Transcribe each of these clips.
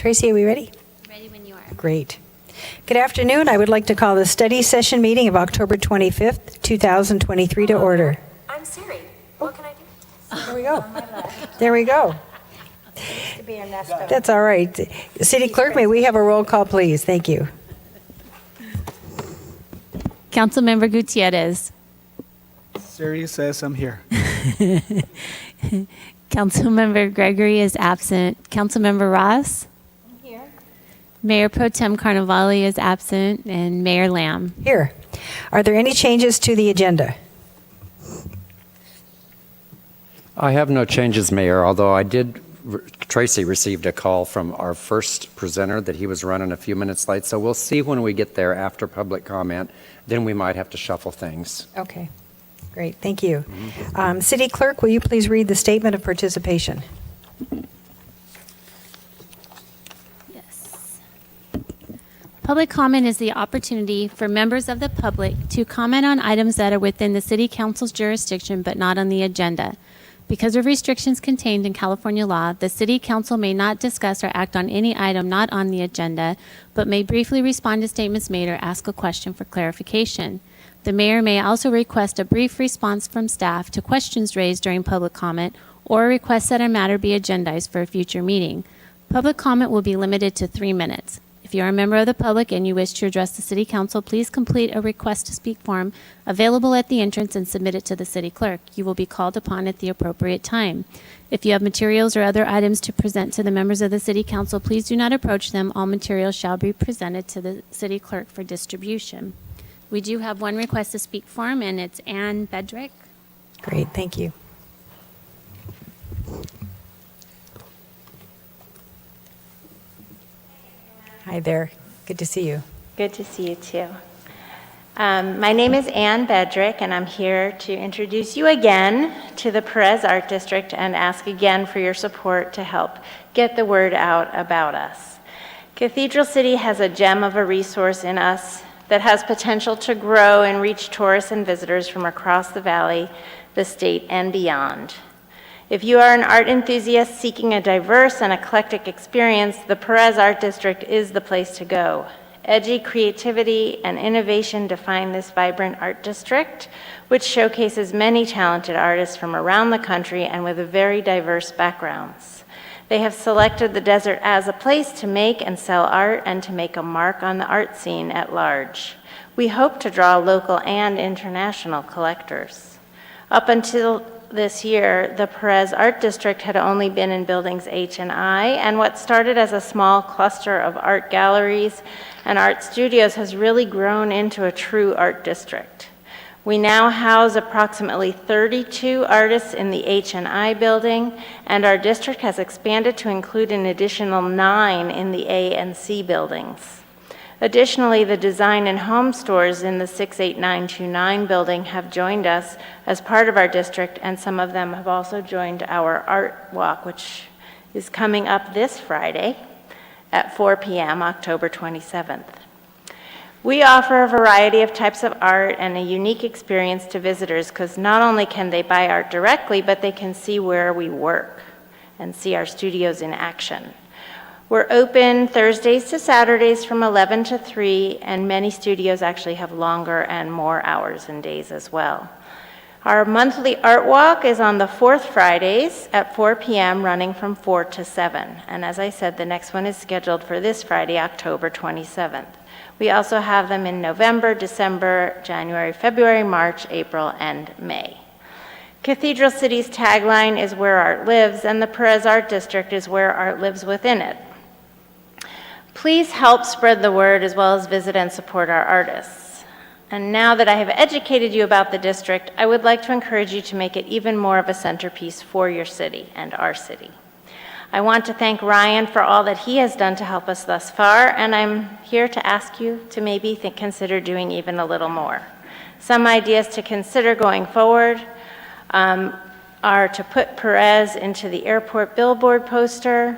Tracy, are we ready? Ready when you are. Great. Good afternoon. I would like to call the study session meeting of October 25th, 2023 to order. I'm Siri. What can I do? There we go. There we go. To be Ernesto. That's all right. City Clerk, may we have a roll call, please? Thank you. Councilmember Gutierrez. Siri says I'm here. Councilmember Gregory is absent. Councilmember Ross. I'm here. Mayor Pro Tem Carnevale is absent, and Mayor Lamb. Here. Are there any changes to the agenda? I have no changes, Mayor, although Tracy received a call from our first presenter that he was running a few minutes late, so we'll see when we get there after public comment. Then we might have to shuffle things. Okay. Great. Thank you. City Clerk, will you please read the statement of participation? Yes. Public comment is the opportunity for members of the public to comment on items that are within the City Council's jurisdiction but not on the agenda. Because of restrictions contained in California law, the City Council may not discuss or act on any item not on the agenda, but may briefly respond to statements made or ask a question for clarification. The mayor may also request a brief response from staff to questions raised during public comment or request that a matter be agendized for a future meeting. Public comment will be limited to 3 minutes. If you are a member of the public and you wish to address the City Council, please complete a request to speak form available at the entrance and submit it to the City Clerk. You will be called upon at the appropriate time. If you have materials or other items to present to the members of the City Council, please do not approach them. All materials shall be presented to the City Clerk for distribution. We do have one request to speak form, and it's Ann Bedrick. Great. Thank you. Hi there. Good to see you. Good to see you too. My name is Ann Bedrick, and I'm here to introduce you again to the Perez Art District and ask again for your support to help get the word out about us. Cathedral City has a gem of a resource in us that has potential to grow and reach tourists and visitors from across the valley, the state, and beyond. If you are an art enthusiast seeking a diverse and eclectic experience, the Perez Art District is the place to go. Edgy creativity and innovation define this vibrant art district, which showcases many talented artists from around the country and with very diverse backgrounds. They have selected the desert as a place to make and sell art and to make a mark on the art scene at large. We hope to draw local and international collectors. Up until this year, the Perez Art District had only been in buildings H and I, and what started as a small cluster of art galleries and art studios has really grown into a true art district. We now house approximately 32 artists in the H and I building, and our district has expanded to include an additional 9 in the A and C buildings. Additionally, the design and home stores in the 68929 building have joined us as part of our district, and some of them have also joined our art walk, which is coming up this Friday at 4 p.m., October 27th. We offer a variety of types of art and a unique experience to visitors because not only can they buy art directly, but they can see where we work and see our studios in action. We're open Thursdays to Saturdays from 11 to 3, and many studios actually have longer and more hours and days as well. Our monthly art walk is on the 4th Fridays at 4 p.m., running from 4 to 7. And as I said, the next one is scheduled for this Friday, October 27th. We also have them in November, December, January, February, March, April, and May. Cathedral City's tagline is where art lives, and the Perez Art District is where art lives within it. Please help spread the word as well as visit and support our artists. And now that I have educated you about the district, I would like to encourage you to make it even more of a centerpiece for your city and our city. I want to thank Ryan for all that he has done to help us thus far, and I'm here to ask you to maybe consider doing even a little more. Some ideas to consider going forward are to put Perez into the airport billboard poster,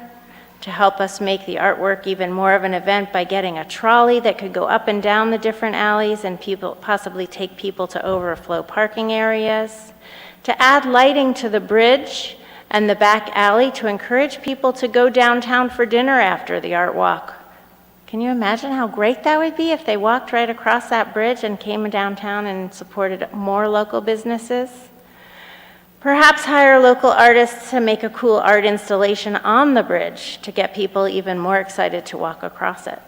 to help us make the artwork even more of an event by getting a trolley that could go up and down the different alleys and possibly take people to overflow parking areas, to add lighting to the bridge and the back alley to encourage people to go downtown for dinner after the art walk. Can you imagine how great that would be if they walked right across that bridge and came downtown and supported more local businesses? Perhaps hire local artists to make a cool art installation on the bridge to get people even more excited to walk across it.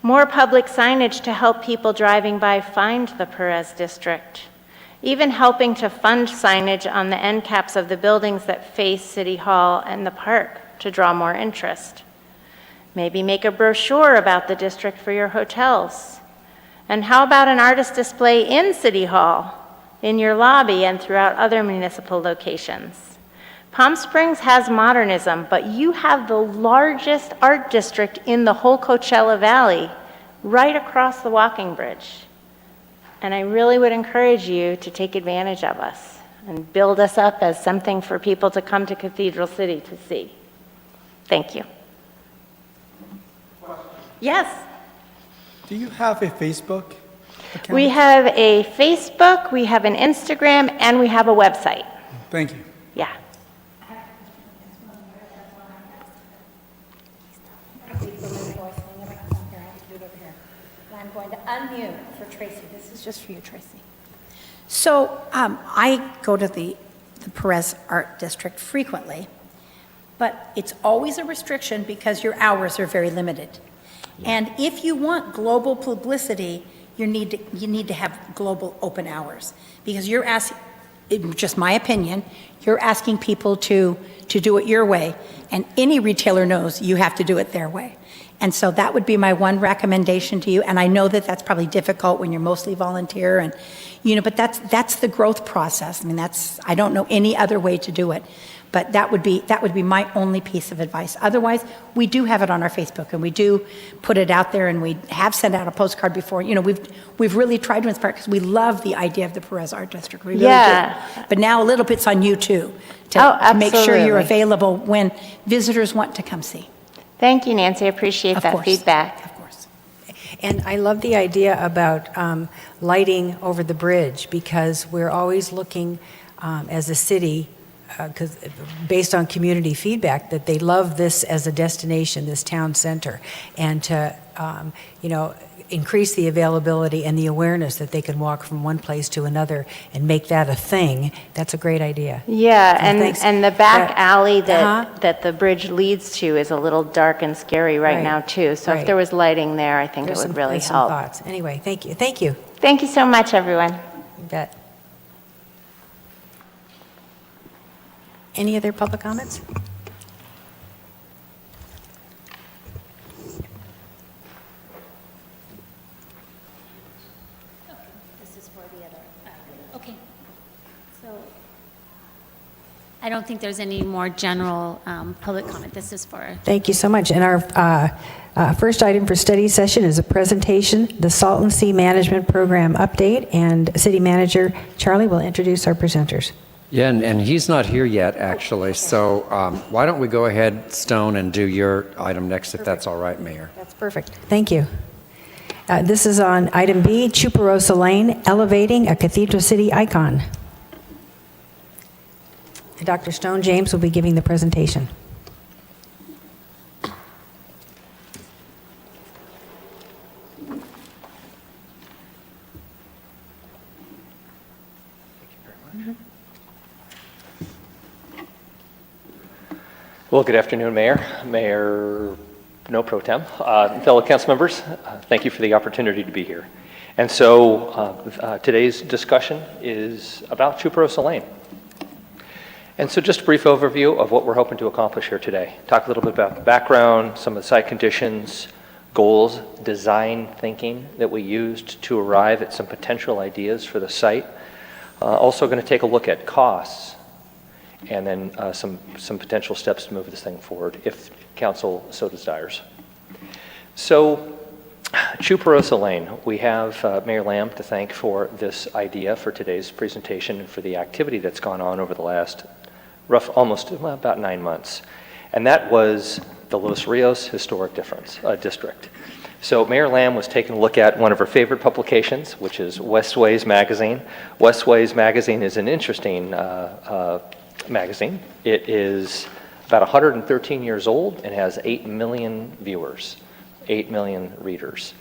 More public signage to help people driving by find the Perez District. Even helping to fund signage on the end caps of the buildings that face City Hall and the park to draw more interest. Maybe make a brochure about the district for your hotels. And how about an artist display in City Hall, in your lobby, and throughout other municipal locations? Palm Springs has modernism, but you have the largest art district in the whole Coachella Valley, right across the walking bridge. And I really would encourage you to take advantage of us and build us up as something for people to come to Cathedral City to see. Thank you. Yes. Do you have a Facebook account? We have a Facebook, we have an Instagram, and we have a website. Thank you. Yeah. I'm going to unmute for Tracy. This is just for you, Tracy. So I go to the Perez Art District frequently, but it's always a restriction because your hours are very limited. And if you want global publicity, you need to have global open hours, because you're asking, just my opinion, you're asking people to do it your way, and any retailer knows you have to do it their way. And so that would be my one recommendation to you. And I know that that's probably difficult when you're mostly volunteer, and but that's the growth process. I mean, I don't know any other way to do it. But that would be my only piece of advice. Otherwise, we do have it on our Facebook, and we do put it out there, and we have sent out a postcard before. We've really tried to inspire, because we love the idea of the Perez Art District. We really do. But now a little bit's on you too, to make sure you're absolutely. available when visitors want to come see. Thank you, Nancy. I appreciate Of that course. feedback. Of course. And I love the idea about lighting over the bridge, because we're always looking as a city, because based on community feedback, that they love this as a destination, this town center, and to increase the availability and the awareness that they can walk from one place to another and make that a thing. That's a great idea. Yeah, So thanks. and the back Yeah. alley Uh-huh. that the bridge leads to is a little dark and scary right Right. now too. So Right. if there was lighting there, I think it would really there's some help. thoughts. Anyway, thank you. Thank you. Thank you so much, everyone. You bet. Any other public comments? This is for the other, okay. So I don't think there's any more general public comment. This is for, Thank you so much. And our first item for study session is a presentation, the Salton Sea Management Program update, and City Manager Charlie will introduce our presenters. Yeah, and he's not here yet, actually, so why don't we go ahead, Stone, and do your item next, if that's all right, Mayor? That's perfect. Thank you. This is on item B, Chuparosa Lane, elevating a Cathedral City icon. And Dr. Stone James will be giving the presentation. Well, good afternoon, Mayor No Pro Tem, fellow council members. Thank you for the opportunity to be here. And so today's discussion is about Chuparosa Lane. And so just a brief overview of what we're hoping to accomplish here today. Talk a little bit about the background, some of the site conditions, goals, design thinking that we used to arrive at some potential ideas for the site. Also going to take a look at costs, and then some potential steps to move this thing forward if council so desires. So Chuparosa Lane, we have Mayor Lamb to thank for this idea for today's presentation and for the activity that's gone on over the last about 9 months. And that was the Los Rios Historic District. So Mayor Lamb was taking a look at one of her favorite publications, which is Westways Magazine. Westways Magazine is an interesting magazine. It is about 113 years old and has 8 million viewers, 8 million readers.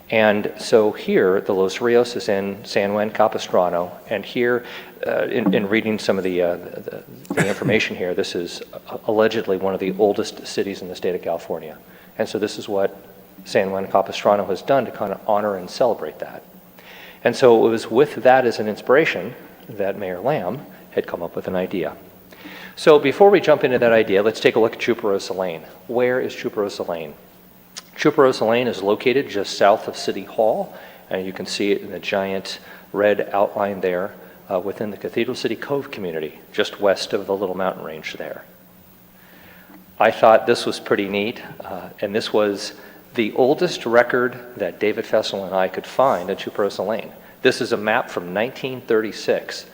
And so here, the Los Rios is in San Juan Capistrano, and here, in reading some of the information here, this is allegedly one of the oldest cities in the state of California. And so this is what San Juan Capistrano has done to kind of honor and celebrate that. And so it was with that as an inspiration that Mayor Lamb had come up with an idea. So before we jump into that idea, let's take a look at Chuparosa Lane. Where is Chuparosa Lane? Chuparosa Lane is located just south of City Hall, and you can see it in the giant red outline there within the Cathedral City Cove community, just west of the Little Mountain Range there. I thought this was pretty neat, and this was the oldest record that David Fessel and I could find at Chuparosa Lane. This is a map from 1936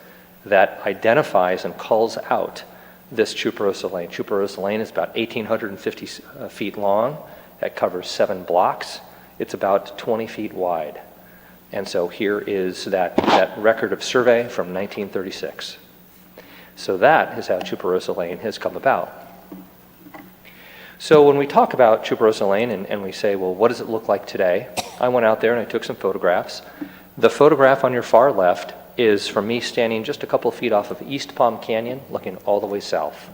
that identifies and calls out this Chuparosa Lane. Chuparosa Lane is about 1,850 feet long. That covers 7 blocks. It's about 20 feet wide. And so here is that record of survey from 1936. So that is how Chuparosa Lane has come about. So when we talk about Chuparosa Lane and we say, well, what does it look like today? I went out there and I took some photographs. The photograph on your far left is from me standing just a couple of feet off of East Palm Canyon, looking all the way south.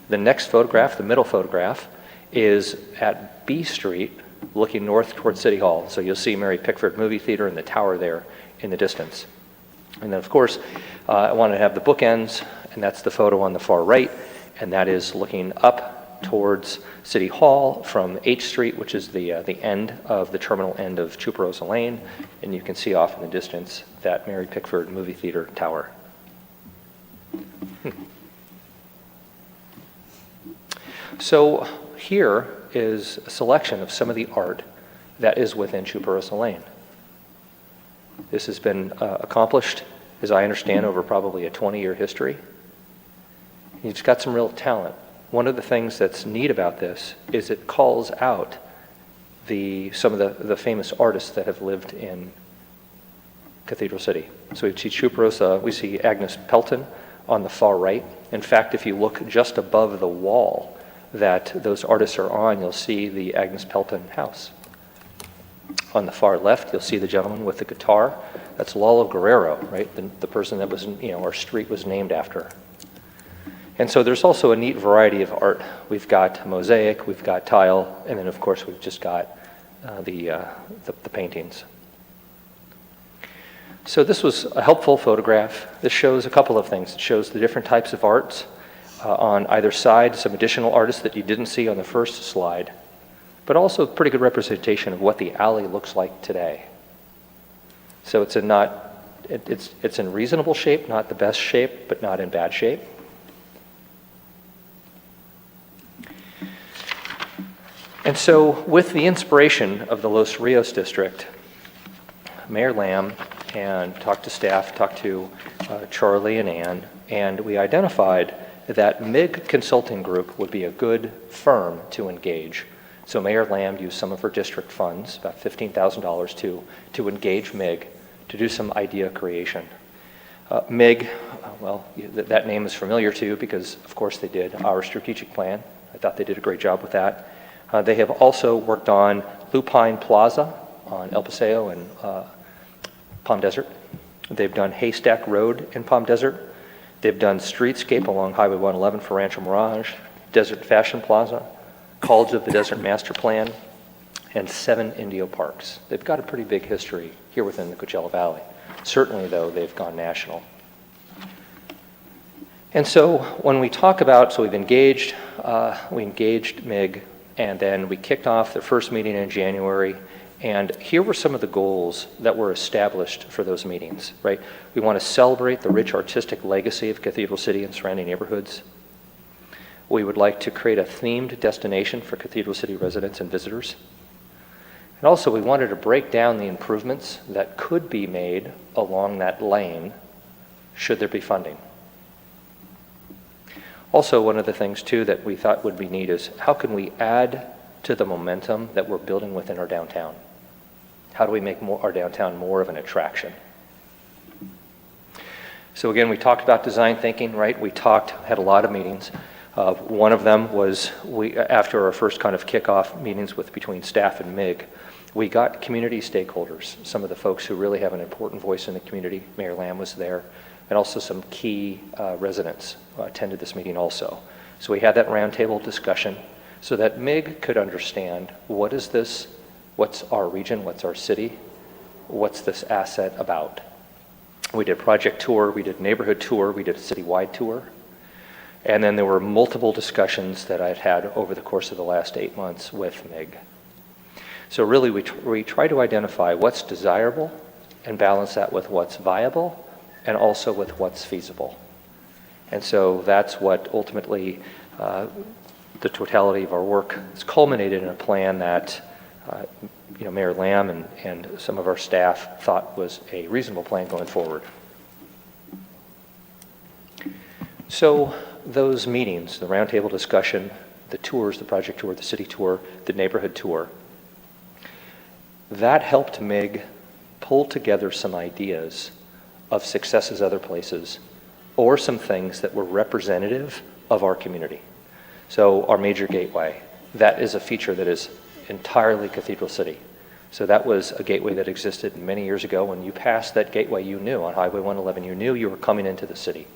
The next photograph, the middle photograph, is at B Street, looking north towards City Hall. So you'll see Mary Pickford Movie Theater and the tower there in the distance. And then, of course, I wanted to have the bookends, and that's the photo on the far right, and that is looking up towards City Hall from H Street, which is the end of the terminal end of Chuparosa Lane, and you can see off in the distance that Mary Pickford Movie Theater tower. So here is a selection of some of the art that is within Chuparosa Lane. This has been accomplished, as I understand, over probably a 20-year history. He's got some real talent. One of the things that's neat about this is it calls out some of the famous artists that have lived in Cathedral City. So we see Chuparosa, we see Agnes Pelton on the far right. In fact, if you look just above the wall that those artists are on, you'll see the Agnes Pelton house. On the far left, you'll see the gentleman with the guitar. That's Lalo Guerrero, right? The person that was, our street was named after. And so there's also a neat variety of art. We've got mosaic, we've got tile, and then of course we've just got the paintings. So this was a helpful photograph. This shows a couple of things. It shows the different types of arts. On either side, some additional artists that you didn't see on the first slide, but also a pretty good representation of what the alley looks like today. So it's in reasonable shape, not the best shape, but not in bad shape. And so with the inspiration of the Los Rios district, Mayor Lamb and talked to staff, talked to Charlie and Ann, and we identified that MIG Consulting Group would be a good firm to engage. So Mayor Lamb used some of her district funds, about $15,000, to engage MIG to do some idea creation. MIG, well, that name is familiar to you because, of course, they did our strategic plan. I thought they did a great job with that. They have also worked on Lupine Plaza on El Paseo and Palm Desert. They've done Haystack Road in Palm Desert. They've done streetscape along Highway 111 for Rancho Mirage, Desert Fashion Plaza, College of the Desert Master Plan, and 7 Indio parks. They've got a pretty big history here within the Coachella Valley. Certainly, though, they've gone national. And so when we talk about, so we engaged MIG, and then we kicked off the first meeting in January. And here were some of the goals that were established for those meetings, right? We want to celebrate the rich artistic legacy of Cathedral City and surrounding neighborhoods. We would like to create a themed destination for Cathedral City residents and visitors. And also we wanted to break down the improvements that could be made along that lane should there be funding. Also, one of the things too that we thought would be neat is how can we add to the momentum that we're building within our downtown? How do we make our downtown more of an attraction? So again, we talked about design thinking, right? We had a lot of meetings. One of them was after our first kind of kickoff meetings between staff and MIG, we got community stakeholders, some of the folks who really have an important voice in the community. Mayor Lamb was there, and also some key residents attended this meeting also. So we had that roundtable discussion so that MIG could understand what's our region, what's our city, what's this asset about. We did project tour, we did neighborhood tour, we did a citywide tour. And then there were multiple discussions that I've had over the course of the last 8 months with MIG. So really we try to identify what's desirable and balance that with what's viable and also with what's feasible. And so that's what ultimately the totality of our work has culminated in a plan that Mayor Lamb and some of our staff thought was a reasonable plan going forward. So those meetings, the roundtable discussion, the tours, the project tour, the city tour, the neighborhood tour, that helped MIG pull together some ideas of successes other places or some things that were representative of our community. So our major gateway, that is a feature that is entirely Cathedral City. So that was a gateway that existed many years ago. When you passed that gateway, you knew on Highway 111, you knew you were coming into the city.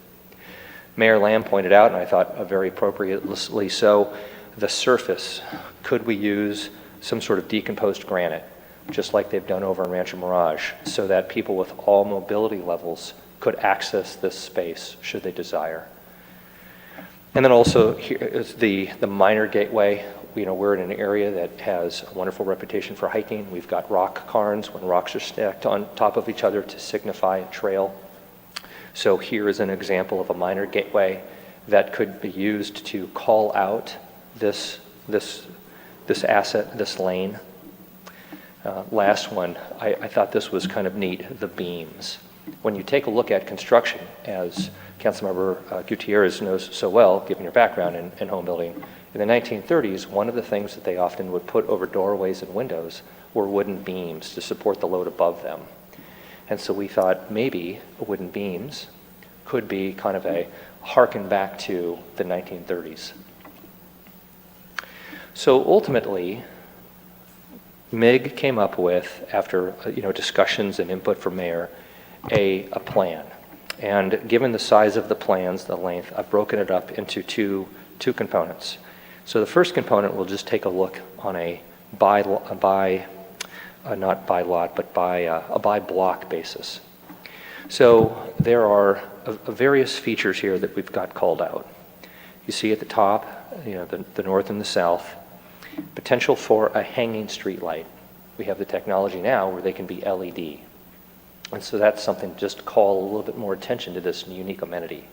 Mayor Lamb pointed out, and I thought very appropriately so, the surface. Could we use some sort of decomposed granite, just like they've done over in Rancho Mirage, so that people with all mobility levels could access this space should they desire? And then also here is the minor gateway. We're in an area that has a wonderful reputation for hiking. We've got rock cairns when rocks are stacked on top of each other to signify a trail. So here is an example of a minor gateway that could be used to call out this asset, this lane. Last one, I thought this was kind of neat, the beams. When you take a look at construction, as Councilmember Gutierrez knows so well, given your background in home building, in the 1930s, one of the things that they often would put over doorways and windows were wooden beams to support the load above them. And so we thought maybe wooden beams could be kind of a harken back to the 1930s. So ultimately, MIG came up with, after discussions and input from Mayor, a plan. And given the size of the plans, the length, I've broken it up into two components. So the first component, we'll just take a look on a by block basis. So there are various features here that we've got called out. You see at the top, the north and the south, potential for a hanging street light. We have the technology now where they can be LED. And so that's something just to call a little bit more attention to this unique amenity.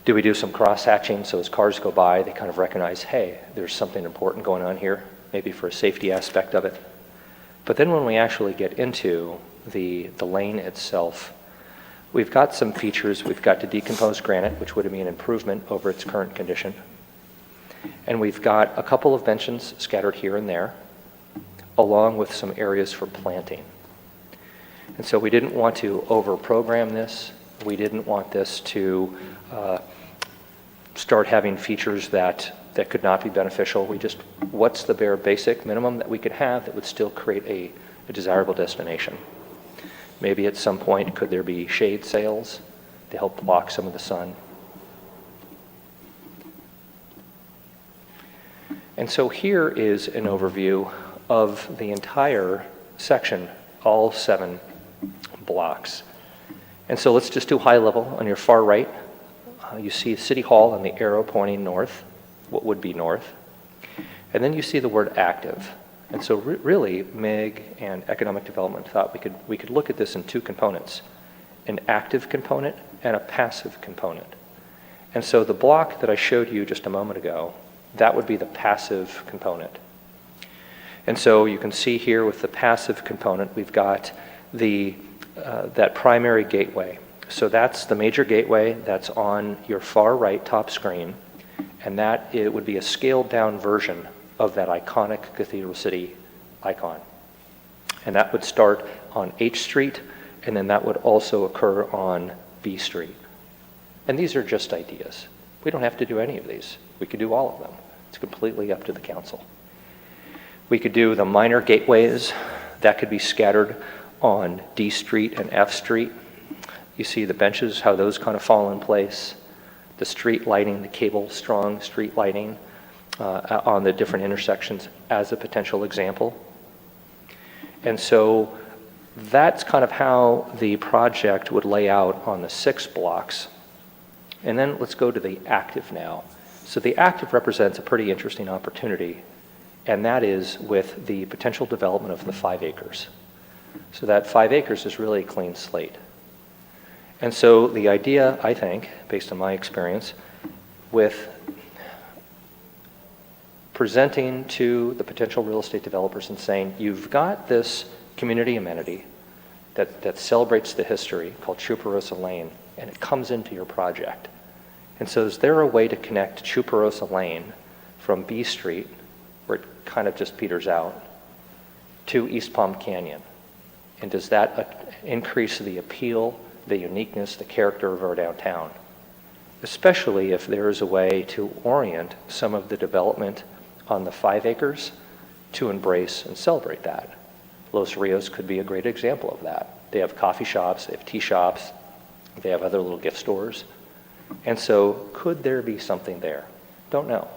Do we do some cross-hatching so as cars go by, they kind of recognize, hey, there's something important going on here, maybe for a safety aspect of it. But then when we actually get into the lane itself, we've got some features. We've got the decomposed granite, which would be an improvement over its current condition. And we've got a couple of benches scattered here and there, along with some areas for planting. And so we didn't want to over-program this. We didn't want this to start having features that could not be beneficial. What's the bare basic minimum that we could have that would still create a desirable destination? Maybe at some point, could there be shade sails to help block some of the sun? And so here is an overview of the entire section, all 7 blocks. And so let's just do high level. On your far right, you see City Hall and the arrow pointing north, what would be north. And then you see the word active. And so really, MIG and Economic Development thought we could look at this in 2 components, an active component and a passive component. And so the block that I showed you just a moment ago, that would be the passive component. And so you can see here with the passive component, we've got that primary gateway. So that's the major gateway that's on your far right top screen, and that it would be a scaled down version of that iconic Cathedral City icon. And that would start on H Street and then that would also occur on B Street. And these are just ideas. We don't have to do any of these. We could do all of them. It's completely up to the council. We could do the minor gateways that could be scattered on D Street and F Street. You see the benches, how those kind of fall in place. The street lighting, the cable strong street lighting on the different intersections as a potential example. And so that's kind of how the project would lay out on the 6 blocks. And then let's go to the active now. So the active represents a pretty interesting opportunity, and that is with the potential development of the 5 acres. So that 5 acres is really a clean slate. And so the idea, I think, based on my experience, with presenting to the potential real estate developers and saying, you've got this community amenity that celebrates the history called Chuparosa Lane, and it comes into your project. And so is there a way to connect Chuparosa Lane from B Street, where it kind of just peters out, to East Palm Canyon? And does that increase the appeal, the uniqueness, the character of our downtown? Especially if there is a way to orient some of the development on the 5 acres to embrace and celebrate that. Los Rios could be a great example of that. They have coffee shops, they have tea shops, they have other little gift stores. And so could there be something there? Don't know.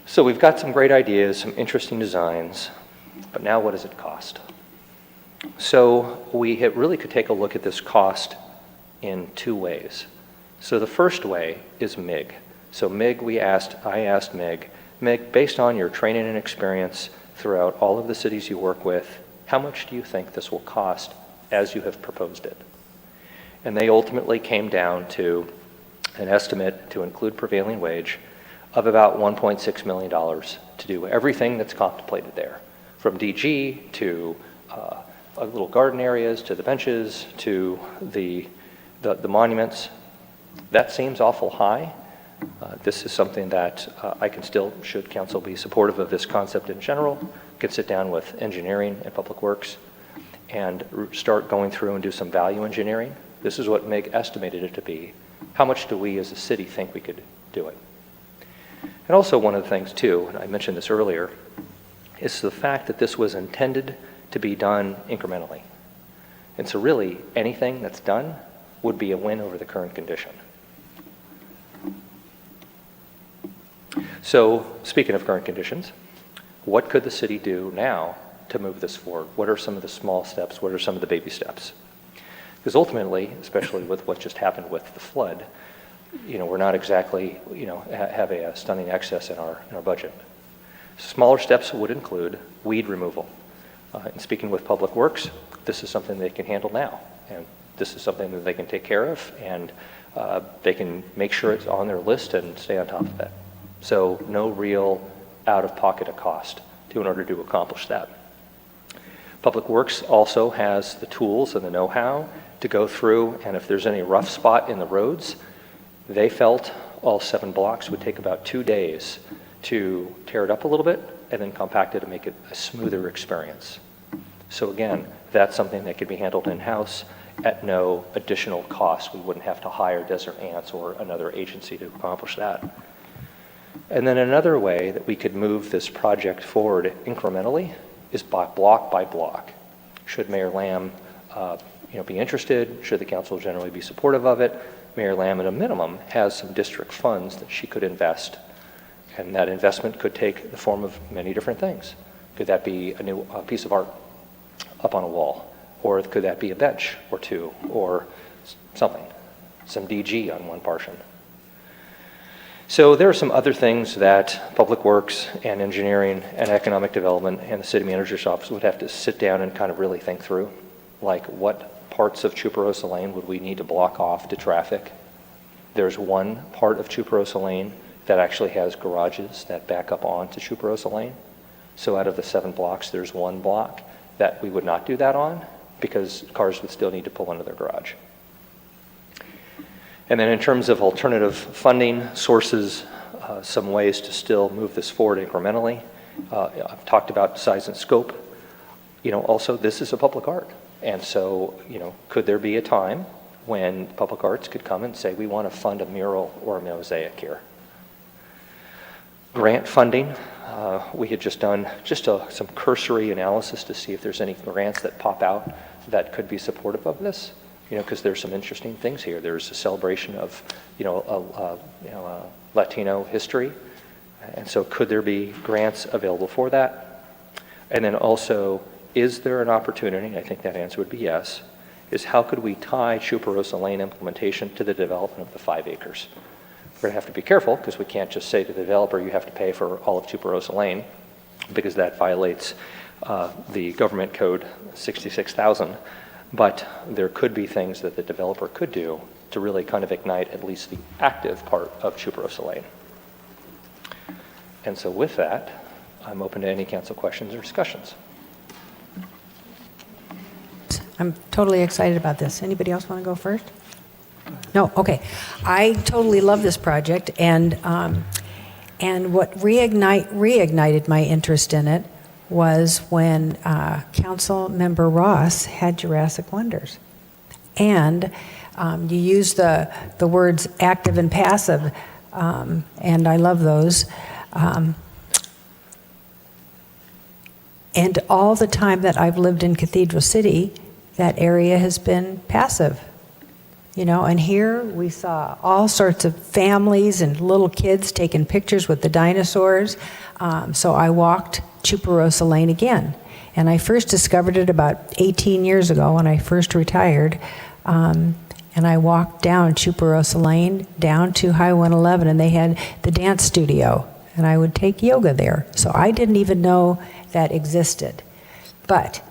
So we've got some great ideas, some interesting designs, but now what does it cost? So we really could take a look at this cost in 2 ways. So the first way is MIG. So MIG, I asked MIG, based on your training and experience throughout all of the cities you work with, how much do you think this will cost as you have proposed it? And they ultimately came down to an estimate to include prevailing wage of about $1.6 million to do everything that's contemplated there, from DG to little garden areas, to the benches, to the monuments. That seems awful high. This is something that I can still, should council be supportive of this concept in general, could sit down with engineering and public works and start going through and do some value engineering. This is what MIG estimated it to be. How much do we as a city think we could do it? And also one of the things too, and I mentioned this earlier, is the fact that this was intended to be done incrementally. And so really anything that's done would be a win over the current condition. So speaking of current conditions, what could the city do now to move this forward? What are some of the small steps? What are some of the baby steps? Because ultimately, especially with what just happened with the flood, we're not exactly, have a stunning excess in our budget. Smaller steps would include weed removal. And speaking with Public Works, this is something they can handle now. And this is something that they can take care of, and they can make sure it's on their list and stay on top of it. So no real out-of-pocket cost in order to accomplish that. Public Works also has the tools and the know-how to go through, and if there's any rough spot in the roads, they felt all 7 blocks would take about 2 days to tear it up a little bit and then compact it and make it a smoother experience. So again, that's something that could be handled in-house at no additional cost. We wouldn't have to hire Desert Ants or another agency to accomplish that. And then another way that we could move this project forward incrementally is by block. Should Mayor Lamb be interested, should the council generally be supportive of it, Mayor Lamb at a minimum has some district funds that she could invest. And that investment could take the form of many different things. Could that be a new piece of art up on a wall? Or could that be a bench or 2 or something, some DG on one portion? So there are some other things that Public Works and Engineering and Economic Development and the City Manager's Office would have to sit down and kind of really think through. Like what parts of Chuparosa Lane would we need to block off to traffic? There's one part of Chuparosa Lane that actually has garages that back up onto Chuparosa Lane. So out of the 7 blocks, there's 1 block that we would not do that on because cars would still need to pull into their garage. And then in terms of alternative funding sources, some ways to still move this forward incrementally. I've talked about size and scope. Also, this is a public art. And so, could there be a time when Public Arts could come and say, we want to fund a mural or a mosaic here? Grant funding, we had just done some cursory analysis to see if there's any grants that pop out that could be supportive of this, because there's some interesting things here. There's a celebration of, Latino history, and so could there be grants available for that? And then also, is there an opportunity, and I think that answer would be yes, is how could we tie Chuparosa Lane implementation to the development of the 5 acres? We're going to have to be careful because we can't just say to the developer, you have to pay for all of Chuparosa Lane, because that violates the government code 66,000. But there could be things that the developer could do to really kind of ignite at least the active part of Chuparosa Lane. And so with that, I'm open to any council questions or discussions. I'm totally excited about this. Anybody else want to go first? No? Okay. I totally love this project, and what reignited my interest in it was when Council Member Ross had Jurassic Wonders. And you use the words active and passive, and I love those. And all the time that I've lived in Cathedral City, that area has been passive. And here we saw all sorts of families and little kids taking pictures with the dinosaurs. So I walked Chuparosa Lane again. And I first discovered it about 18 years ago when I first retired. And I walked down Chuparosa Lane down to High 111, and they had the dance studio. And I would take yoga there. So I didn't even know that existed. But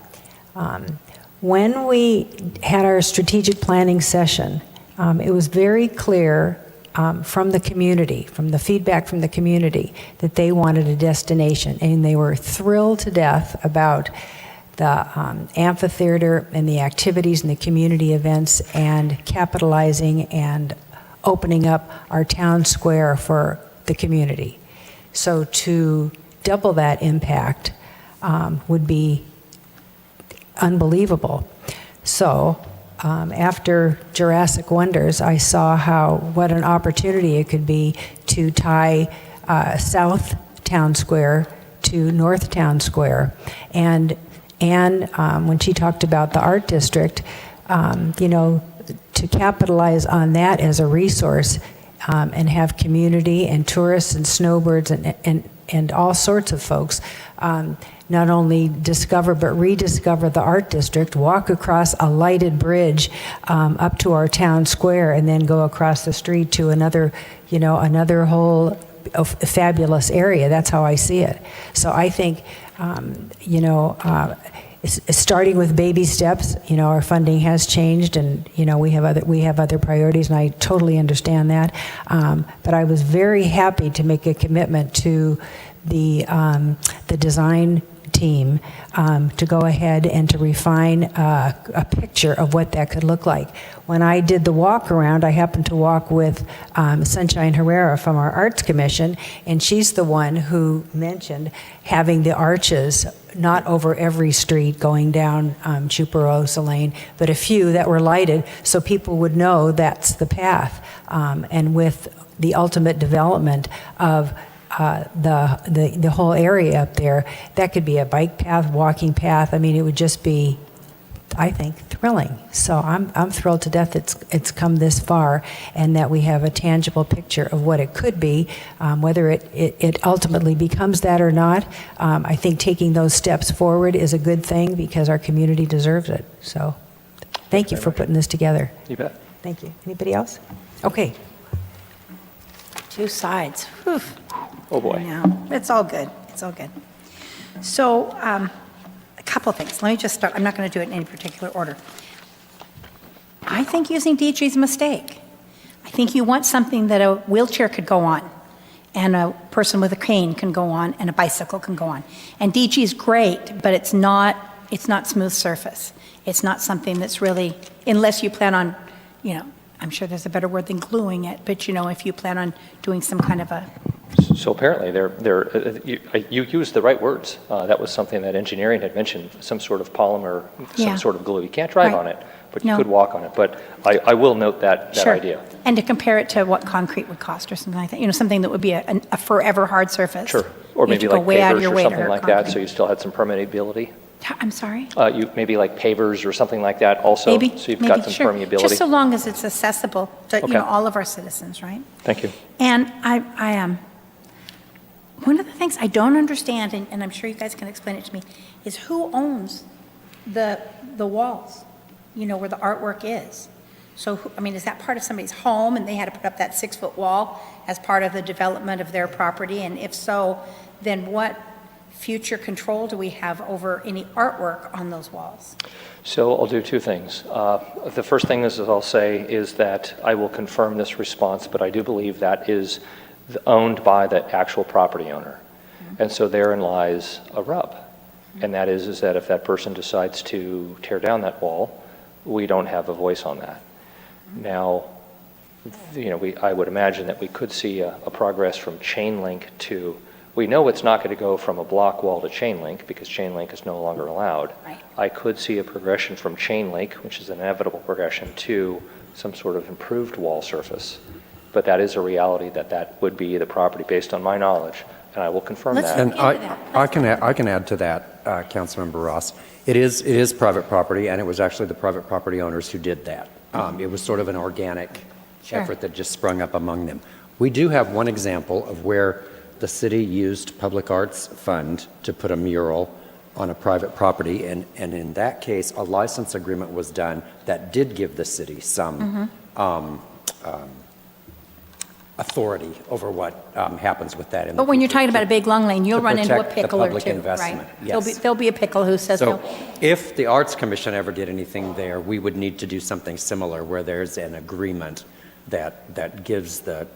when we had our strategic planning session, it was very clear from the community, from the feedback from the community, that they wanted a destination, and they were thrilled to death about the amphitheater and the activities and the community events and capitalizing and opening up our town square for the community. So to double that impact would be unbelievable. So after Jurassic Wonders, I saw what an opportunity it could be to tie South Town Square to North Town Square. And when she talked about the art district, to capitalize on that as a resource and have community and tourists and snowbirds and all sorts of folks not only discover but rediscover the art district, walk across a lighted bridge up to our town square, and then go across the street to another whole fabulous area. That's how I see it. So I think, starting with baby steps, our funding has changed, and we have other priorities, and I totally understand that. But I was very happy to make a commitment to the design team to go ahead and to refine a picture of what that could look like. When I did the walk around, I happened to walk with Sunshine Herrera from our Arts Commission, and she's the one who mentioned having the arches not over every street going down Chuparosa Lane, but a few that were lighted so people would know that's the path. And with the ultimate development of the whole area up there, that could be a bike path, walking path. I mean, it would just be, I think, thrilling. So I'm thrilled to death it's come this far, and that we have a tangible picture of what it could be. Whether it ultimately becomes that or not, I think taking those steps forward is a good thing because our community deserves it. So thank you for putting this together. You bet. Thank you. Anybody else? Okay. Two sides. Whew. Oh, boy. No, it's all good. It's all good. So, a couple of things. Let me just start. I'm not going to do it in any particular order. I think using DG is a mistake. I think you want something that a wheelchair could go on, and a person with a cane can go on, and a bicycle can go on. And DG is great, but it's not smooth surface. It's not something that's really, unless you plan on, I'm sure there's a better word than gluing it, but if you plan on doing some kind of a So apparently, you used the right words. That was something that engineering had mentioned, some sort of polymer, Yeah. some sort of glue. You can't drive Right. on it, but you No. could walk on it. But I will note that Sure. idea. And to compare it to what concrete would cost or something like that, something that would be a forever hard surface. Sure. Or You have maybe to go like way out of pavers your or way to something hurt like that, so concrete. you still had some permeability. I'm sorry? You maybe like pavers or something like that also, Maybe, so you've maybe, got some sure. permeability. Just so long as it's accessible to, Okay. all of our citizens, right? Thank you. And I am, one of the things I don't understand, and I'm sure you guys can explain it to me, is who owns the walls, where the artwork is? So, is that part of somebody's home and they had to put up that 6-foot wall as part of the development of their property? And if so, then what future control do we have over any artwork on those walls? So I'll do two things. The first thing is I'll say is that I will confirm this response, but I do believe that is owned by the actual property owner. And so therein lies a rub. And that is that if that person decides to tear down that wall, we don't have a voice on that. Now, I would imagine that we could see a progress from chain link to, we know it's not going to go from a block wall to chain link because chain link is no longer allowed. Right. I could see a progression from chain link, which is an inevitable progression, to some sort of improved wall surface. But that is a reality that would be the property based on my knowledge, and I will confirm Let's that. And look into that. I can add to that, Councilmember Ross. It is private property, and it was actually the private property owners who did that. It was sort of an organic Sure. effort that just sprung up among them. We do have one example of where the city used public arts fund to put a mural on a private property, and in that case, a license agreement was done that did give the city some authority over what happens with that. In the But when you're future. talking about a big long lane, you'll to run into a protect the pickle or public two, investment, right? yes. There'll be a pickle who says no. So if the Arts Commission ever did anything there, we would need to do something similar where there's an agreement that gives the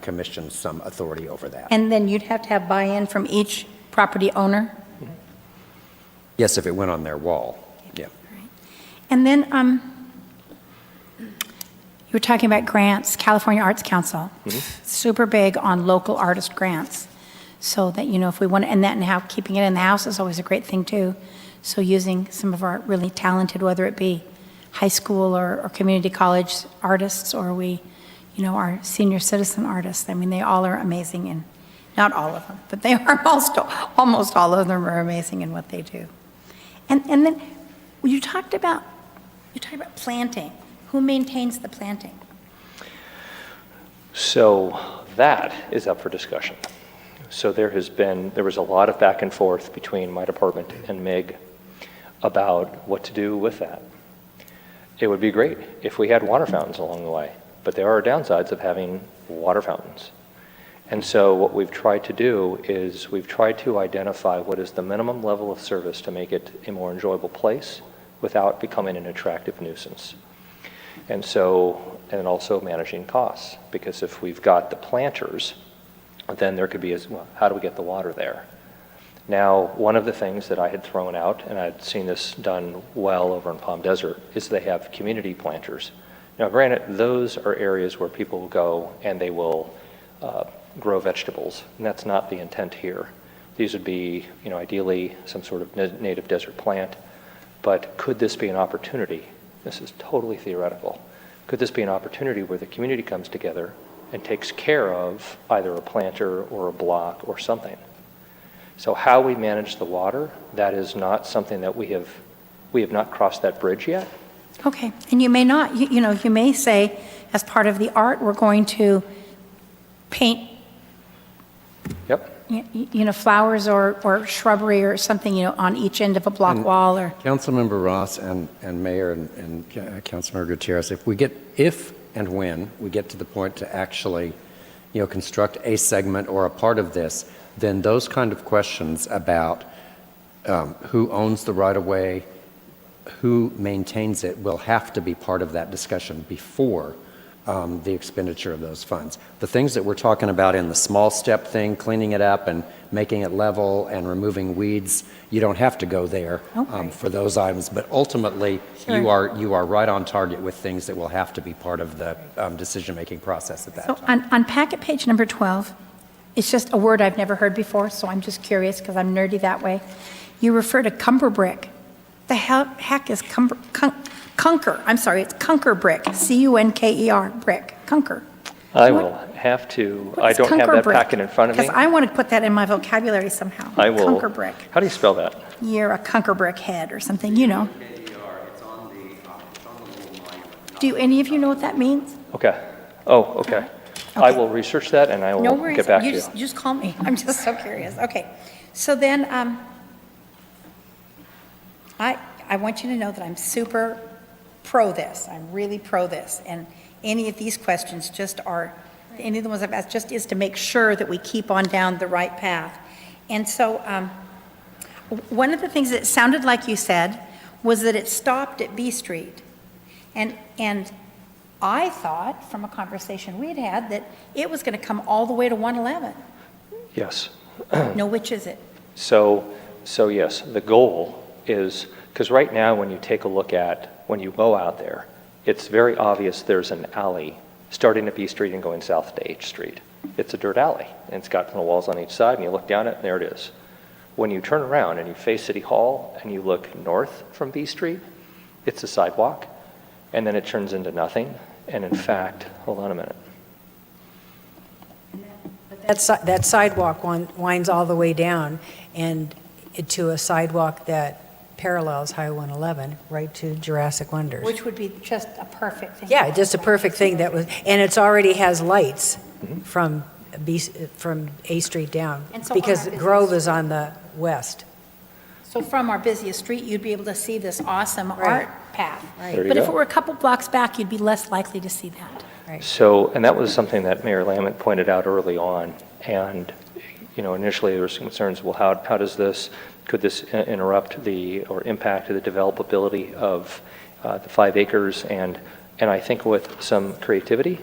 commission some authority over that. And then you'd have to have buy-in from each property owner? Yes, if it went on their wall, yeah. And then, you were talking about grants, California Arts Council, super big on local artist grants. So that, if we want, and how keeping it in the house is always a great thing too. So using some of our really talented, whether it be high school or community college artists, or our senior citizen artists. They all are amazing, and not all of them, but they are almost all of them are amazing in what they do. And then you talked about planting. Who maintains the planting? So that is up for discussion. So there was a lot of back and forth between my department and MIG about what to do with that. It would be great if we had water fountains along the way, but there are downsides of having water fountains. And so what we've tried to do is we've tried to identify what is the minimum level of service to make it a more enjoyable place without becoming an attractive nuisance. And also managing costs, because if we've got the planters, then there could be, how do we get the water there? Now, one of the things that I had thrown out, and I'd seen this done well over in Palm Desert, is they have community planters. Now, granted, those are areas where people will go and they will grow vegetables, and that's not the intent here. These would be, ideally some sort of native desert plant, but could this be an opportunity? This is totally theoretical. Could this be an opportunity where the community comes together and takes care of either a planter or a block or something? So how we manage the water, that is not something that we have not crossed that bridge yet. Okay, and you may not, you may say, as part of the art, we're going to paint, Yep. flowers or shrubbery or something, on each end of a block wall or. Councilmember Ross and Mayor and Councilmember Gutierrez, if and when we get to the point to actually, construct a segment or a part of this, then those kind of questions about who owns the right-of-way, who maintains it, will have to be part of that discussion before the expenditure of those funds. The things that we're talking about in the small step thing, cleaning it up and making it level and removing weeds, you don't have to go there for those items. But ultimately, Sure. you are right on target with things that will have to be part of the decision-making process at that So time. on packet page number 12, it's just a word I've never heard before, so I'm just curious because I'm nerdy that way. You refer to Cumber brick. The heck is Cunker? I'm sorry, it's Cunker brick, C-U-N-K-E-R, brick, Cunker. I will have to, I don't have that packet in front of me. Because I want to put that in my vocabulary somehow. I will. Cunker brick. How do you spell that? You're a Cunker brick head or something, you know. Do any of you know what that means? Okay. Oh, okay. I Okay. will research that and I No will worries. get back to you. Just call me. I'm just so curious. Okay. So then, I want you to know that I'm super pro this. I'm really pro this. And any of these questions just are, any of the ones I've asked, just is to make sure that we keep on down the right path. And so, one of the things that sounded like you said was that it stopped at B Street. And I thought, from a conversation we'd had, that it was going to come all the way to 111. Yes. No, which is it? So yes, the goal is, because right now when you take a look at, when you go out there, it's very obvious there's an alley starting at B Street and going south to H Street. It's a dirt alley, and it's got little walls on each side, and you look down it, and there it is. When you turn around and you face City Hall and you look north from B Street, it's a sidewalk, and then it turns into nothing. And in fact, hold on a minute. That sidewalk winds all the way down and to a sidewalk that parallels Highway 111 right to Jurassic Wonders. Which would be just a perfect thing. Yeah, just a perfect thing that was, and it's already has lights from A Street down, And so because on our business Grove is on the west. So from our busiest street, you'd be able to see this awesome art path. Right. There you But if go. it were a couple blocks back, you'd be less likely to see that. Right. So, and that was something that Mayor Lamont pointed out early on. And, initially there were some concerns, well, how does this, could this interrupt or impact the developability of the 5 acres? And I think with some creativity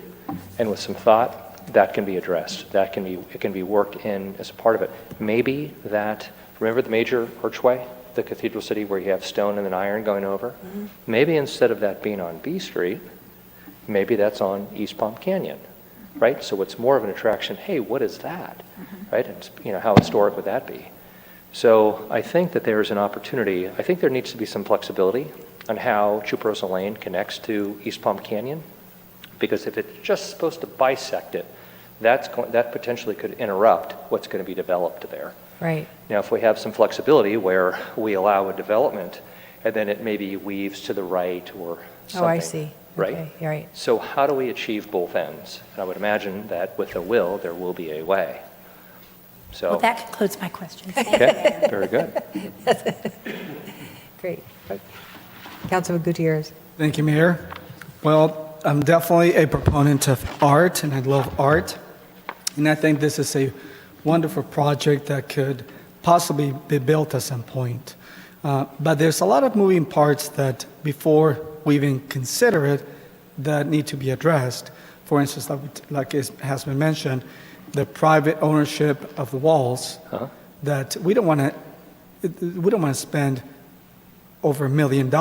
and with some thought, that can be addressed. It can be worked in as a part of it. Maybe that, remember the major archway, the Cathedral City, where you have stone and then iron going over? Mm-hmm. Maybe instead of that being on B Street, maybe that's on East Palm Canyon, right? So it's more of an attraction, hey, what is that, right? And how historic would that be? So I think that there's an opportunity. I think there needs to be some flexibility on how Chuparosa Lane connects to East Palm Canyon, because if it's just supposed to bisect it, that potentially could interrupt what's going to be developed there. Right. Now, if we have some flexibility where we allow a development and then it maybe weaves to the right or something. Oh, I see. Right? Okay, you're right. So how do we achieve both ends? And I would imagine that with a will, there will be a way. So, Well, that concludes my questions. okay, very good. Great. Councilman Gutierrez. Thank you, Mayor. Well, I'm definitely a proponent of art, and I love art. And I think this is a wonderful project that could possibly be built at some point. But there's a lot of moving parts that, before we even consider it, that need to be addressed. For instance, like it has been mentioned, the private ownership of the walls, that we don't want to spend over $1 million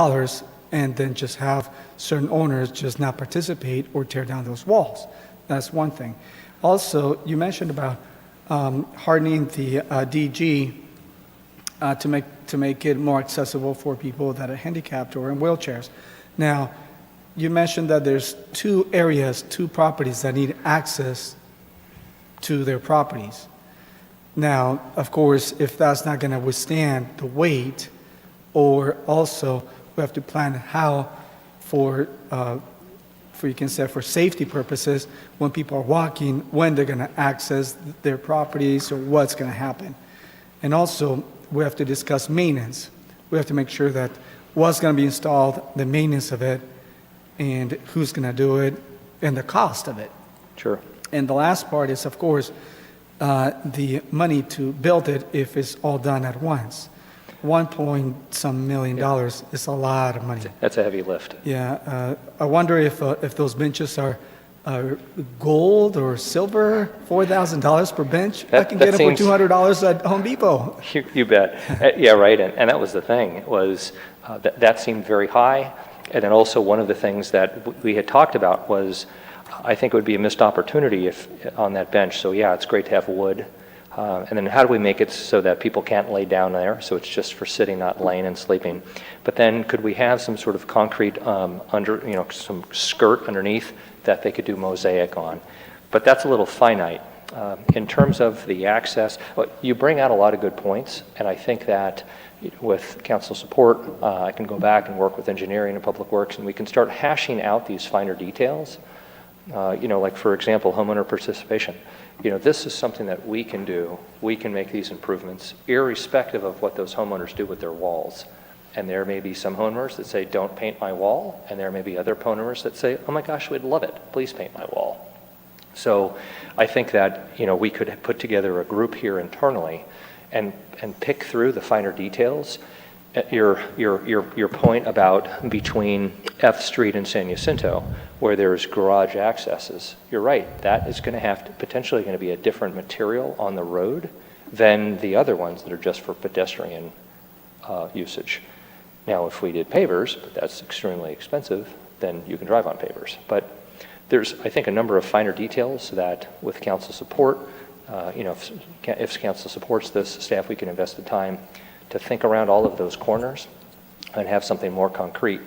and then just have certain owners just not participate or tear down those walls. That's one thing. Also, you mentioned about hardening the DG to make it more accessible for people that are handicapped or in wheelchairs. Now, you mentioned that there's 2 properties that need access to their properties. Now, of course, if that's not going to withstand the weight, or also we have to plan how for you can say for safety purposes, when people are walking, when they're going to access their properties or what's going to happen. And also, we have to discuss maintenance. We have to make sure that what's going to be installed, the maintenance of it, and who's going to do it, and the cost of it. Sure. And the last part is, of course, the money to build it if it's all done at once. $1.some million is a lot of money. That's a heavy lift. Yeah, I wonder if those benches are gold or silver, $4,000 per bench. I can That get them seems- for $200 at Home Depot. You bet. Yeah, right. And that was the thing, was that seemed very high. And then also one of the things that we had talked about was I think it would be a missed opportunity if on that bench. So yeah, it's great to have wood. And then how do we make it so that people can't lay down there? So it's just for sitting, not laying and sleeping. But then could we have some sort of concrete some skirt underneath that they could do mosaic on? But that's a little finite. In terms of the access, you bring out a lot of good points, and I think that with council support, I can go back and work with engineering and public works, and we can start hashing out these finer details. Like for example, homeowner participation. This is something that we can do. We can make these improvements irrespective of what those homeowners do with their walls. And there may be some homeowners that say, don't paint my wall, and there may be other homeowners that say, oh my gosh, we'd love it, please paint my wall. So I think that we could put together a group here internally and pick through the finer details. Your point about between F Street and San Jacinto, where there's garage accesses, you're right. That is going to have to potentially going to be a different material on the road than the other ones that are just for pedestrian usage. Now, if we did pavers, but that's extremely expensive, then you can drive on pavers. But there's, I think, a number of finer details that, with council support, if council supports this, staff, we can invest the time to think around all of those corners and have something more concrete.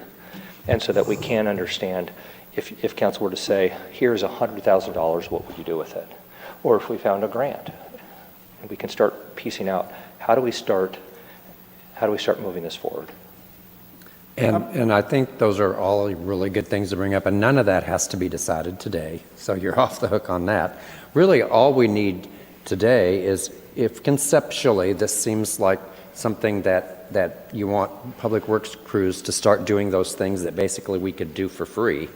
And so that we can understand, if council were to say, here's $100,000, what would you do with it? Or if we found a grant, and we can start piecing out, how do we start moving this forward? And I think those are all really good things to bring up, and none of that has to be decided today, so you're off the hook on that. Really, all we need today is, if conceptually this seems like something that you want public works crews to start doing those things that basically we could do for free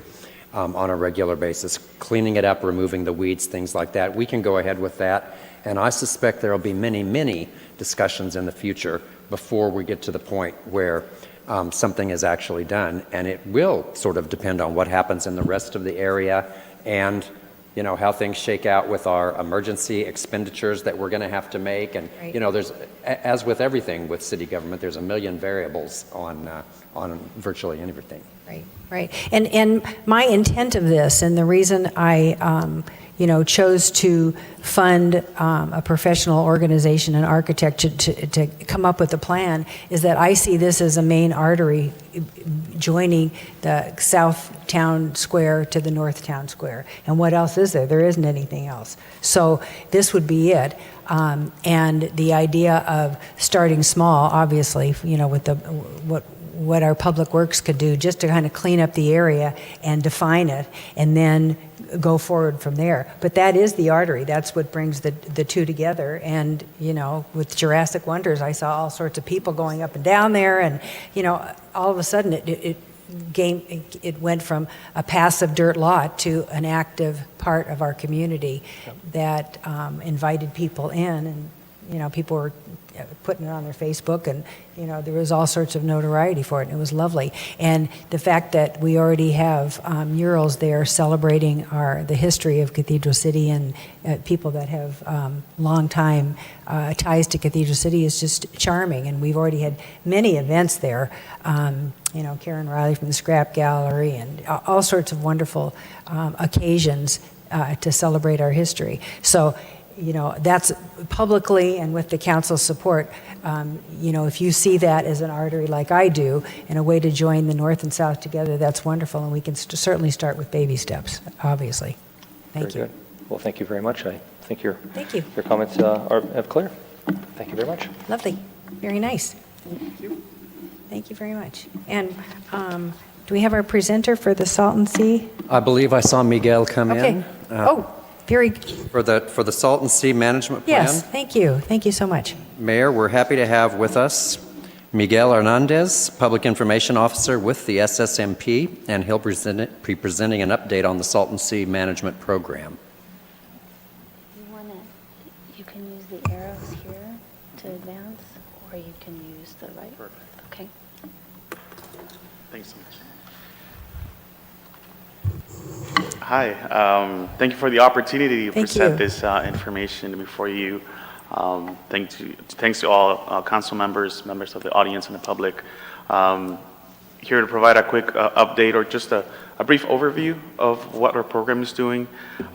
on a regular basis, cleaning it up, removing the weeds, things like that, we can go ahead with that. And I suspect there will be many, many discussions in the future before we get to the point where something is actually done, and it will sort of depend on what happens in the rest of the area and how things shake out with our emergency expenditures that we're going to have to make. And Right. there's, as with everything with city government, there's a million variables on virtually everything. Right. And my intent of this, and the reason I chose to fund a professional organization, an architect, to come up with a plan, is that I see this as a main artery joining the South Town Square to the North Town Square. And what else is there? There isn't anything else. So this would be it. And the idea of starting small, obviously, with what our public works could do just to kind of clean up the area and define it, and then go forward from there. But that is the artery. That's what brings the two together. And, with Jurassic Wonders, I saw all sorts of people going up and down there, and, all of a sudden it went from a passive dirt lot to an active part of our community that invited people in, and, people were putting it on their Facebook, and there was all sorts of notoriety for it, and it was lovely. And the fact that we already have murals there celebrating the history of Cathedral City and people that have long time ties to Cathedral City is just charming. And we've already had many events there. Karen Riley from the Scrap Gallery, and all sorts of wonderful occasions to celebrate our history. So that's publicly, and with the council's support, if you see that as an artery like I do, and a way to join the North and South together, that's wonderful, and we can certainly start with baby steps, obviously. Thank you. Very good. Well, thank you very much. I think your comments are clear. Thank you very much. Lovely. Very nice. Thank you very much. And do we have our presenter for the Salton Sea? I believe I saw Miguel come in. Okay. Very. For the Salton Sea Management Plan. Yes, thank you. Thank you so much. Mayor, we're happy to have with us Miguel Hernandez, Public Information Officer with the SSMP, and he'll be presenting an update on the Salton Sea Management Program. You can use the arrows here to advance, or you can use the right. Perfect. Okay. Thanks so much. Hi, thank you for the opportunity to present this information before you. Thanks to all council members, members of the audience, and the public. here to provide a quick update or just a brief overview of what our program is doing.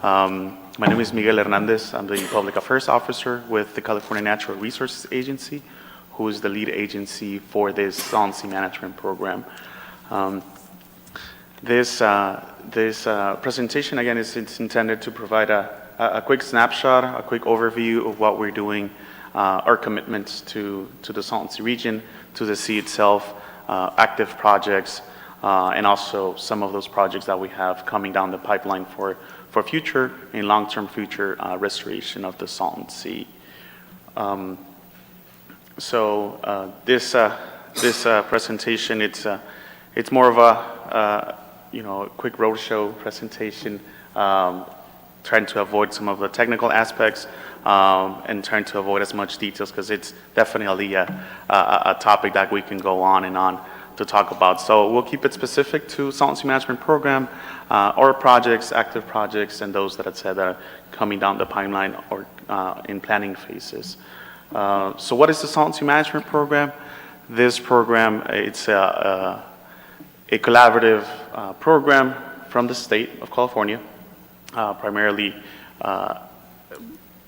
My name is Miguel Hernandez. I'm the Public Affairs Officer with the California Natural Resources Agency, who is the lead agency for this Salton Sea Management Program. This presentation, again, it's intended to provide a quick snapshot, a quick overview of what we're doing, our commitments to the Salton Sea region, to the sea itself, active projects, and also some of those projects that we have coming down the pipeline for future and long-term future restoration of the Salton Sea. This presentation, it's more of a quick roadshow presentation, trying to avoid some of the technical aspects and trying to avoid as much details because it's definitely a topic that we can go on and on to talk about. So we'll keep it specific to Salton Sea Management Program, or projects, active projects, and those that I said that are coming down the pipeline or in planning phases. So what is the Salton Sea Management Program? This program, it's a collaborative program from the state of California, primarily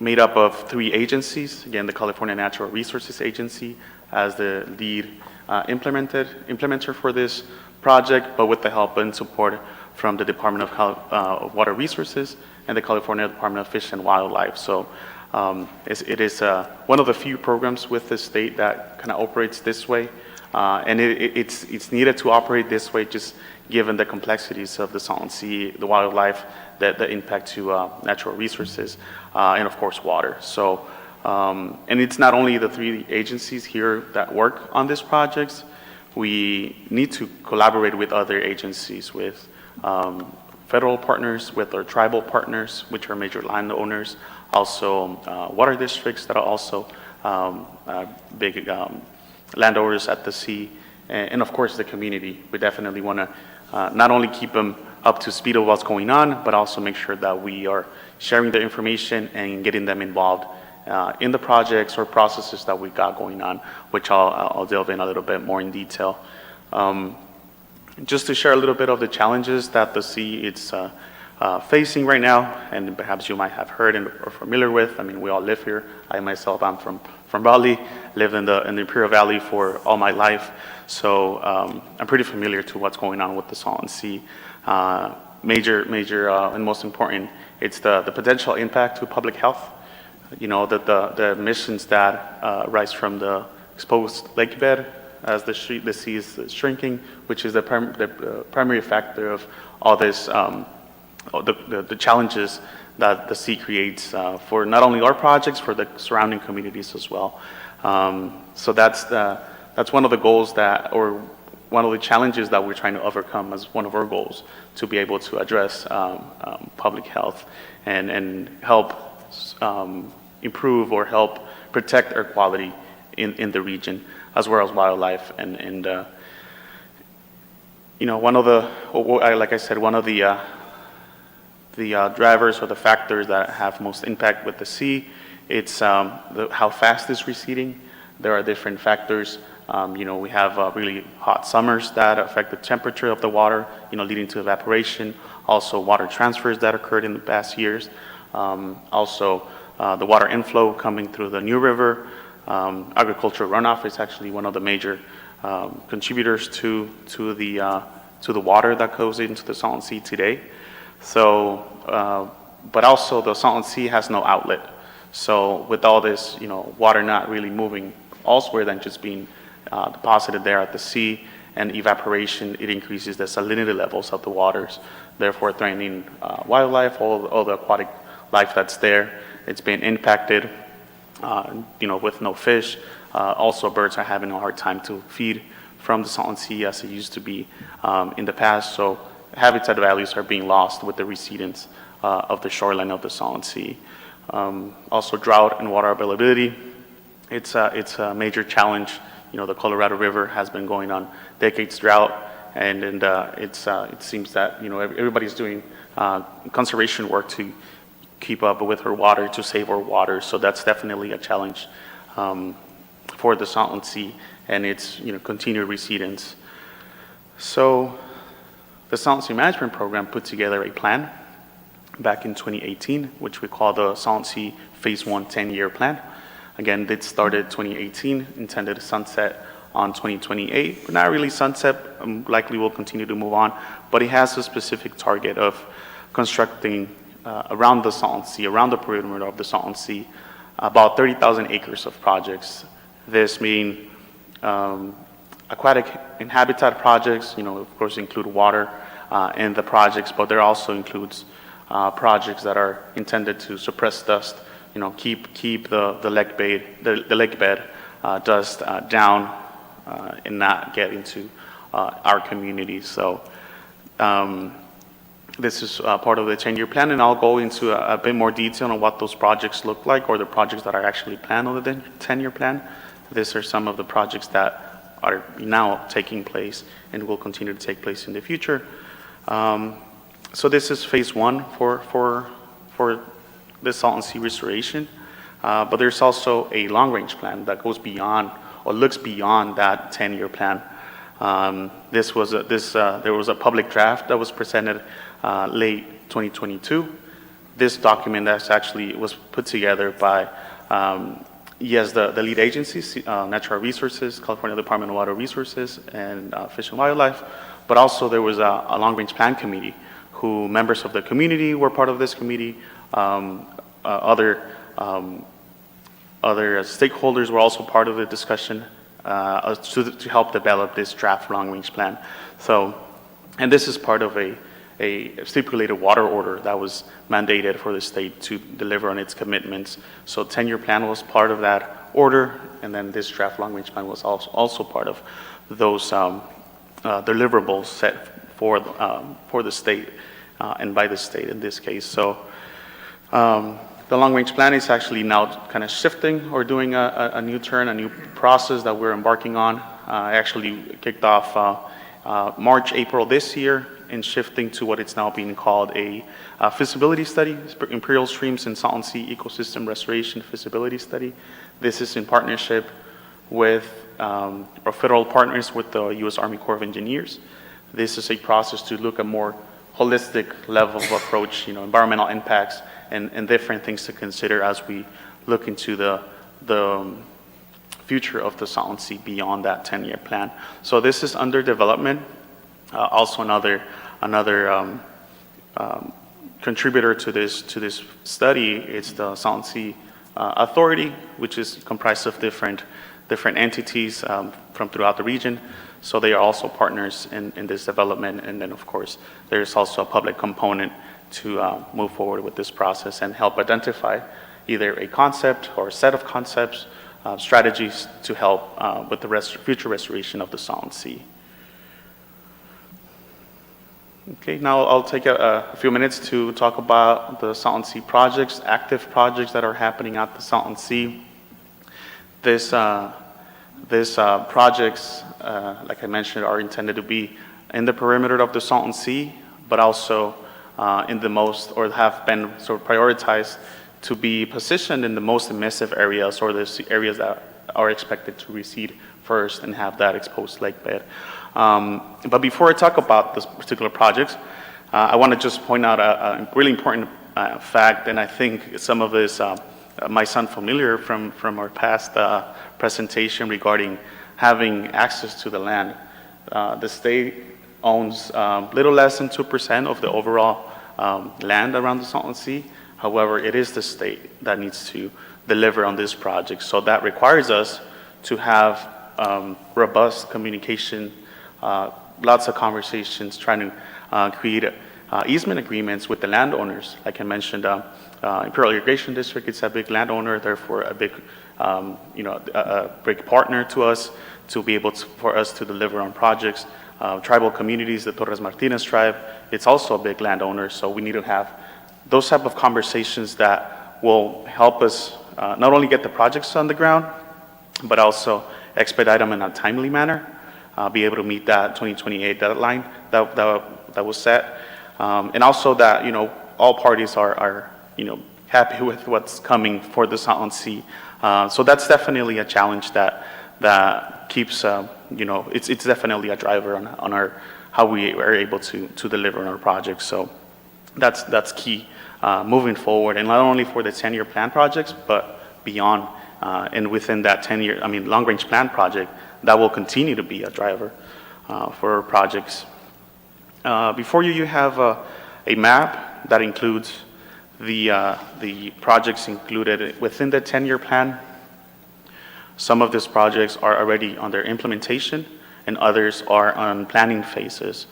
made up of 3 agencies. Again, the California Natural Resources Agency as the lead implementer for this project, but with the help and support from the Department of Water Resources and the California Department of Fish and Wildlife. So it is one of the few programs with the state that kind of operates this way. And it's needed to operate this way just given the complexities of the Salton Sea, the wildlife, the impact to natural resources, and of course water. So, and it's not only the 3 agencies here that work on these projects. We need to collaborate with other agencies, with federal partners, with our tribal partners, which are major landowners, also water districts that are also big landowners at the sea, and of course the community. We definitely want to not only keep them up to speed of what's going on, but also make sure that we are sharing the information and getting them involved in the projects or processes that we got going on, which I'll delve in a little bit more in detail. Just to share a little bit of the challenges that the sea is facing right now, and perhaps you might have heard and are familiar with. I mean, we all live here. I myself, I'm from Raleigh, lived in the Imperial Valley for all my life, so I'm pretty familiar to what's going on with the Salton Sea. Major, and most important, it's the potential impact to public health. You know, the emissions that rise from the exposed lake bed as the sea is shrinking, which is the primary factor of all this, the challenges that the sea creates for not only our projects, for the surrounding communities as well. So that's one of the goals or one of the challenges that we're trying to overcome as one of our goals, to be able to address public health and help improve or help protect air quality in the region, as well as wildlife. And you know, one of the, like I said, one of the drivers or the factors that have most impact with the sea, it's how fast it's receding. There are different factors. You know, we have really hot summers that affect the temperature of the water, you know, leading to evaporation. Also, water transfers that occurred in the past years. Also, the water inflow coming through the New River. Agricultural runoff is actually one of the major contributors to the water that goes into the Salton Sea today. So, but also the Salton Sea has no outlet. So with all this, you know, water not really moving elsewhere than just being deposited there at the sea, and evaporation, it increases the salinity levels of the waters, therefore threatening wildlife, all the aquatic life that's there. It's been impacted, you know, with no fish. Also, birds are having a hard time to feed from the Salton Sea as it used to be in the past. So habitat values are being lost with the recedence of the shoreline of the Salton Sea. Also, drought and water availability. It's a major challenge. You know, the Colorado River has been going on decades drought, and it seems that, you know, everybody's doing conservation work to keep up with her water, to save our water. So that's definitely a challenge for the Salton Sea and its, you know, continued recedence. So the Salton Sea Management Program put together a plan back in 2018, which we call the Salton Sea Phase 1 10-year plan. Again, it started 2018, intended to sunset on 2028, but not really sunset, likely will continue to move on, but it has a specific target of constructing around the Salton Sea, around the perimeter of the Salton Sea, about 30,000 acres of projects. This mean aquatic and habitat projects, of course include water in the projects, but there also includes projects that are intended to suppress dust, keep the lake bed dust down and not get into our communities. So this is part of the 10-year plan, and I'll go into a bit more detail on what those projects look like, or the projects that are actually planned on the 10-year plan. These are some of the projects that are now taking place and will continue to take place in the future. So this is phase 1 for the Salton Sea restoration, but there's also a long-range plan that goes beyond or looks beyond that 10-year plan. There was a public draft that was presented late 2022. This document was put together by the lead agencies, Natural Resources, California Department of Water Resources, and Fish and Wildlife, but also there was a long-range plan committee who members of the community were part of this committee. Other stakeholders were also part of the discussion to help develop this draft long-range plan. So, and this is part of a stipulated water order that was mandated for the state to deliver on its commitments. So 10-year plan was part of that order, and then this draft long-range plan was also part of those deliverables set for the state and by the state in this case. So the long-range plan is actually now kind of shifting or doing a new turn, a new process that we're embarking on. Actually kicked off March, April this year, and shifting to what it's now being called a feasibility study, Imperial Streams and Salton Sea Ecosystem Restoration Feasibility Study. This is in partnership with our federal partners with the U.S. Army Corps of Engineers. This is a process to look at more holistic level of approach, environmental impacts and different things to consider as we look into the future of the Salton Sea beyond that 10-year plan. So this is under development. Also another contributor to this study is the Salton Sea Authority, which is comprised of different entities from throughout the region. So they are also partners in this development. And then, of course, there's also a public component to move forward with this process and help identify either a concept or a set of concepts, strategies to help with the future restoration of the Salton Sea. Okay, now I'll take a few minutes to talk about the Salton Sea projects, active projects that are happening at the Salton Sea. These projects, like I mentioned, are intended to be in the perimeter of the Salton Sea, but also in the most, or have been sort of prioritized to be positioned in the most emissive areas, or the areas that are expected to recede first and have that exposed lake bed. But before I talk about this particular projects, I want to just point out a really important fact, and I think some of this might sound familiar from our past presentation regarding having access to the land. The state owns little less than 2% of the overall land around the Salton Sea. However, it is the state that needs to deliver on this project. So that requires us to have robust communication, lots of conversations, trying to create easement agreements with the landowners. Like I mentioned, Imperial Irrigation District is a big landowner, therefore a big, a big partner to us to be able to, for us to deliver on projects. Tribal communities, the Torres Martinez tribe, it's also a big landowner, so we need to have those type of conversations that will help us not only get the projects on the ground, but also expedite them in a timely manner, be able to meet that 2028 deadline that was set, and also that all parties are happy with what's coming for the Salton Sea. So that's definitely a challenge that that keeps, it's definitely a driver on our, how we are able to deliver on our projects. So that's key moving forward, and not only for the 10-year plan projects, but beyond. And within that 10-year, long-range plan project, that will continue to be a driver for our projects. Before you have a map that includes the projects included within the 10-year plan. Some of these projects are already under implementation, and others are on planning phases.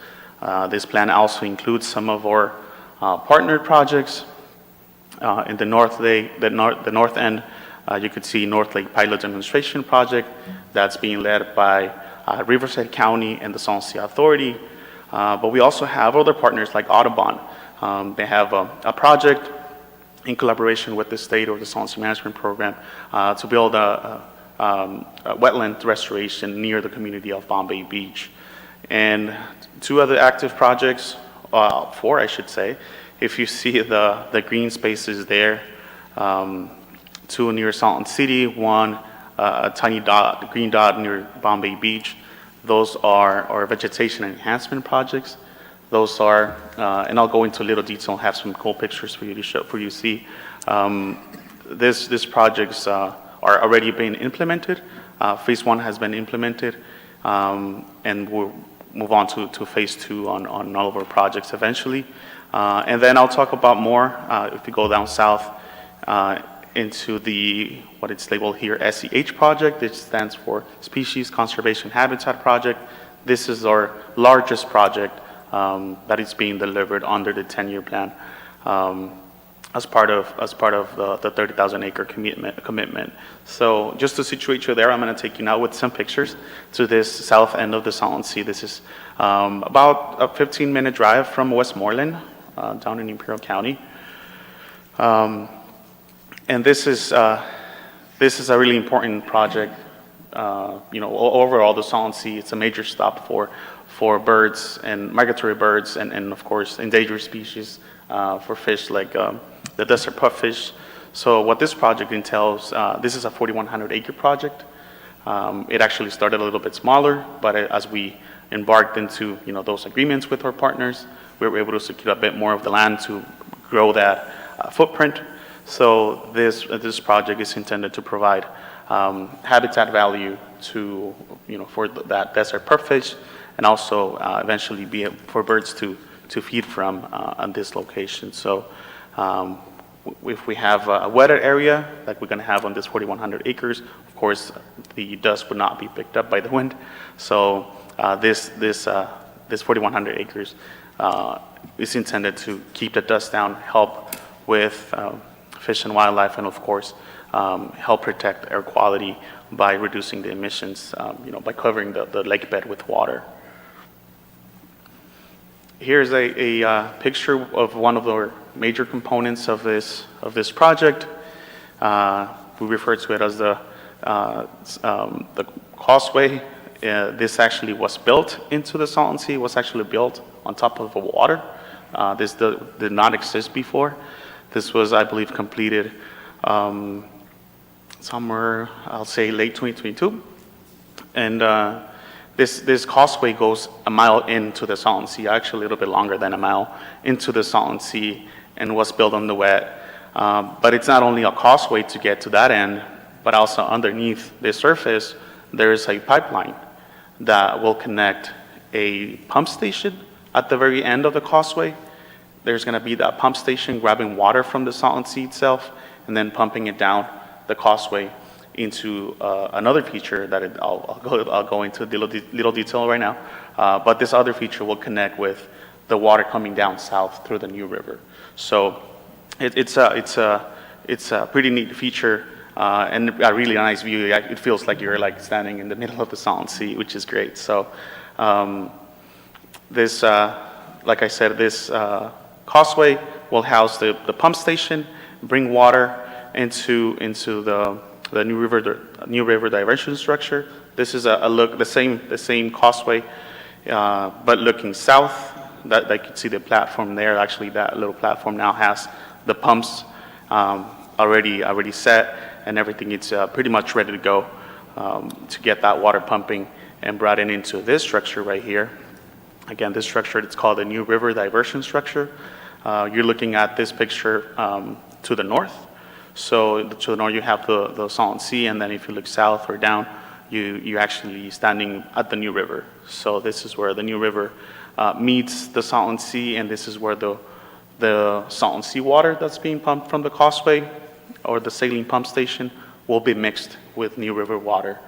This plan also includes some of our partnered projects. In the north end, you could see North Lake Pilot Demonstration Project that's being led by Riverside County and the Salton Sea Authority. But we also have other partners like Audubon. They have a project in collaboration with the state or the Salton Sea Management Program to build a wetland restoration near the community of Bombay Beach. And two other active projects, four I should say, if you see the green spaces there, two near Salton City, one a tiny dot, green dot near Bombay Beach. Those are our vegetation enhancement projects. Those are, and I'll go into a little detail and have some cool pictures for you to show, for you to see. These projects are already being implemented. Phase 1 has been implemented, and we'll move on to phase 2 on all of our projects eventually. And then I'll talk about more, if you go down south, into what it's labeled here, SEH project. It stands for Species Conservation Habitat Project. This is our largest project that is being delivered under the 10-year plan as part of the 30,000 acre commitment. So just to situate you there, I'm going to take you now with some pictures to this south end of the Salton Sea. This is about a 15-minute drive from Westmoreland, down in Imperial County. And this is a really important project. Overall, the Salton Sea, it's a major stop for birds and migratory birds, and of course endangered species for fish like the desert puffish. So what this project entails, this is a 4,100 acre project. It actually started a little bit smaller, but as we embarked into those agreements with our partners, we were able to secure a bit more of the land to grow that footprint. So this project is intended to provide habitat value to for that desert puffish, and also eventually be for birds to feed from on this location. So if we have a wetter area like we're going to have on this 4,100 acres, of course the dust would not be picked up by the wind. So this 4,100 acres is intended to keep the dust down, help with fish and wildlife, and of course help protect air quality by reducing the emissions, by covering the lake bed with water. Here's a picture of one of the major components of this project. We refer to it as the causeway. This actually was built into the Salton Sea. Was actually built on top of the water. This did not exist before. This was, I believe, completed somewhere, I'll say, late 2022. And this causeway goes a mile into the Salton Sea, actually a little bit longer than a mile into the Salton Sea, and was built on the wet. But it's not only a causeway to get to that end, but also underneath the surface, there is a pipeline that will connect a pump station at the very end of the causeway. There's going to be that pump station grabbing water from the Salton Sea itself and then pumping it down the causeway into another feature that I'll go into little detail right now. But this other feature will connect with the water coming down south through the New River. So it's a pretty neat feature and a really nice view. It feels like you're like standing in the middle of the Salton Sea, which is great. So this, like I said, this causeway will house the pump station, bring water into the New River diversion structure. This is the same causeway, but looking south. That you can see the platform there. Actually, that little platform now has the pumps already set, and everything. It's pretty much ready to go to get that water pumping and brought into this structure right here. Again, this structure, it's called the New River Diversion Structure. You're looking at this picture to the north. So to the north, you have the Salton Sea, and then if you look south or down, you're actually standing at the New River. So this is where the New River meets the Salton Sea, and this is where the Salton Sea water that's being pumped from the causeway or the saline pump station will be mixed with New River water.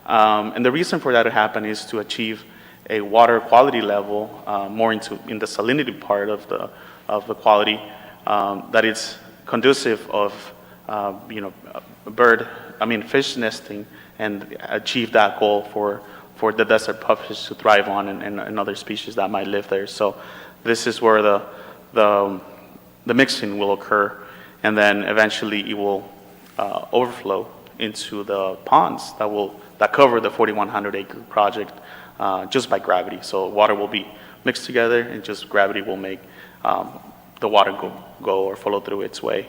And the reason for that to happen is to achieve a water quality level more in the salinity part of the quality that is conducive of fish nesting, and achieve that goal for the desert pupfish to thrive on and other species that might live there. So this is where the mixing will occur, and then eventually it will overflow into the ponds that cover the 4,100 acre project just by gravity. So water will be mixed together, and just gravity will make the water go or follow through its way.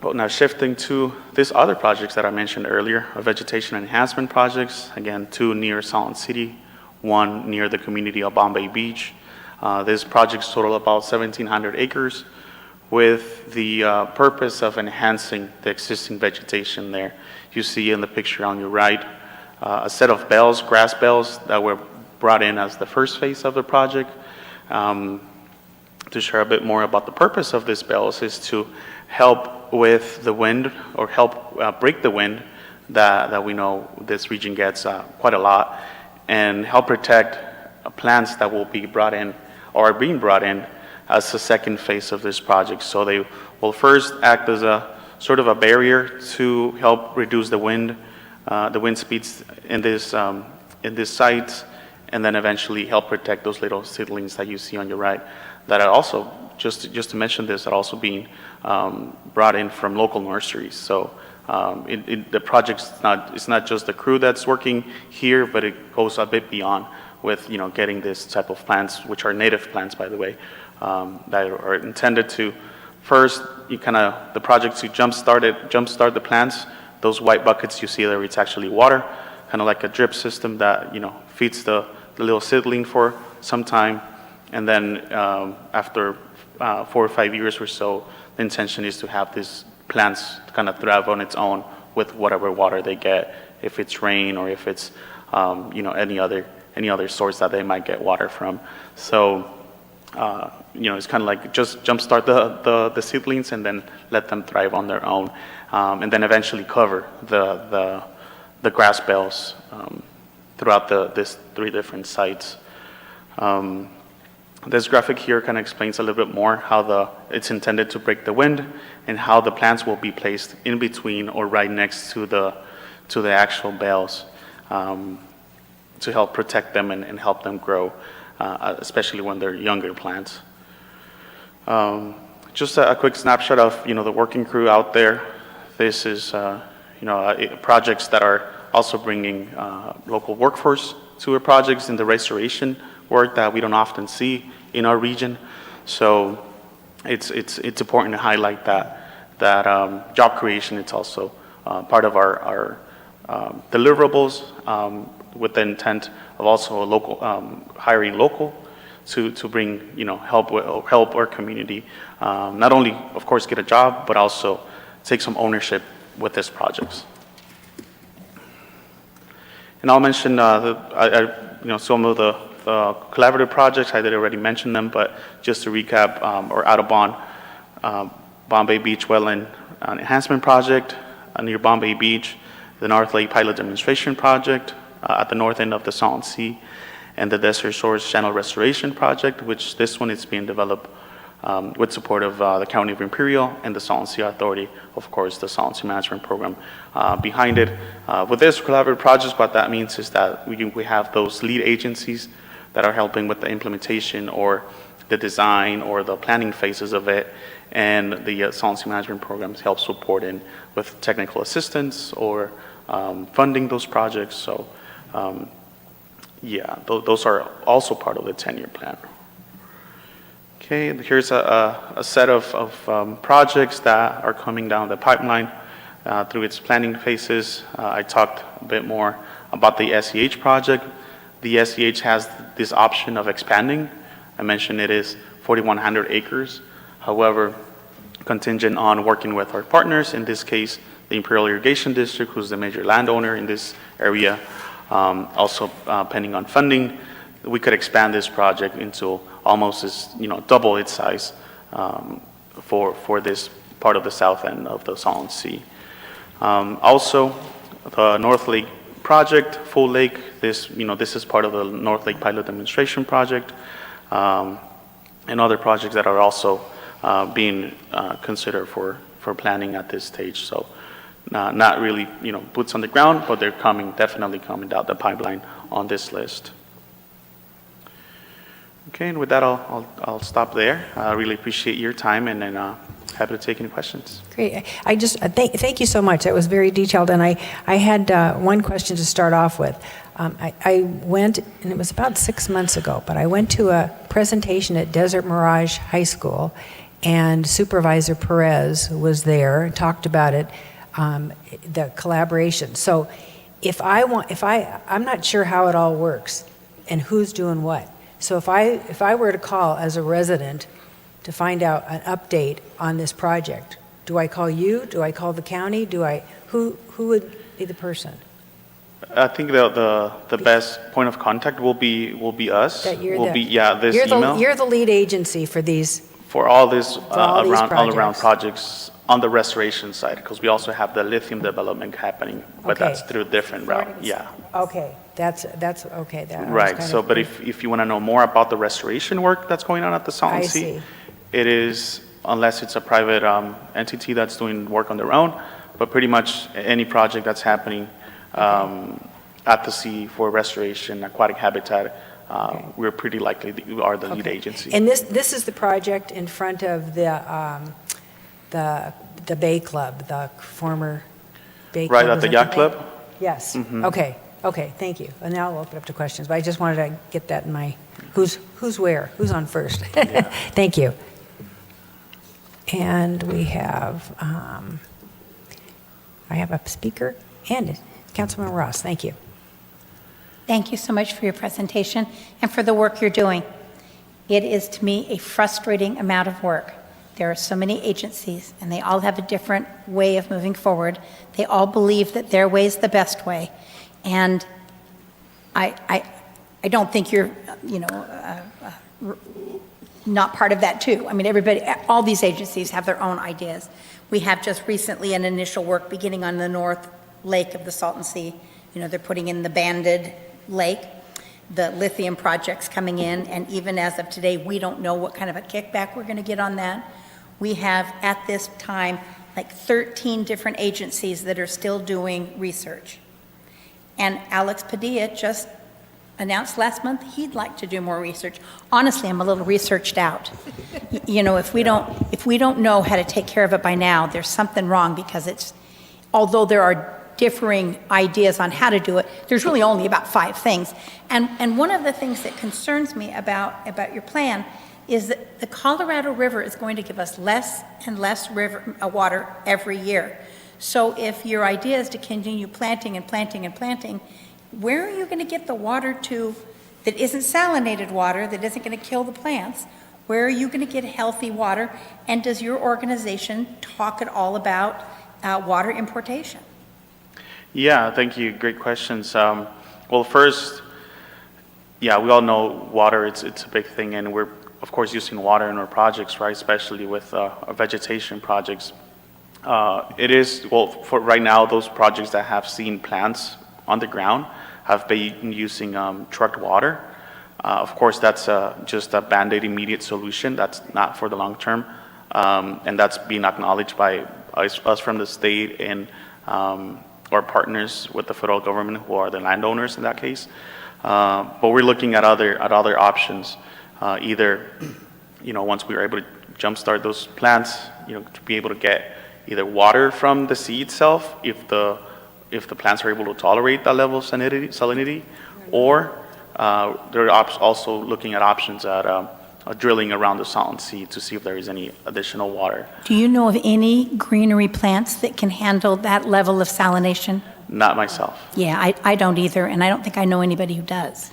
But now shifting to these other projects that I mentioned earlier, vegetation enhancement projects, again, 2 near Salton City, 1 near the community of Bombay Beach. These projects total about 1,700 acres with the purpose of enhancing the existing vegetation there. You see in the picture on your right, a set of bells, grass bells, that were brought in as the first phase of the project. To share a bit more about the purpose of these bells is to help with the wind, or help break the wind that we know this region gets quite a lot, and help protect plants that will be brought in or are being brought in as the second phase of this project. So they will first act as a sort of a barrier to help reduce the wind speeds in this site, and then eventually help protect those little seedlings that you see on your right that are also, just to mention this, are also being brought in from local nurseries. So the project it's not just the crew that's working here, but it goes a bit beyond with getting this type of plants, which are native plants, by the way, that are intended to first the project to jumpstart the plants. Those white buckets you see there, it's actually water, kind of like a drip system that feeds the little seedling for some time, and then after 4 or 5 years or so, the intention is to have these plants kind of thrive on its own with whatever water they get, if it's rain or if it's any other source that they might get water from. So it's kind of like just jumpstart the seedlings and then let them thrive on their own, and then eventually cover the grass bells throughout these 3 different sites. This graphic here kind of explains a little bit more how it's intended to break the wind, and how the plants will be placed in between or right next to the actual bells to help protect them and help them grow, especially when they're younger plants. Just a quick snapshot of the working crew out there. This is projects that are also bringing local workforce to our projects in the restoration work that we don't often see in our region. So it's important to highlight that job creation. It's also part of our deliverables, with the intent of also hiring local to bring help our community, not only of course get a job, but also take some ownership with these projects. And I'll mention some of the collaborative projects. I did already mention them, but just to recap, our Audubon Bombay Beach Wetland Enhancement Project near Bombay Beach, the North Lake Pilot Demonstration Project at the north end of the Salton Sea, and the Desert Shores Channel Restoration Project, which this one is being developed with support of the County of Imperial and the Salton Sea Authority, of course, the Salton Sea Management Program behind it. With this collaborative project, what that means is that we have those lead agencies that are helping with the implementation or the design or the planning phases of it, and the Salton Sea Management Programs help support in with technical assistance or funding those projects. So those are also part of the 10-year plan. Okay, here's a set of projects that are coming down the pipeline. through its planning phases. I talked a bit more about the SEH project. The SEH has this option of expanding. I mentioned it is 4,100 acres. However, contingent on working with our partners, in this case, the Imperial Irrigation District, who's the major landowner in this area, also pending on funding, we could expand this project into almost double its size for this part of the south end of the Salton Sea. Also, the North Lake project, Full Lake, this is part of the North Lake Pilot Demonstration Project, and other projects that are also being considered for planning at this stage. So not really, boots on the ground, but they're definitely coming down the pipeline on this list. Okay, and with that, I'll stop there. I really appreciate your time, and then happy to take any questions. Great. I just thank you so much. That was very detailed, and I had one question to start off with. I went, and it was about 6 months ago, but I went to a presentation at Desert Mirage High School, and Supervisor Perez was there and talked about it, the collaboration. So I'm not sure how it all works and who's doing what. So if I were to call as a resident to find out an update on this project, do I call you? Do I call the county? Who would be the person? I think the best point of contact will be us. That you're this you're email. You're the lead agency for these. For all this all these all around projects on the restoration side, because we also have the lithium development happening, but Okay. that's through a different route. Yeah. Okay, that's okay. That I was Right. kind So, of- but if you want to know more about the restoration work that's going on at the Salton I Sea, see. it is, unless it's a private entity that's doing work on their own, but pretty much any project that's happening at the sea for restoration, aquatic habitat, we're pretty likely we are the lead Okay. agency. And this is the project in front of the Bay Club, the former Bay Club. Right at was the it Yacht Bay? Club? Yes. Mhm. Okay, thank you. And now I'll open up to questions, but I just wanted to get that in my, who's where, who's on first? Thank you. And we have, I have a speaker, and Councilman Ross, thank you. Thank you so much for your presentation and for the work you're doing. It is, to me, a frustrating amount of work. There are so many agencies, and they all have a different way of moving forward. They all believe that their way is the best way. And I don't think you're, not part of that, too. I mean, all these agencies have their own ideas. We have just recently an initial work beginning on the North Lake of the Salton Sea. They're putting in the banded lake, the lithium projects coming in, and even as of today, we don't know what kind of a kickback we're going to get on that. We have, at this time, like 13 different agencies that are still doing research. And Alex Padilla just announced last month he'd like to do more research. Honestly, I'm a little researched out. If we don't know how to take care of it by now, there's something wrong, because although there are differing ideas on how to do it, there's really only about 5 things. And one of the things that concerns me about your plan is that the Colorado River is going to give us less and less water every year. So if your idea is to continue planting and planting and planting, where are you going to get the water to that isn't salinated water, that isn't going to kill the plants? Where are you going to get healthy water? And does your organization talk at all about water importation? Yeah, thank you. Great questions. Well, first, we all know water, it's a big thing, and we're, of course, using water in our projects, right, especially with our vegetation projects. It is, for right now, those projects that have seen plants on the ground have been using trucked water. Of course, that's just a Band-Aid immediate solution. That's not for the long term, and that's being acknowledged by us from the state and our partners with the federal government, who are the landowners in that case. But we're looking at other options, either, once we are able to jumpstart those plants, to be able to get either water from the sea itself, if the plants are able to tolerate that level of salinity, or they're also looking at options at drilling around the Salton Sea to see if there is any additional water. Do you know of any greenery plants that can handle that level of salination? Not myself. Yeah, I don't either, and I don't think I know anybody who does.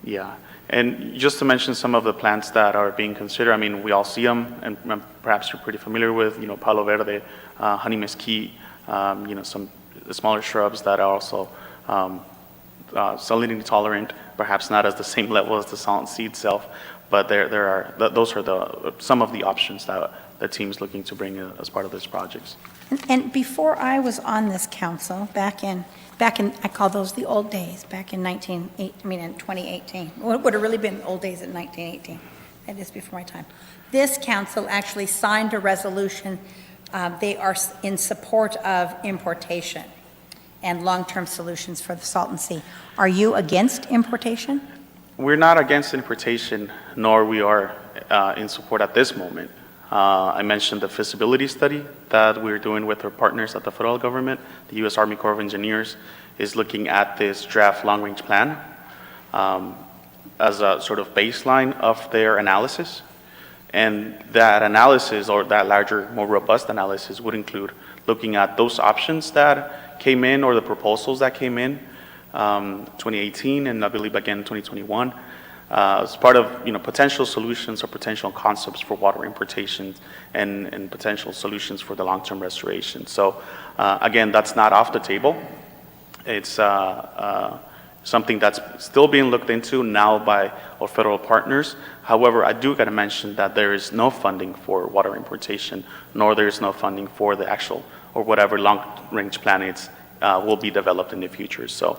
Yeah, and just to mention some of the plants that are being considered, I mean, we all see them, and perhaps you're pretty familiar with, Palo Verde, honey mesquite, some smaller shrubs that are also salinity tolerant, perhaps not as the same level as the Salton Sea itself, but those are some of the options that the team is looking to bring as part of this project. And before I was on this council, back in, I call those the old days, back in 2018. What would have really been the old days in 1918. That is before my time. This council actually signed a resolution. They are in support of importation and long-term solutions for the Salton Sea. Are you against importation? We're not against importation, nor we are in support at this moment. I mentioned the feasibility study that we're doing with our partners at the federal government. The U.S. Army Corps of Engineers is looking at this draft long-range plan as a sort of baseline of their analysis. And that analysis, or that larger, more robust analysis, would include looking at those options that came in, or the proposals that came in 2018, and I believe again 2021, as part of potential solutions or potential concepts for water importation and potential solutions for the long-term restoration. So again, that's not off the table. It's something that's still being looked into now by our federal partners. However, I do got to mention that there is no funding for water importation, nor there is no funding for the actual or whatever long-range plan will be developed in the future. So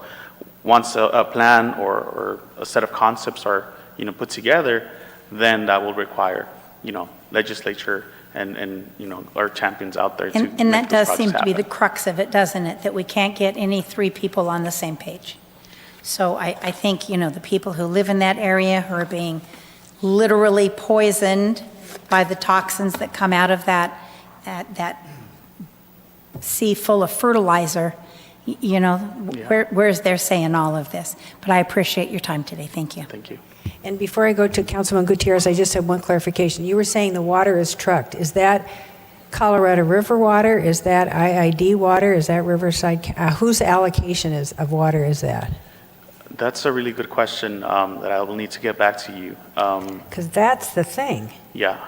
once a plan or a set of concepts are put together, then that will require legislature and our champions out there to And make that those does seem projects to be the happen. crux of it, doesn't it? That we can't get any three people on the same page. So I think, the people who live in that area who are being literally poisoned by the toxins that come out of that sea full of fertilizer, where's their say in all of this? But I appreciate your time today. Thank you. Thank you. And before I go to Councilman Gutierrez, I just have one clarification. You were saying the water is trucked. Is that Colorado River water? Is that IID water? Is that Riverside? Whose allocation of water is that? That's a really good question that I will need to get back to you. Because that's the thing. Yeah.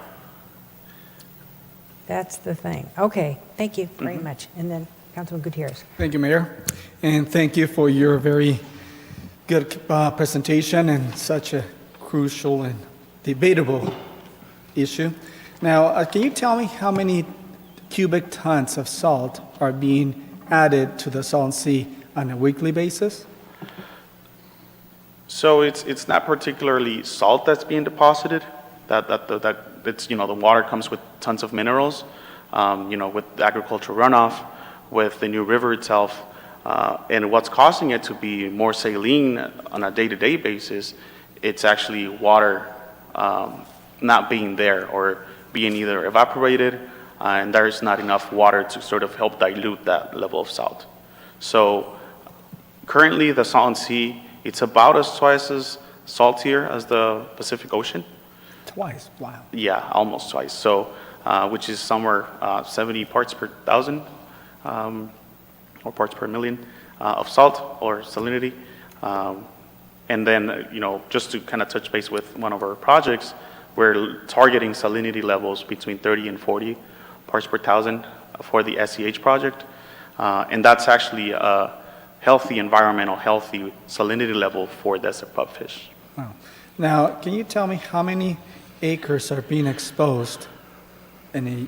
That's the thing. Okay, thank you very much. And then Councilman Gutierrez. Thank you, Mayor. And thank you for your very good presentation and such a crucial and debatable issue. Now, can you tell me how many cubic tons of salt are being added to the Salton Sea on a weekly basis? So it's not particularly salt that's being deposited. That it's the water comes with tons of minerals. With the agricultural runoff, with the new river itself, and what's causing it to be more saline on a day-to-day basis, it's actually water not being there or being either evaporated, and there's not enough water to sort of help dilute that level of salt. So currently the Salton Sea, it's about twice as saltier as the Pacific Ocean. Twice, wow. Yeah, almost twice. So, which is somewhere 70 parts per thousand or parts per million of salt or salinity. And then, just to kind of touch base with one of our projects, we're targeting salinity levels between 30 and 40 parts per thousand for the SEH project. And that's actually a healthy environmental, healthy salinity level for desert pupfish. Wow. Now, can you tell me how many acres are being exposed on a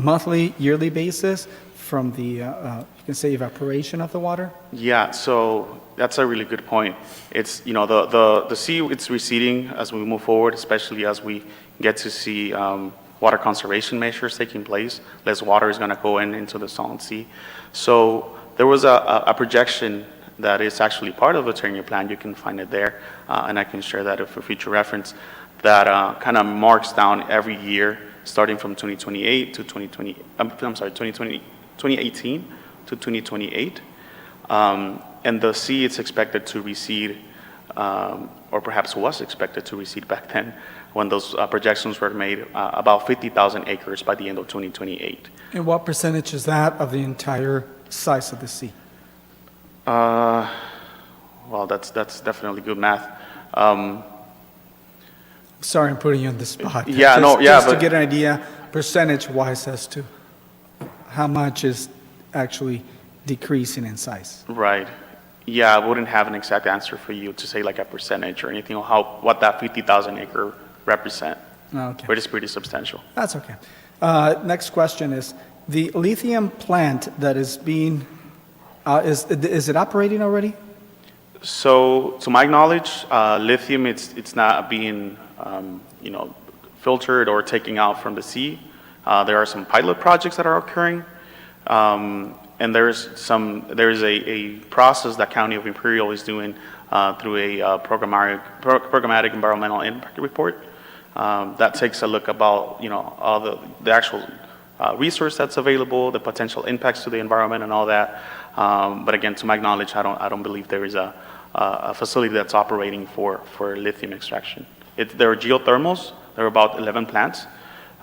monthly, yearly basis from the, you can say, evaporation of the water? Yeah, so that's a really good point. It's, the sea, it's receding as we move forward, especially as we get to see water conservation measures taking place. Less water is going to go into the Salton Sea. So there was a projection that is actually part of the 10-year plan. You can find it there, and I can share that for future reference, that kind of marks down every year, starting from 2028 to 2018 to 2028. And the sea is expected to recede or perhaps was expected to recede back then when those projections were made, about 50,000 acres by the end of 2028. And what percentage is that of the entire size of the sea? Well, that's definitely good math. Sorry, I'm putting you on the spot. Yeah, Just to but- get an idea, percentage-wise, as to how much is actually decreasing in size. Right. Yeah, I wouldn't have an exact answer for you to say like a percentage or anything, or what that 50,000 acre represent. Okay. But it's pretty substantial. That's okay. Next question is, the lithium plant that is being, is it operating already? So, to my knowledge, lithium, it's not being, filtered or taken out from the sea. There are some pilot projects that are occurring, and there is a process that County of Imperial is doing through a programmatic environmental impact report that takes a look about all the actual resource that's available, the potential impacts to the environment, and all that. But again, to my knowledge, I don't believe there is a facility that's operating for lithium extraction. There are geothermals. There are about 11 plants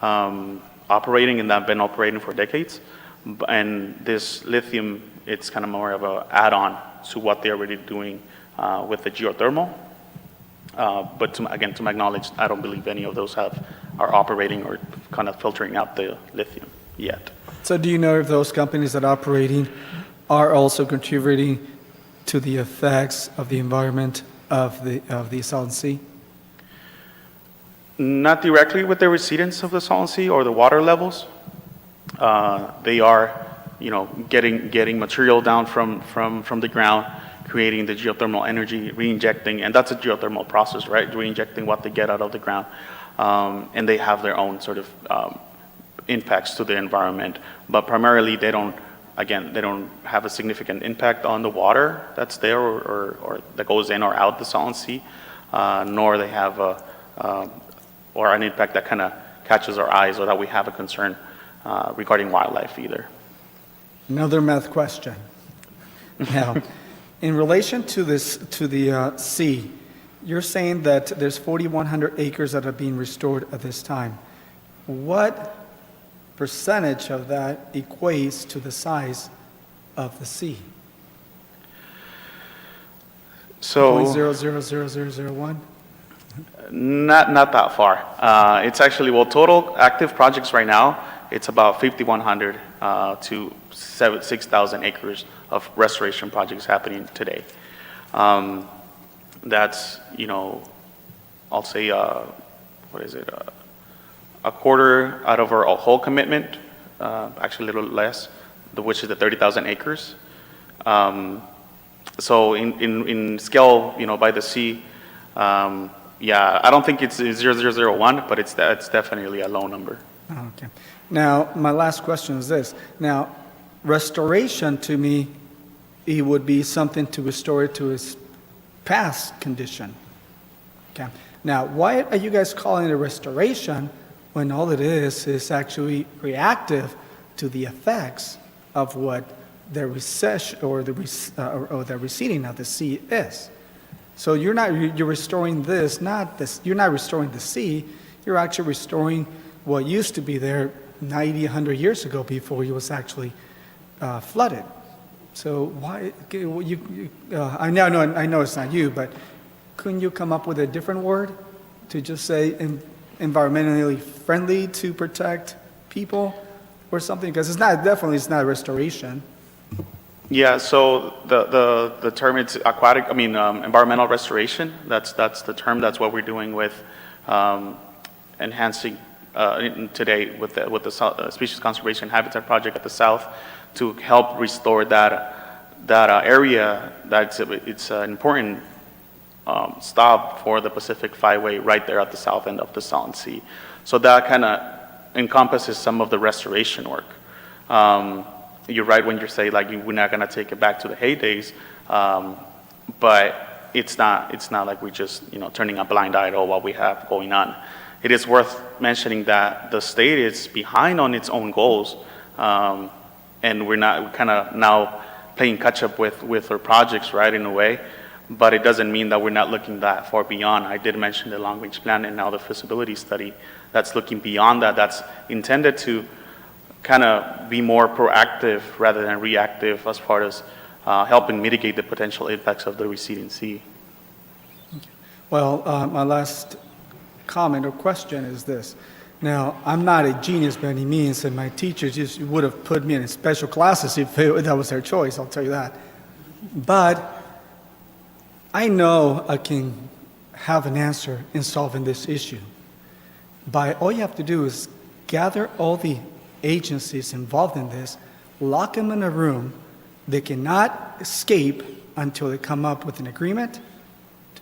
operating, and that have been operating for decades. And this lithium, it's kind of more of an add-on to what they're already doing with the geothermal. But to my knowledge, I don't believe any of those are operating or kind of filtering out the lithium yet. So do you know if those companies that are operating are also contributing to the effects of the environment of the Salton Sea? Not directly with the recedence of the Salton Sea or the water levels. They are, getting material down from the ground, creating the geothermal energy, re-injecting, and that's a geothermal process, right? Re-injecting what they get out of the ground. And they have their own sort of impacts to the environment, but primarily they don't have a significant impact on the water that's there or that goes in or out the Salton Sea, nor they have or an impact that kind of catches our eyes or that we have a concern regarding wildlife either. Another math question. Now, in relation to the sea, you're saying that there's 4,100 acres that are being restored at this time. What percentage of that equates to the size of the sea? So 0.000001? not that far. It's actually, total active projects right now, it's about 5,100 to 6,000 acres of restoration projects happening today. That's, I'll say, a quarter out of our whole commitment, actually a little less, which is the 30,000 acres. So in scale, by the sea, I don't think it's 0.0001, but it's definitely a low number. Okay. Now, my last question is this. Now, restoration to me, it would be something to restore it to its past condition. Okay. Now, why are you guys calling it a restoration when all it is actually reactive to the effects of what the recession or the receding of the sea is? So you're restoring this, you're not restoring the sea, you're actually restoring what used to be there 90, 100 years ago before it was actually flooded. So why, I know it's not you, but couldn't you come up with a different word to just say environmentally friendly to protect people or something? Because it's not restoration. Yeah, so the term, it's environmental restoration. That's the term. That's what we're doing with enhancing today with the Species Conservation Habitat Project at the South to help restore that area. It's an important stop for the Pacific Flyway right there at the south end of the Salton Sea. So that kind of encompasses some of the restoration work. You're right when you say we're not going to take it back to the heydays, but it's not like we're just turning a blind eye to what we have going on. It is worth mentioning that the state is behind on its own goals, and we're kind of now playing catch up with our projects, right, in a way. but it doesn't mean that we're not looking that far beyond. I did mention the long-range plan and now the feasibility study that's looking beyond that, that's intended to kind of be more proactive rather than reactive as far as helping mitigate the potential impacts of the receding sea. Well, my last comment or question is this. Now, I'm not a genius by any means, and my teachers just would have put me in special classes if that was their choice, I'll tell you that. But I know I can have an answer in solving this issue. All you have to do is gather all the agencies involved in this, lock them in a room. They cannot escape until they come up with an agreement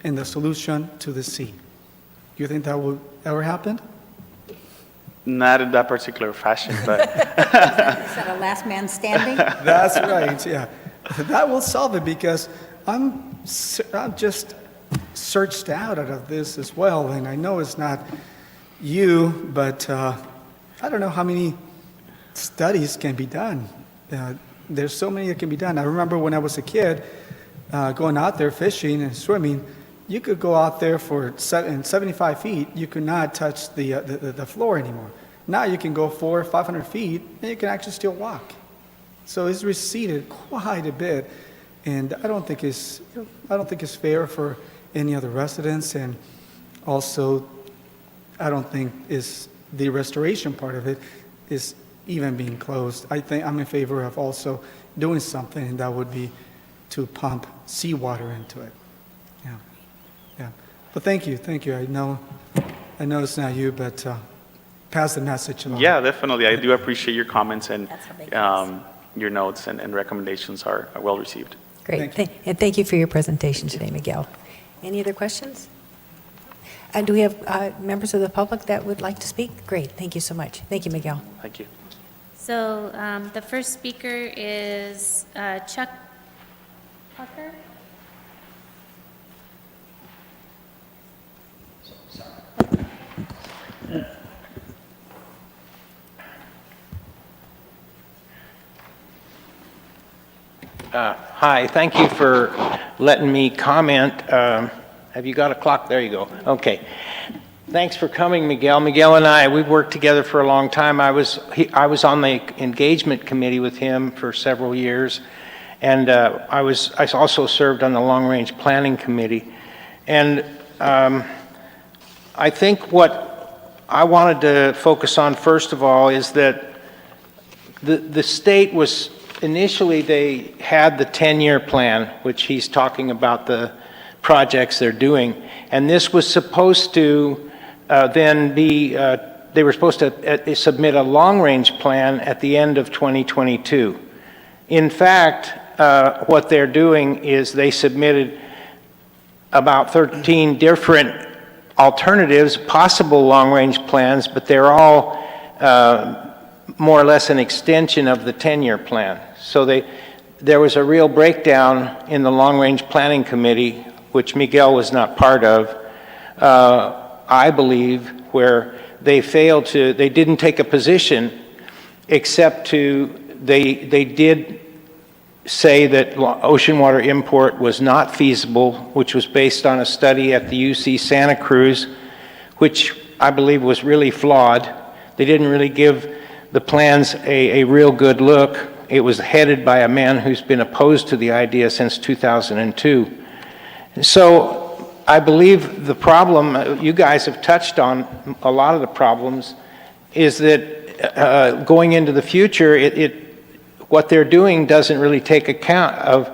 and the solution to the sea. You think that will ever happen? Not in that particular fashion, but Is that a last man standing? That's right, yeah. That will solve it because I'm just searched out of this as well, and I know it's not you, but I don't know how many studies can be done. There's so many that can be done. I remember when I was a kid, going out there fishing and swimming, you could go out there for 75 feet, you could not touch the floor anymore. Now you can go 400 or 500 feet, and you can actually still walk. So it's receded quite a bit, and I don't think it's fair for any other residents, and also I don't think the restoration part of it is even being closed. I think I'm in favor of also doing something, and that would be to pump seawater into it. Yeah. But thank you. I know it's not you, but pass the message along. yeah, definitely. I do appreciate your comments, and That's ridiculous. your notes and recommendations are well received. Great. Thank And thank you for your presentation today, Miguel. Any other questions? And do we have members of the public that would like to speak? Great. Thank you so much. Thank you, Miguel. Thank you. So the first speaker is Chuck Parker. Hi, thank you for letting me comment. Have you got a clock? There you go. Okay. Thanks for coming, Miguel. Miguel and I, we've worked together for a long time. I was on the engagement committee with him for several years, and I also served on the long-range planning committee. And I think what I wanted to focus on first of all is that the state was initially, they had the 10-year plan, which he's talking about the projects they're doing, and this was supposed to then be, they were supposed to submit a long-range plan at the end of 2022. In fact, what they're doing is they submitted about 13 different alternatives, possible long-range plans, but they're all more or less an extension of the 10-year plan. So there was a real breakdown in the long-range planning committee, which Miguel was not part of, I believe, where they didn't take a position except they did say that ocean water import was not feasible, which was based on a study at the UC Santa Cruz, which I believe was really flawed. They didn't really give the plans a real good look. It was headed by a man who's been opposed to the idea since 2002. So I believe the problem, you guys have touched on a lot of the problems, is that going into the future, what they're doing doesn't really take account of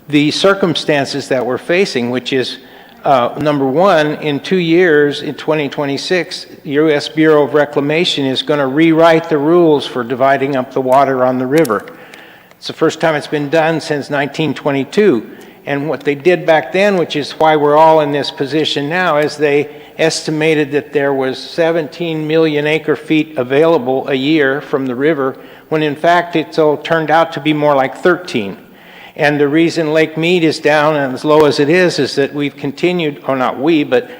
the circumstances that we're facing, which is, number one, in 2 years, in 2026, the U.S. Bureau of Reclamation is going to rewrite the rules for dividing up the water on the river. It's the first time it's been done since 1922. And what they did back then, which is why we're all in this position now, is they estimated that there was 17 million acre feet available a year from the river, when in fact it's all turned out to be more like 13. And the reason Lake Mead is down and as low as it is that we've continued, or not we, but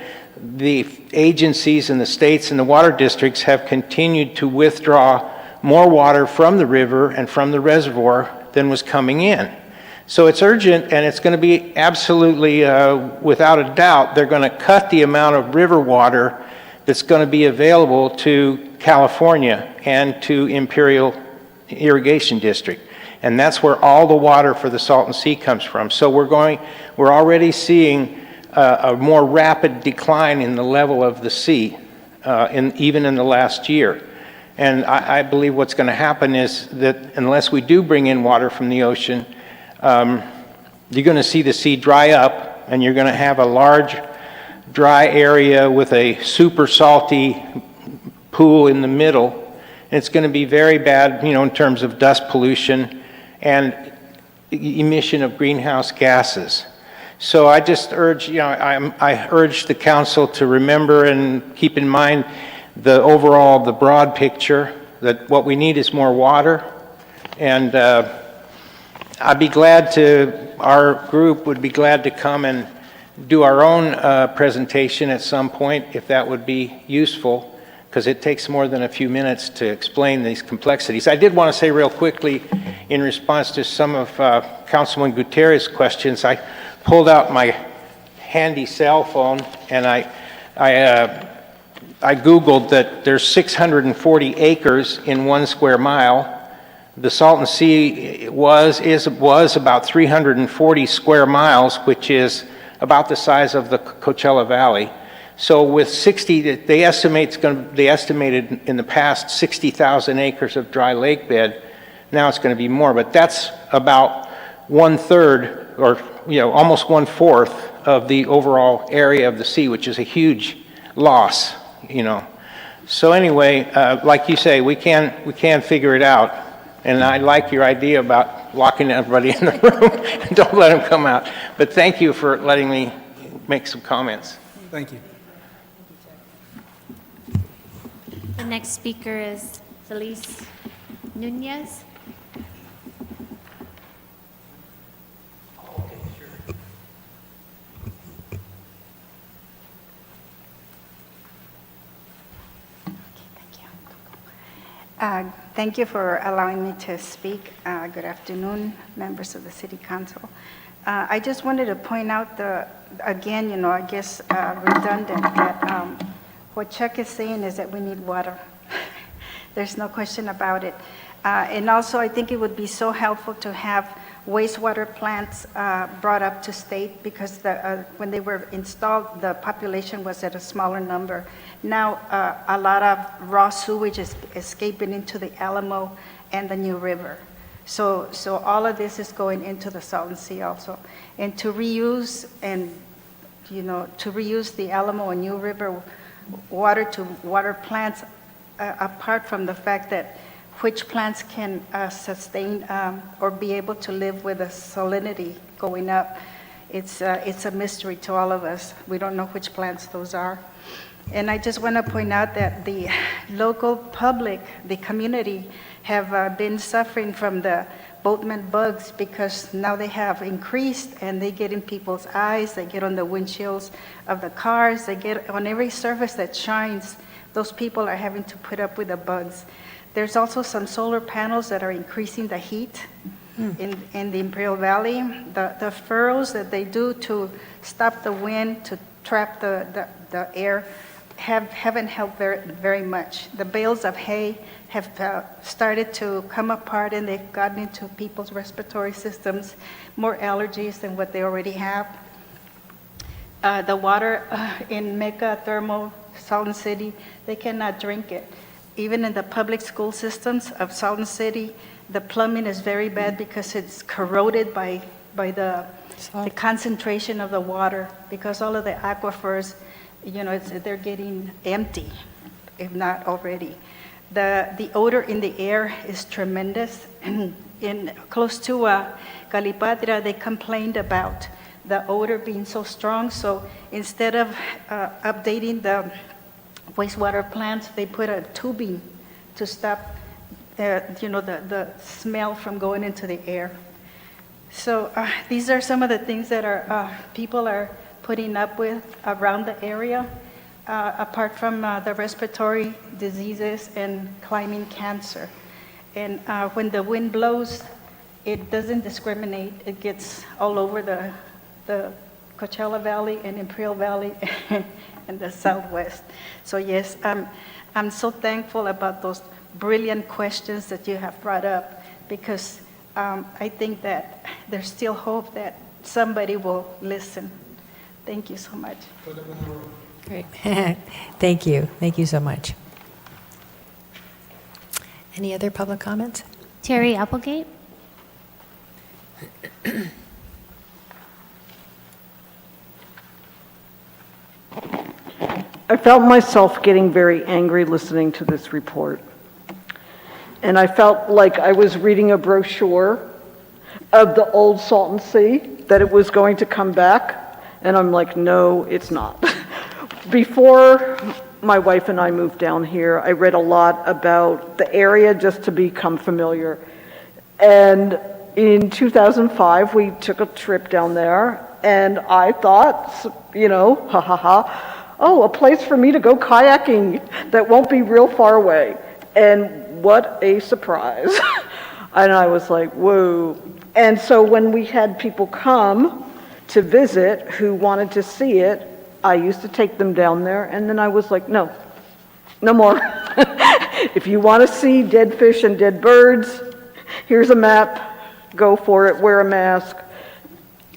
the agencies and the states and the water districts have continued to withdraw more water from the river and from the reservoir than was coming in. So it's urgent, and it's going to be absolutely, without a doubt, they're going to cut the amount of river water that's going to be available to California and to Imperial Irrigation District. And that's where all the water for the Salton Sea comes from. So we're already seeing a more rapid decline in the level of the sea, even in the last year. And I believe what's going to happen is that unless we do bring in water from the ocean, you're going to see the sea dry up, and you're going to have a large dry area with a super salty pool in the middle. And it's going to be very bad, in terms of dust pollution and emission of greenhouse gases. So I just urge, I urge the council to remember and keep in mind the broad picture, that what we need is more water. And I'd be glad our group would be glad to come and do our own presentation at some point, if that would be useful, because it takes more than a few minutes to explain these complexities. I did want to say real quickly, in response to some of Councilman Gutierrez's questions, I pulled out my handy cell phone, and I Googled that there's 640 acres in 1 square mile. The Salton Sea was about 340 square miles, which is about the size of the Coachella Valley. So with 60, they estimated in the past 60,000 acres of dry lake bed. Now it's going to be more, but that's about 1/3, or almost 1/4 of the overall area of the sea, which is a huge loss. So anyway, like you say, we can figure it out. And I like your idea about locking everybody in the room and don't let them come out. But thank you for letting me make some comments. Thank you. The next speaker is Felice Nunez. Thank you for allowing me to speak. Good afternoon, members of the City Council. I just wanted to point out again, I guess redundant, that what Chuck is saying is that we need water. There's no question about it. And also, I think it would be so helpful to have wastewater plants brought up to state, because when they were installed, the population was at a smaller number. Now, a lot of raw sewage is escaping into the Alamo and the New River. So all of this is going into the Salton Sea also. And to reuse the Alamo and New River water to water plants, apart from the fact that which plants can sustain or be able to live with the salinity going up, it's a mystery to all of us. We don't know which plants those are. And I just want to point out that the local public, the community, have been suffering from the boatman bugs, because now they have increased and they get in people's eyes, they get on the windshields of the cars, they get on every surface that shines. Those people are having to put up with the bugs. There's also some solar panels that are increasing the heat in the Imperial Valley. The furrows that they do to stop the wind, to trap the air, haven't helped very much. The bales of hay have started to come apart, and they've gotten into people's respiratory systems, more allergies than what they already have. The water in Mecca, Thermal, Salton City, they cannot drink it. Even in the public school systems of Salton City, the plumbing is very bad because it's corroded by the concentration of the water, because all of the aquifers, they're getting empty, if not already. The odor in the air is tremendous. Close to Calipatria, they complained about the odor being so strong, so instead of updating the wastewater plants, they put a tubing to stop the smell from going into the air. So these are some of the things that people are putting up with around the area, apart from the respiratory diseases and climbing cancer. And when the wind blows, it doesn't discriminate. It gets all over the Coachella Valley and Imperial Valley and the Southwest. So yes, I'm so thankful about those brilliant questions that you have brought up, because I think that there's still hope that somebody will listen. Thank you so much. Great. Thank you. Thank you so much. Any other public comments? Terry Applegate? I felt myself getting very angry listening to this report. And I felt like I was reading a brochure of the old Salton Sea, that it was going to come back. And I'm like, no, it's not. Before my wife and I moved down here, I read a lot about the area just to become familiar. And in 2005, we took a trip down there, and I thought, you know, oh, a place for me to go kayaking that won't be real far away. And what a surprise. And I was like, whoa. And so when we had people come to visit who wanted to see it, I used to take them down there, and then I was like, no more. If you want to see dead fish and dead birds, here's a map, go for it, wear a mask.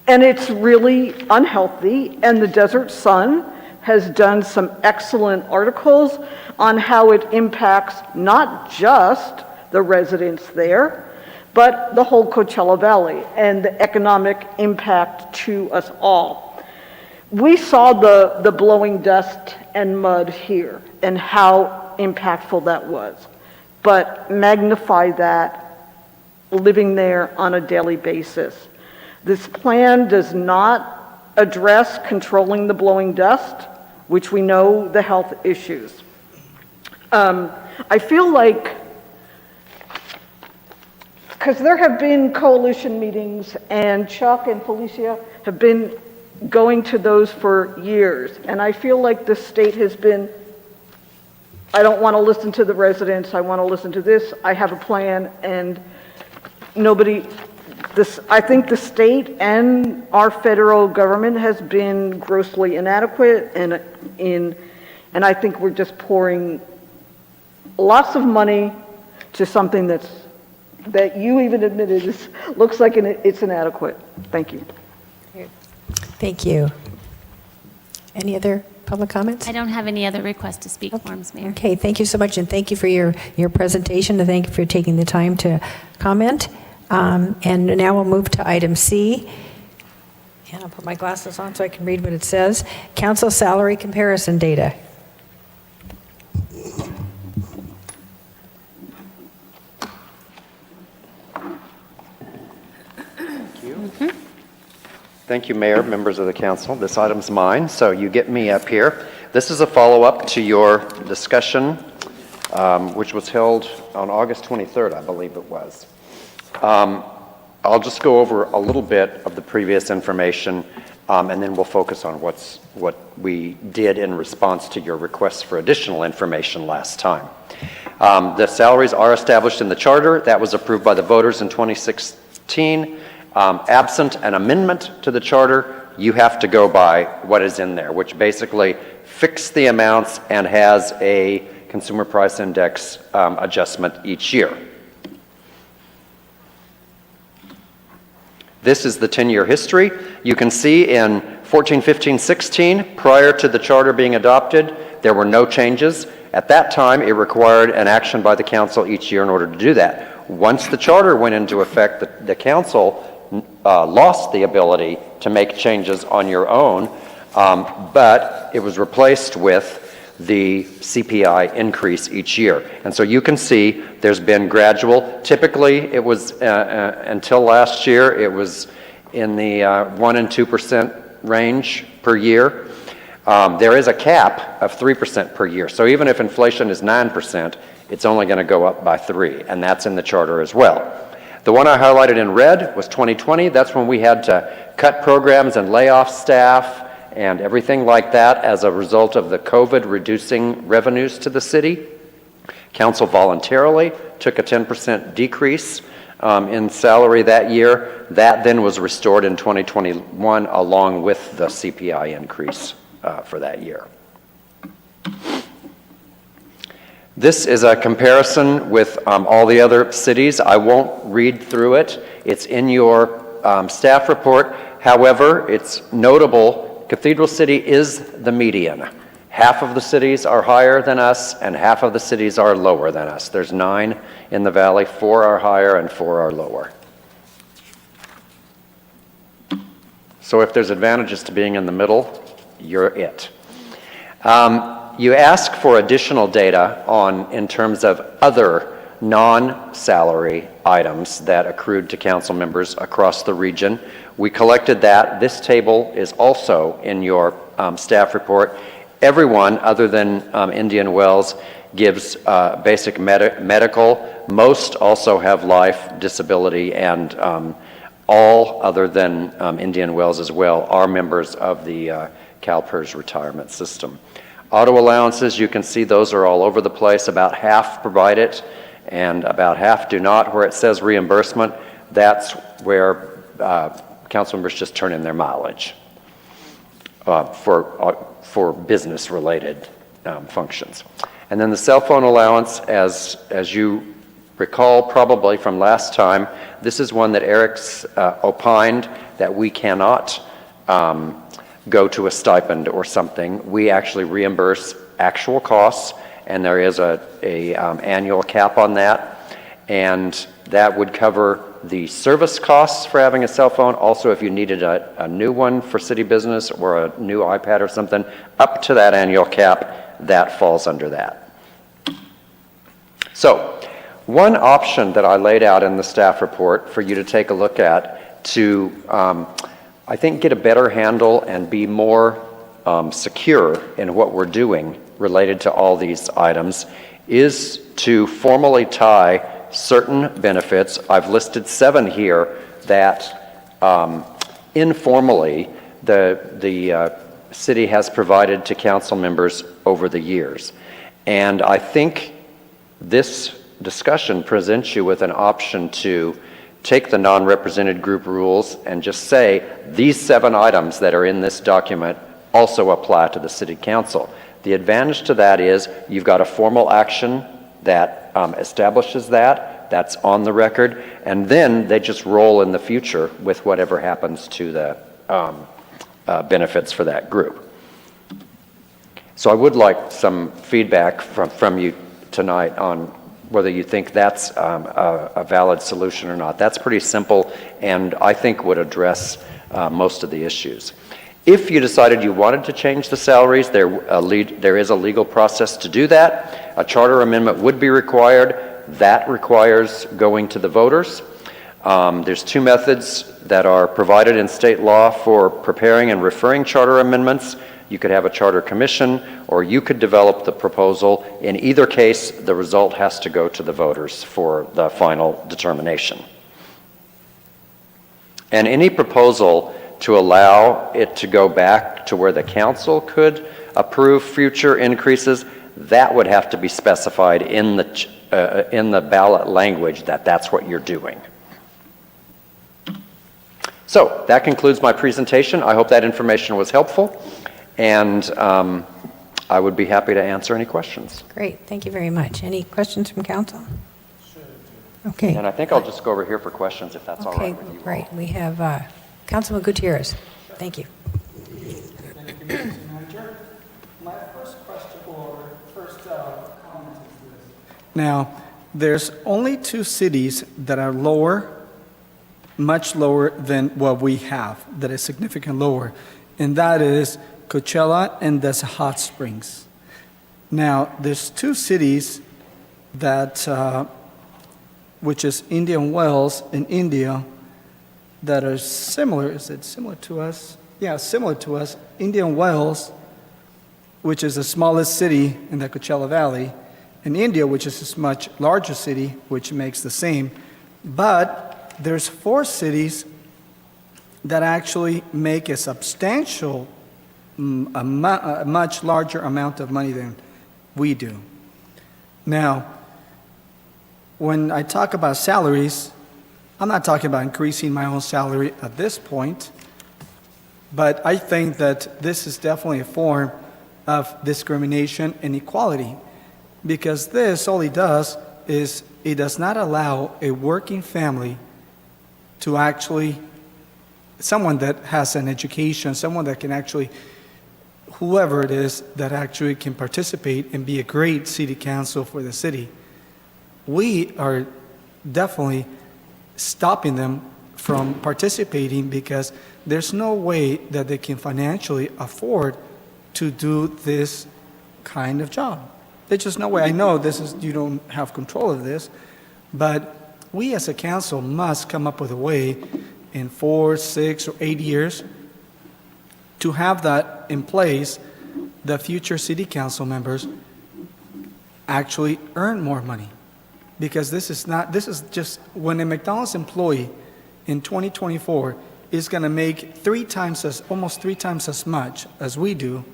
And it's really unhealthy, and the Desert Sun has done some excellent articles on how it impacts not just the residents there, but the whole Coachella Valley and the economic impact to us all. We saw the blowing dust and mud here and how impactful that was, but magnify that living there on a daily basis. This plan does not address controlling the blowing dust, which we know the health issues. I feel like, because there have been coalition meetings, and Chuck and Felicia have been going to those for years, and I feel like the state has been, I don't want to listen to the residents, I want to listen to this, I have a plan, and nobody, I think the state and our federal government has been grossly inadequate, and I think we're just pouring lots of money to something that you even admitted looks like it's inadequate. Thank you. Thank you. Any other public comments? I don't have any other requests to speak forms, Mayor. Okay, thank you so much, and thank you for your presentation, and thank you for taking the time to comment. And now we'll move to item C. And I'll put my glasses on so I can read what it says. Council salary comparison data. Thank you, Mayor, members of the council. This item's mine, so you get me up here. This is a follow-up to your discussion, which was held on August 23rd, I believe it was. I'll just go over a little bit of the previous information, and then we'll focus on what we did in response to your requests for additional information last time. The salaries are established in the charter. That was approved by the voters in 2016. Absent an amendment to the charter, you have to go by what is in there, which basically fixes the amounts and has a consumer price index adjustment each year. This is the 10-year history. You can see in 14, 15, 16, prior to the charter being adopted, there were no changes. At that time, it required an action by the council each year in order to do that. Once the charter went into effect, the council lost the ability to make changes on your own, but it was replaced with the CPI increase each year. And so you can see there's been gradual. Typically, it was, until last year, it was in the 1% and 2% range per year. There is a cap of 3% per year. So even if inflation is 9%, it's only going to go up by 3%, and that's in the charter as well. The one I highlighted in red was 2020. That's when we had to cut programs and lay off staff and everything like that as a result of the COVID reducing revenues to the city. Council voluntarily took a 10% decrease in salary that year. That then was restored in 2021 along with the CPI increase for that year. This is a comparison with all the other cities. I won't read through it. It's in your staff report. However, it's notable, Cathedral City is the median. Half of the cities are higher than us, and half of the cities are lower than us. There's 9 in the valley, 4 are higher and 4 are lower. So if there's advantages to being in the middle, you're it. You ask for additional data in terms of other non-salary items that accrued to council members across the region. We collected that. This table is also in your staff report. Everyone other than Indian Wells gives basic medical. Most also have life, disability, and all other than Indian Wells as well are members of the CalPERS retirement system. Auto allowances, you can see those are all over the place. About half provide it and about half do not. Where it says reimbursement, that's where council members just turn in their mileage for business-related functions. And then the cell phone allowance, as you recall probably from last time, this is one that Eric's opined that we cannot go to a stipend or something. We actually reimburse actual costs, and there is a annual cap on that, and that would cover the service costs for having a cell phone. Also, if you needed a new one for city business or a new iPad or something, up to that annual cap, that falls under that. So, one option that I laid out in the staff report for you to take a look at to, I think, get a better handle and be more secure in what we're doing related to all these items is to formally tie certain benefits. I've listed 7 here that informally the city has provided to council members over the years. And I think this discussion presents you with an option to take the non-represented group rules and just say these 7 items that are in this document also apply to the city council. The advantage to that is you've got a formal action that establishes that, that's on the record, and then they just roll in the future with whatever happens to the benefits for that group. So I would like some feedback from you tonight on whether you think that's a valid solution or not. That's pretty simple and I think would address most of the issues. If you decided you wanted to change the salaries, there is a legal process to do that. A charter amendment would be required. That requires going to the voters. There's 2 methods that are provided in state law for preparing and referring charter amendments. You could have a charter commission, or you could develop the proposal. In either case, the result has to go to the voters for the final determination. And any proposal to allow it to go back to where the council could approve future increases, that would have to be specified in the ballot language that that's what you're doing. So that concludes my presentation. I hope that information was helpful. And I would be happy to answer any questions. Great, thank you very much. Any questions from council? Okay. And I think I'll just go over here for questions if that's all right with you. Great. We have Councilman Gutierrez. Thank you. Thank you, Mr. Manager. My first question or first comment is this. Now, there's only 2 cities that are lower, much lower than what we have, that is significantly lower, and that is Coachella and that's Hot Springs. Now, there's 2 cities that, which is Indian Wells in India, that are similar. Is it similar to us? Yeah, similar to us. Indian Wells, which is the smallest city in the Coachella Valley, and India, which is a much larger city, which makes the same. But there's 4 cities that actually make a substantial, a much larger amount of money than we do. Now, when I talk about salaries, I'm not talking about increasing my own salary at this point, but I think that this is definitely a form of discrimination and equality, because this, all it does is it does not allow a working family to actually, someone that has an education, someone that can actually, whoever it is, that actually can participate and be a great city council for the city. We are definitely stopping them from participating because there's no way that they can financially afford to do this kind of job. There's just no way. I know this is, you don't have control of this, but we as a council must come up with a way in 4, 6, or 8 years to have that in place. The future city council members actually earn more money. Because this is just, when a McDonald's employee in 2024 is going to make almost three times as much as we do,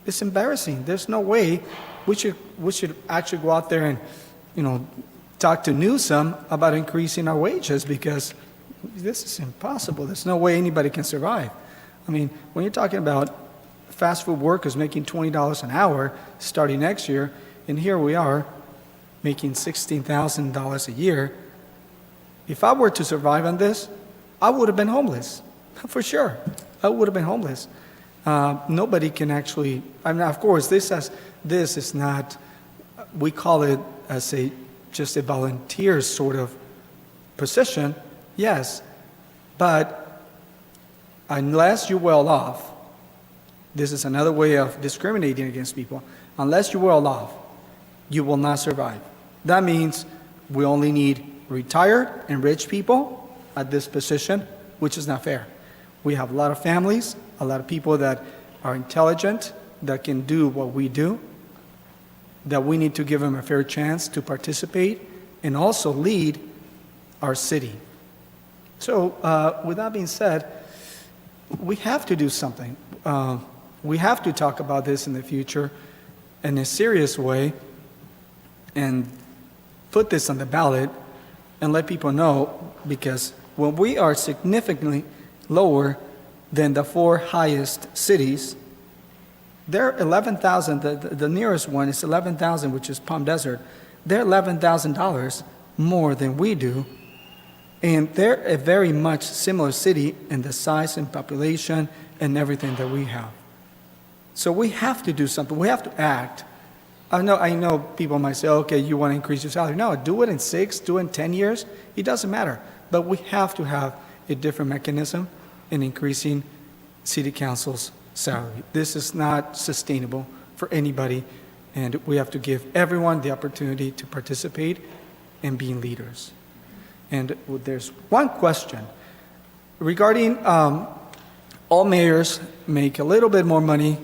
it's embarrassing. There's no way we should actually go out there and, talk to Newsom about increasing our wages, because this is impossible. There's no way anybody can survive. I mean, when you're talking about fast food workers making $20 an hour starting next year, and here we are making $16,000 a year, if I were to survive on this, I would have been homeless, for sure. I would have been homeless. Nobody can actually, I mean, of course, this is not, we call it as just a volunteer sort of position, yes, but unless you're well off, this is another way of discriminating against people. Unless you're well off, you will not survive. That means we only need retired and rich people at this position, which is not fair. We have a lot of families, a lot of people that are intelligent, that can do what we do, that we need to give them a fair chance to participate and also lead our city. So with that being said, we have to do something. We have to talk about this in the future in a serious way and put this on the ballot and let people know, because when we are significantly lower than the 4 highest cities, they're 11,000, the nearest one is 11,000, which is Palm Desert. They're $11,000 more than we do, and they're a very much similar city in the size and population and everything that we have. So we have to do something. We have to act. I know people might say, okay, you want to increase your salary. No, do it in 6, do it in 10 years. It doesn't matter. But we have to have a different mechanism in increasing city council's salary. This is not sustainable for anybody, and we have to give everyone the opportunity to participate in being leaders. And there's one question regarding all mayors make a little bit more money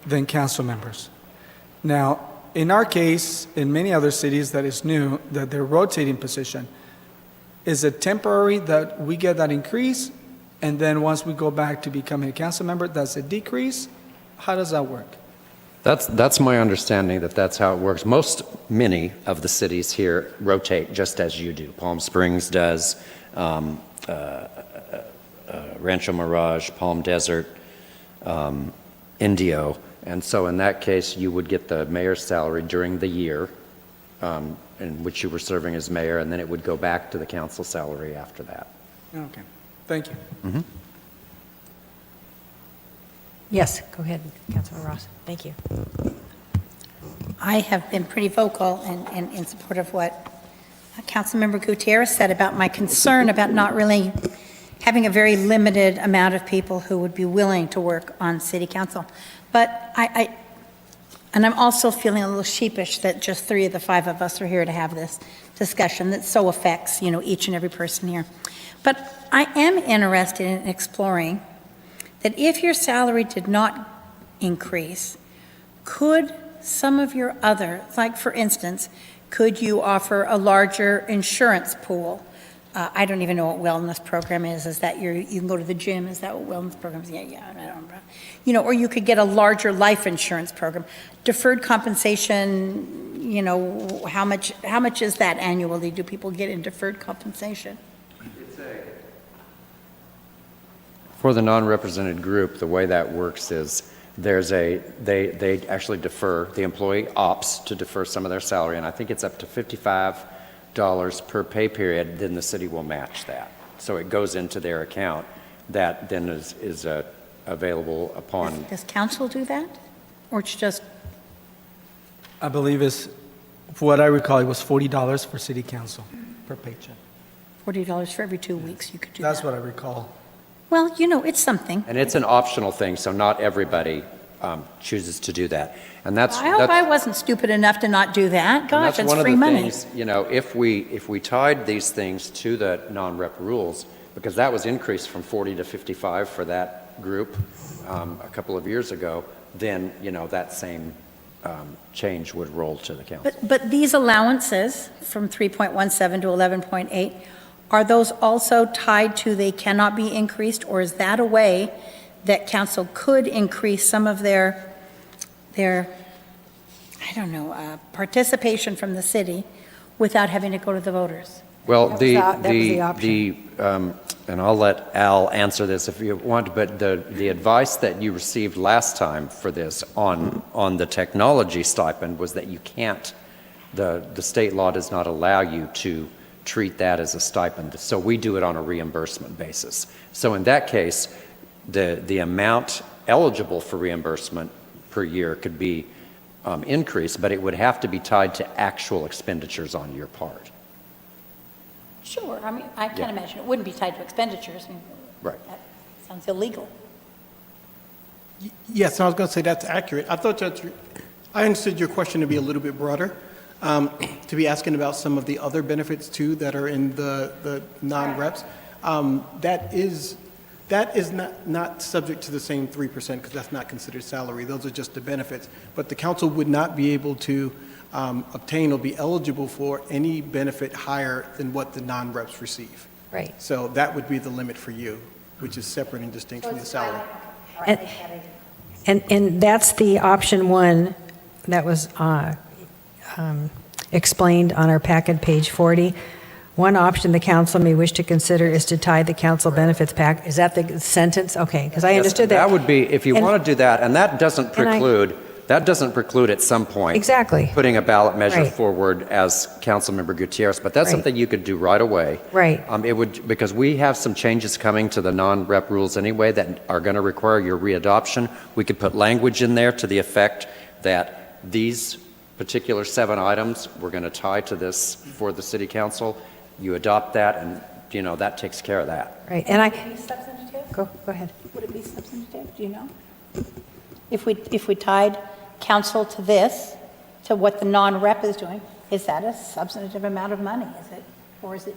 than council members. Now, in our case, in many other cities that is new, that they're rotating position, is it temporary that we get that increase, and then once we go back to becoming a council member, does it decrease? How does that work? That's my understanding, that's how it works. Many of the cities here rotate just as you do. Palm Springs does, Rancho Mirage, Palm Desert, Indio. And so in that case, you would get the mayor's salary during the year in which you were serving as mayor, and then it would go back to the council salary after that. Okay, thank you. Mm-hmm. Yes, go ahead, Councilor Ross. Thank you. I have been pretty vocal in support of what Councilmember Gutierrez said about my concern about not really having a very limited amount of people who would be willing to work on city council. But I'm also feeling a little sheepish that just 3 of the 5 of us are here to have this discussion that so affects, each and every person here. But I am interested in exploring that if your salary did not increase, could some of your other, like for instance, could you offer a larger insurance pool? I don't even know what wellness program is. Is that you can go to the gym? Is that what wellness program is? Yeah, I don't know. Or you could get a larger life insurance program. Deferred compensation, how much is that annually? Do people get in deferred compensation? For the non-represented group, the way that works is they actually defer, the employee opts to defer some of their salary, and I think it's up to $55 per pay period, then the city will match that. So it goes into their account. That then is available upon. Does council do that? Or it's just, I believe it's, for what I recall, it was $40 for city council per paycheck. $40 for every 2 weeks you could do that? That's what I recall. Well, it's something. And it's an optional thing, so not everybody chooses to do that. And that's. I hope I wasn't stupid enough to not do that. And Gosh, that's it's one of free the money. things, if we tied these things to the non-rep rules, because that was increased from 40 to 55 for that group a couple of years ago, then, that same change would roll to the council. But these allowances from 3.17 to 11.8, are those also tied to they cannot be increased? Or is that a way that council could increase some of their participation from the city without having to go to the voters? Well, That was the option. and I'll let Al answer this if you want, but the advice that you received last time for this on the technology stipend was that you can't, the state law does not allow you to treat that as a stipend. So we do it on a reimbursement basis. So in that case, the amount eligible for reimbursement per year could be increased, but it would have to be tied to actual expenditures on your part. Sure, I can't imagine it wouldn't be tied to expenditures. Right. That sounds illegal. Yes, I was going to say that's accurate. I understood your question to be a little bit broader, to be asking about some of the other benefits too that are in the non-reps. That is not subject to the same 3% because that's not considered salary. Those are just the benefits. But the council would not be able to obtain or be eligible for any benefit higher than what the non-reps receive. Right. So that would be the limit for you, which is separate and distinct from the salary. And that's the option one that was explained on our packet, page 40. One option the council may wish to consider is to tie the council benefits pack. Is that the sentence? Okay, because I understood that. That would be, if you And- want to do that, and that doesn't And I- preclude at some point. Exactly. Putting a ballot measure Right. forward as Councilmember Gutierrez, but that's Right. something you could do right away. Right. It would, because we have some changes coming to the non-rep rules anyway that are going to require your readoption. We could put language in there to the effect that these particular 7 items we're going to tie to this for the city council. You adopt that, and that takes care of that. Right, and Would it be substantive? go ahead. Would it be substantive? Do you know? If we tied council to this, to what the non-rep is doing, is that a substantive amount of money? Is it, or is it,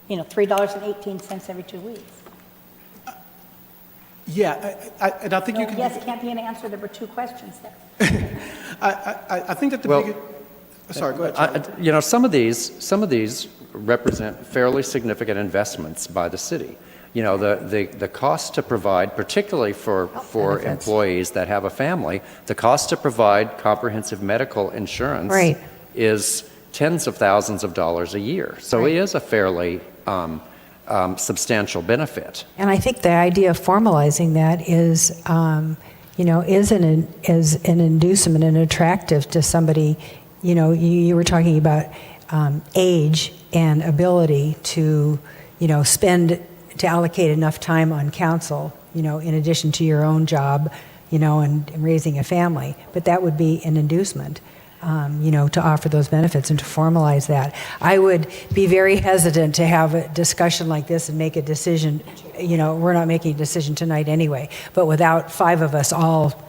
$3.18 every 2 weeks? Yeah, and I think you can. Yes, it can't be an answer. There were 2 questions there. I think that the Well, biggest. Sorry, go ahead. Some of these represent fairly significant investments by the city. The cost to provide, particularly for benefits. employees that have a family, the cost to provide comprehensive medical insurance Right. is tens of thousands of dollars a year. So Right. it is a fairly substantial benefit. And I think the idea of formalizing that is an inducement and attractive to somebody. You were talking about age and ability to, to allocate enough time on council, in addition to your own job, and raising a family. But that would be an inducement, to offer those benefits and to formalize that. I would be very hesitant to have a discussion like this and make a decision. We're not making a decision tonight anyway, but without 5 of us all,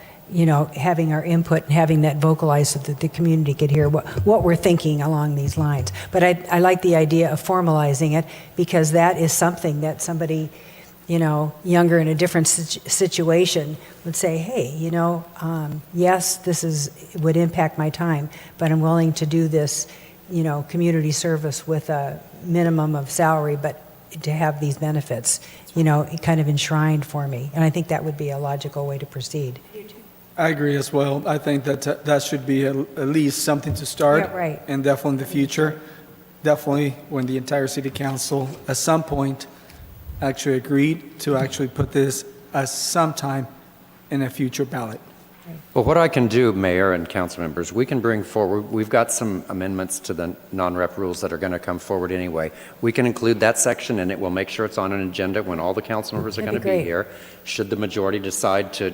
having our input and having that vocalized so that the community could hear what we're thinking along these lines. But I like the idea of formalizing it because that is something that somebody, younger in a different situation would say, hey, yes, this would impact my time, but I'm willing to do this, community service with a minimum of salary, but to have these benefits, kind of enshrined for me. And I think that would be a logical way to proceed. I agree as well. I think that should be at least something to start. Yeah, right. And definitely in the future, definitely when the entire city council at some point actually agreed to actually put this as sometime in a future ballot. Well, what I can do, Mayor and council members, we can bring forward, we've got some amendments to the non-rep rules that are going to come forward anyway. We can include that section, and it will make sure it's on an agenda when all the council members are going That'd to be be great. here. Should the majority decide to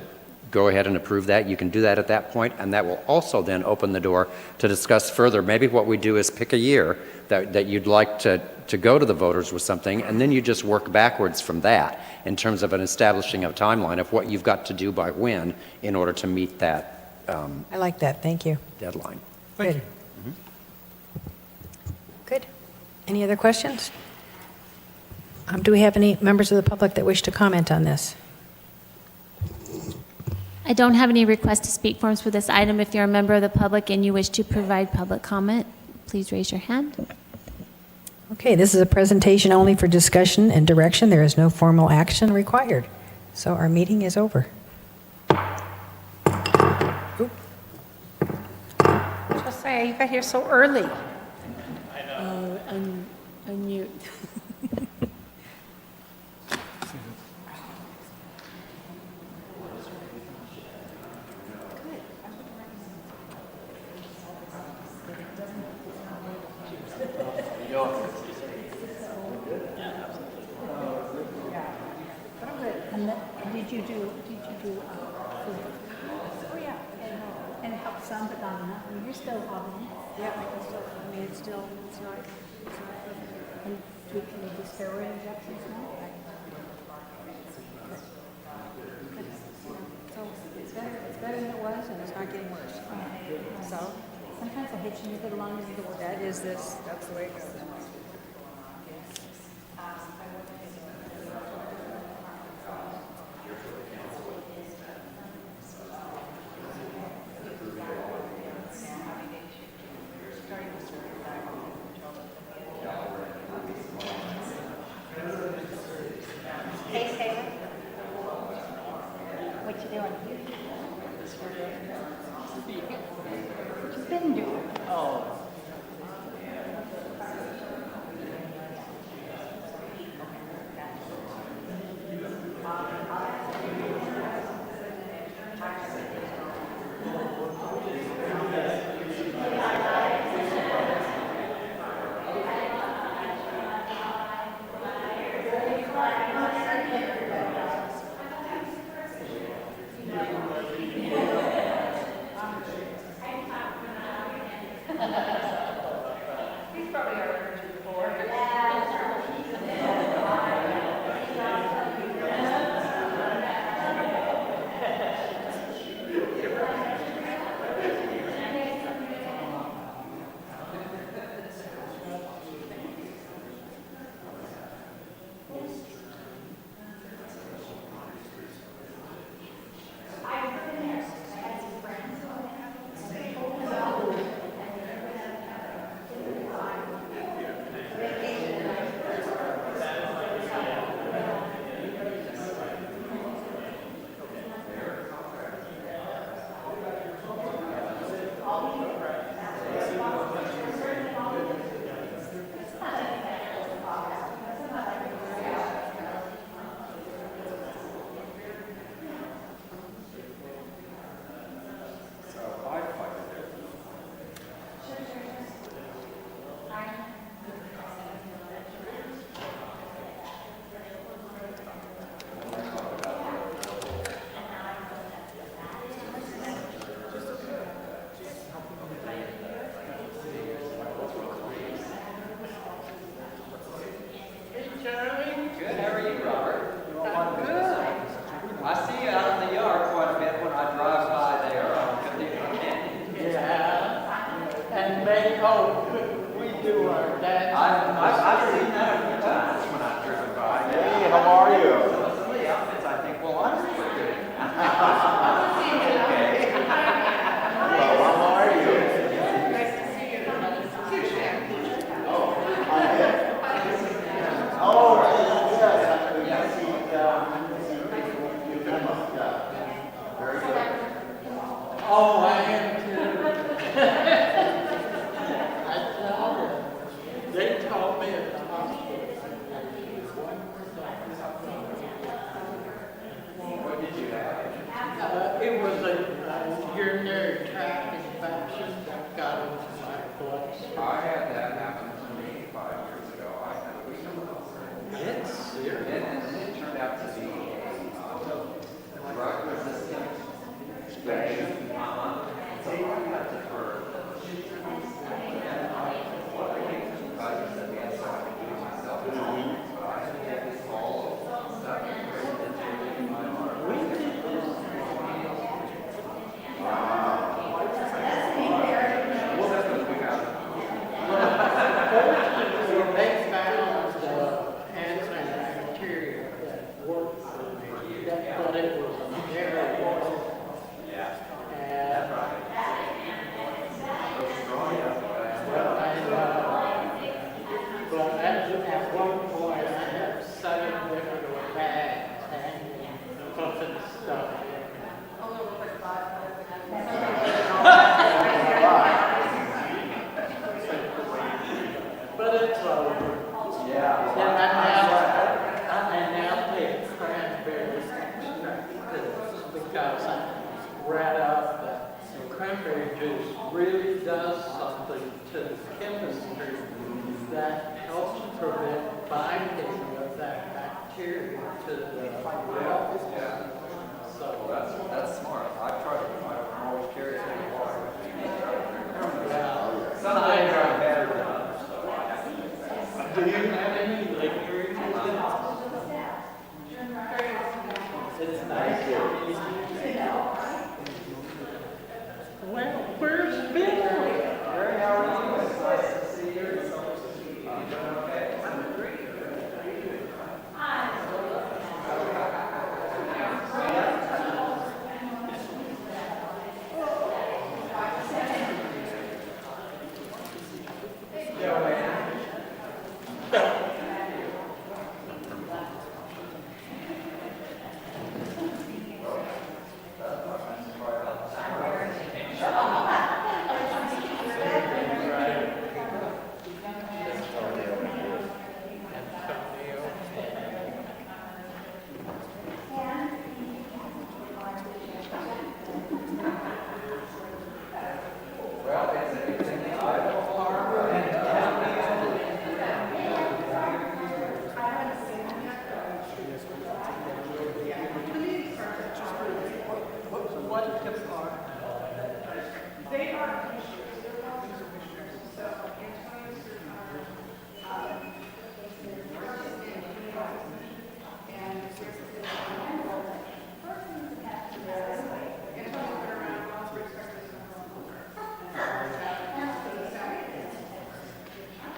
go ahead and approve that, you can do that at that point, and that will also then open the door to discuss further. Maybe what we do is pick a year that you'd like to go to the voters with something, and then you just work backwards from that in terms of an establishing a timeline of what you've got to do by when in order to meet that I like that, thank you. deadline. Good. Good. Any other questions? Do we have any members of the public that wish to comment on this? I don't have any request to speak forms for this item. If you're a member of the public and you wish to provide public comment, please raise your hand. Okay, this is a presentation only for discussion and direction. There is no formal action required. So our meeting is over. Josiah, you got here so early. Unmute. Did you do, food? Oh, yeah, and it helps some, but not enough. I mean, you're still hobbling. Yeah, I mean, it's not. And can you do steroid injections now? So it's better than it was, and it's not getting worse. So sometimes I hit you, you get along and you go, well, that's the way it goes. Hey, Taylor. What you doing? What you been doing? They told me urinary tract infection that got into my blood. I had that happen to me 5 years ago. I had It's serious. it turned out to be a drug resistant infection. So I had to defer. What I came to the doctor said, yes, so I could do it myself. But I had to get this all stuff in my arm. They found antibacterial that worked for me, but it was very well. But at one point, I had 7 different bags hanging, pumping stuff. But it's over. Yeah. And I now take cranberry extract because I read up that cranberry juice really does something to the chemistry that helps prevent binding of that bacteria to the well. So That's smart. I've tried it. I'm always curious what yeah. Sometimes I'm better than others. Do you have any lingering It's nice. Well, where's Bill? Gary, how are you? It's nice to see you. I'm doing okay.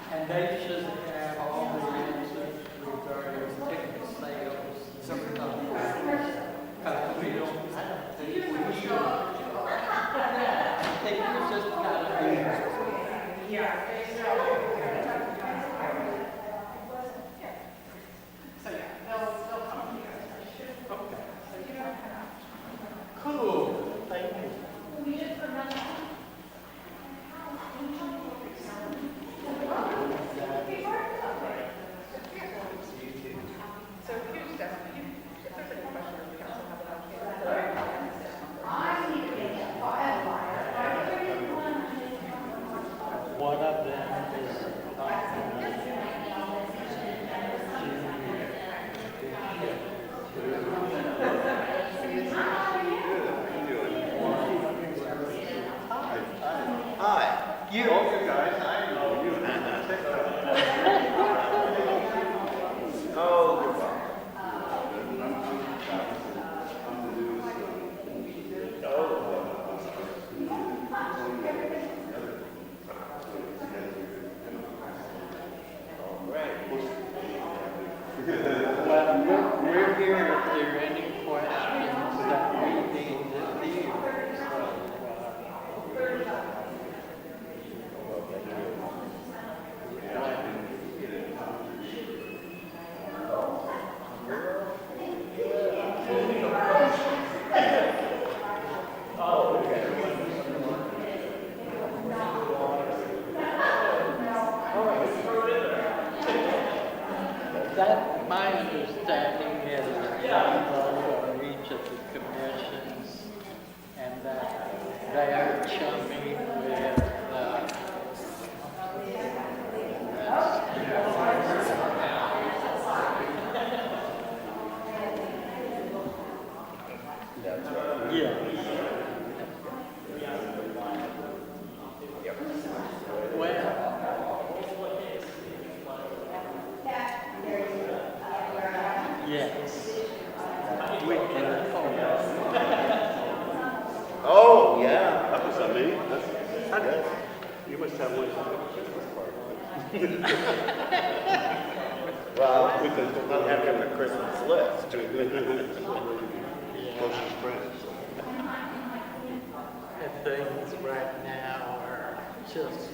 And they should have all the answers regarding ticket sales. Because we don't, I don't think we should. I think it's just gotta be. Yeah. Cool, thank you. One of them is Hi. You. Oh, you guys, I know you. Oh, you're welcome. Well, we're here if there are any questions that we need to hear. So, they are chummy with, yeah. Yes. We can Oh, yeah, that was on me. That's, you must have one. Well, we could not have him a Christmas list. Closest friends. And things right now are just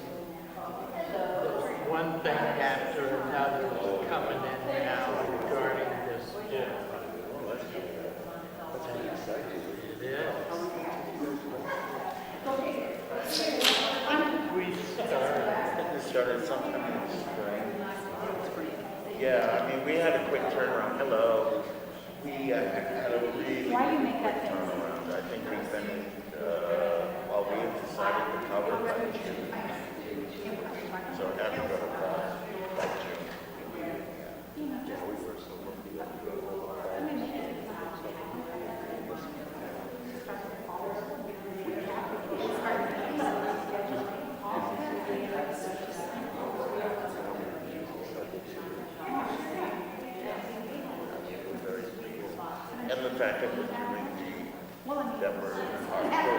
one thing after another is coming in now regarding this deal. It is. We started sometime in spring. Yeah, I mean, we had a quick turnaround. Hello. We had a really quick turnaround. I think we finished, well, we had decided to cover by June. So it had to go to fall by June. Yeah, we were so lucky that we got all of and the fact that we're doing that we're our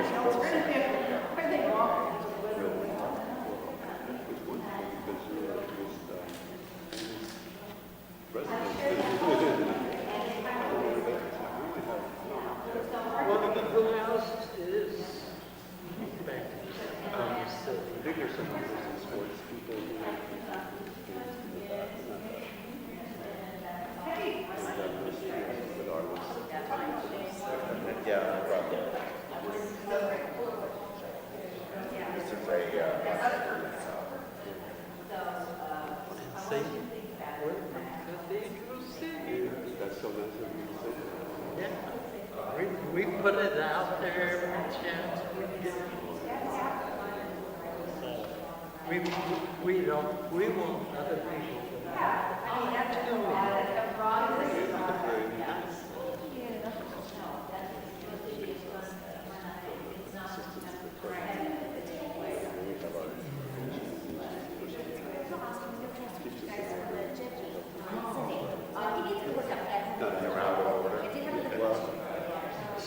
Well, who else is back? I think there's some sports people yeah, I brought that. This is a, See, we're Cathedral City. that's so nice of you to say. Yeah, we put it out there every chance we get. So, we want other people to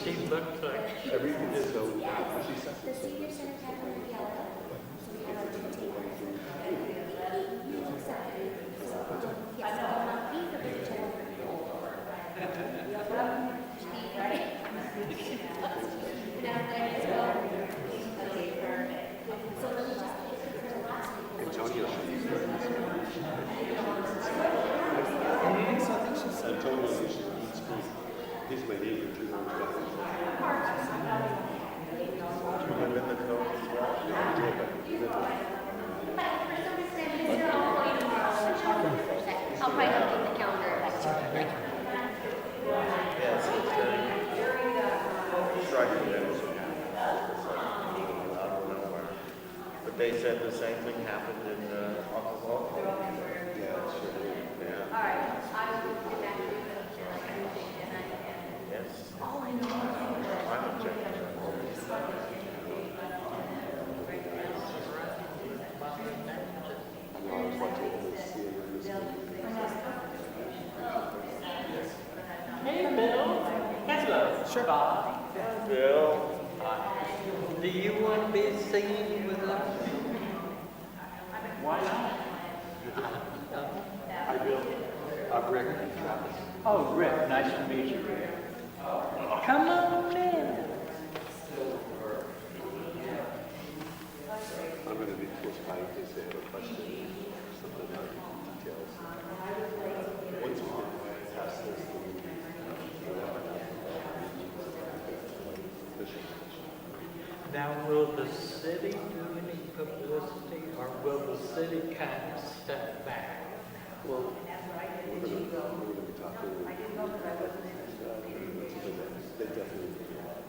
She looks like everything is so. The senior center tab will be yellow, so we have our table. Yes, I will not be the big table. Now, there you go. Okay, perfect. So let me just pick it for the last one. Antonio. He's my neighbor too. Do you live in the code as well? I'll probably update the calendar back to you. Yes, it's very striking that it's out of nowhere. But they said the same thing happened in Oklahoma. Yeah, sure. Yeah. All right, I will get back to you. Yes. Climate change. Hey, Bill. Hello. Sure. Bob. Bill. Do you want to be singing with us? Why not? Hi, Bill. I'm Rick. Travis. Oh, Rick, nice to meet you, Rick. Come on in. I'm going to be close by in case they have a question or something about details. Once we get past this, Now, will the city do any publicity, or will the city kind of step back? well, we're going to be talking. They definitely do that.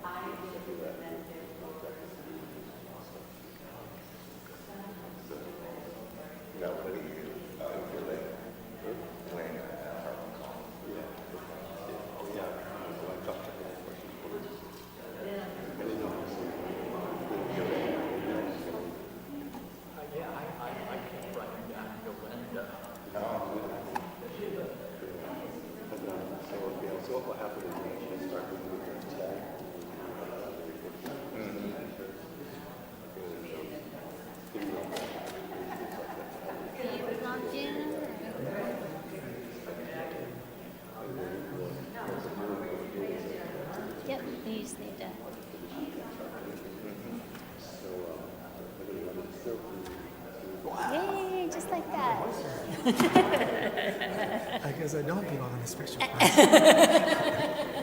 I guess I don't belong in a special class.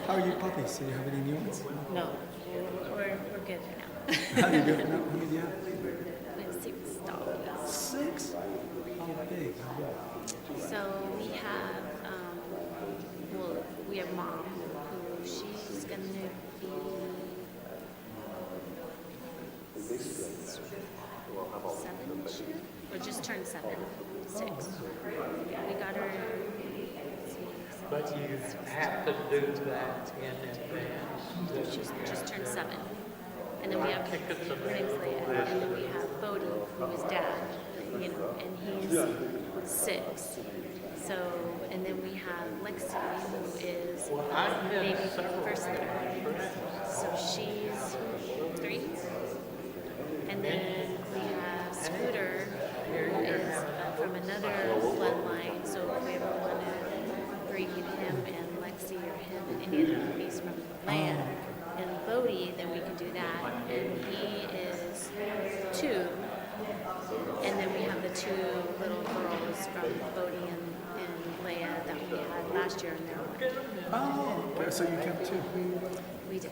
How are you puppies? Do you have any new ones? No, we're good for now. How do you go for now? How many do you have? We have 6 dogs. 6? How big? How big? So we have, well, we have Mom, who she's gonna be 7 this year, or just turned 6. We got her. But you have to do that in advance. She's just turned 7. And then we have, her name's Leia, and then we have Bodie, who is Dad, you know, and he's 6. So, and then we have Lexi, who is maybe first litter. So she's 3. And then we have Scooter, who is from another bloodline. So if we ever want to bring him and Lexi or him, any of the puppies from Leia and Bodie, then we can do that. And he is 2. And then we have the 2 little girls from Bodie and Leia that we had last year, and they're 1. Oh, okay. So you kept 2? We did.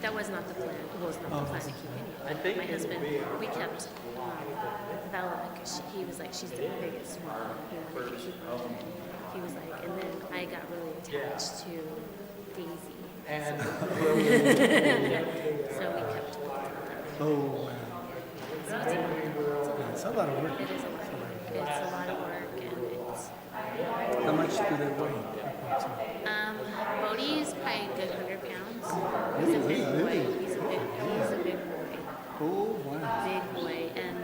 That was not the plan. It was not the plan to keep any. My husband, we kept Bella because he was like, she's the biggest one. He wanted to keep her. He was like, and then I got really attached to Daisy. And so we kept both of them. Oh, wow. So It's a lot of work. It is a lot of work. It's a lot of work, and it's. How much do they weigh? Bodie is probably a good 100 pounds. He's a big boy. He's a big boy. Oh, wow. Big boy. And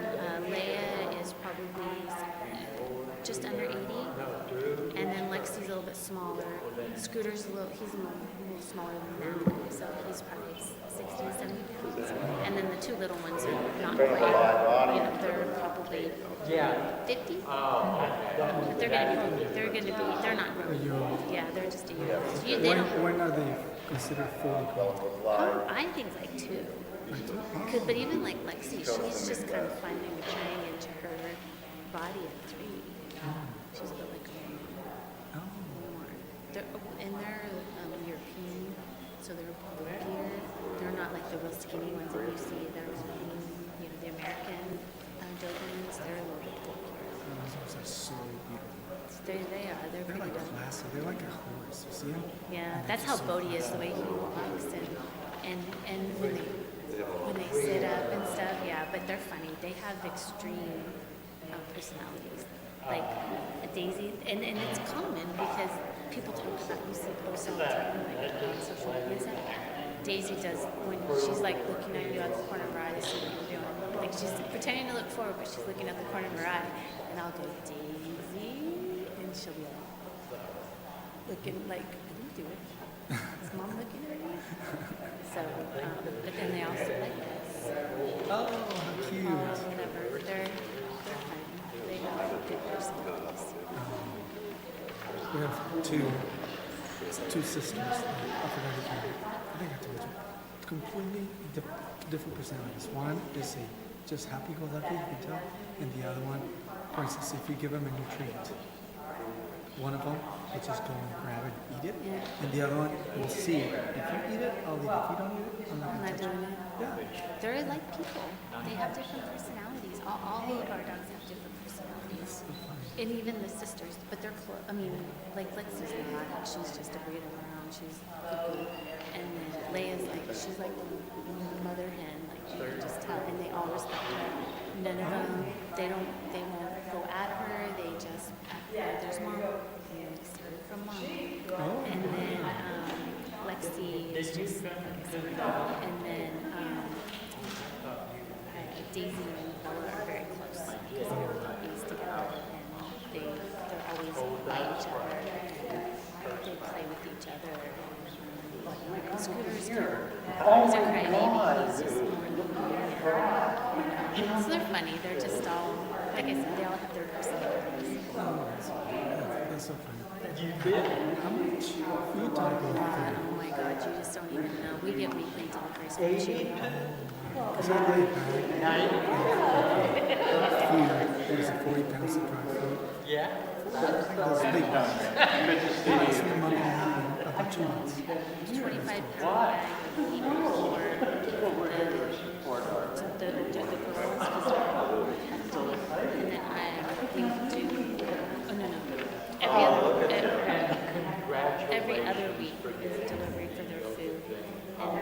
Leia is probably just under 80. And then Lexi's a little bit smaller. Scooter's he's a little smaller than that. So he's probably 60, 70 pounds. And then the 2 little ones are not quite, they're probably 50. But they're not grown. Yeah, they're just a year old. When are they considered full grown? I think like 2. But even like Lexi, she's just kind of finally maturing into her body at 3. She's a bit like more. They're European, so they're bulkier. They're not like the real skinny ones that you see. They're the American Dobermans. They're a little bit bulkier. Those are so beautiful. They are. They're pretty like dope. classy. They're like a horse. You see them? Yeah, that's how Bodie is, the way he walks and when they sit up and stuff. Yeah, but they're funny. They have extreme personalities. Like Daisy, and it's common because people talk about, you see posts all the time, like on social media and stuff. Daisy does, when she's like looking at you out the corner of her eye to see what you're doing. Like she's pretending to look forward, but she's looking at the corner of her eye. And I'll go, Daisy, and she'll be like, looking like, I didn't do it. Is Mom looking at me? So, but then they also like this. Oh, how cute. Whatever. They're fun. They have good personalities. We have two sisters. I forgot his name. I think I told you. Completely different personalities. One is just happy-go-lucky, you can tell, and the other one, for instance, if you give them a new treat, one of them will just go and grab it and eat it, and the other one will see it. If you eat it, I'll eat it. If you don't eat it, I'm not going to touch it. Yeah. They're like people. They have different personalities. All of our dogs have different personalities. And even the sisters, but they're close. I mean, like Lexi's not. She's just a breeder around. She's cuckoo. And then Leia's like, she's like the mother hen. Like you can just tell. And they all respect her. None of them, they won't go at her. They just, there's Mom. And they started from Mom. And then Lexi is just, and then Daisy and Bella are very close because they were puppies together. They're always by each other, and they play with each other. And Scooter's he's a crybaby. He's just so they're funny. They're just all, like I said, they all have their personalities. That's so funny. How much food do I go through? Oh my God, you just don't even know. We get weekly deliveries from Chewy. Is that really bad? There's a 40,000 dry food. Yeah. Those big ones. It's the money about 2 months. 25 pound bag of meat for the girls because they're all pestle. And then we do, oh no, every other week is delivery for their food. And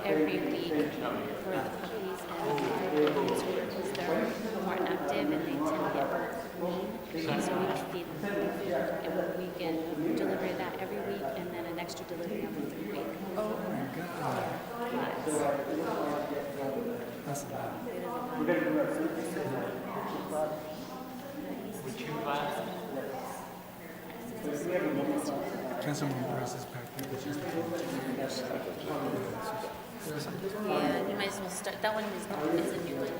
every week for the puppies and because they're more active and they tend to get lean. So we feed them food and we can deliver that every week and then an extra delivery on the third week. Oh my God. That's a lot. Would you buy? Councilwoman Perez is back there, but she's Yeah, you might as well start. That one is a new one.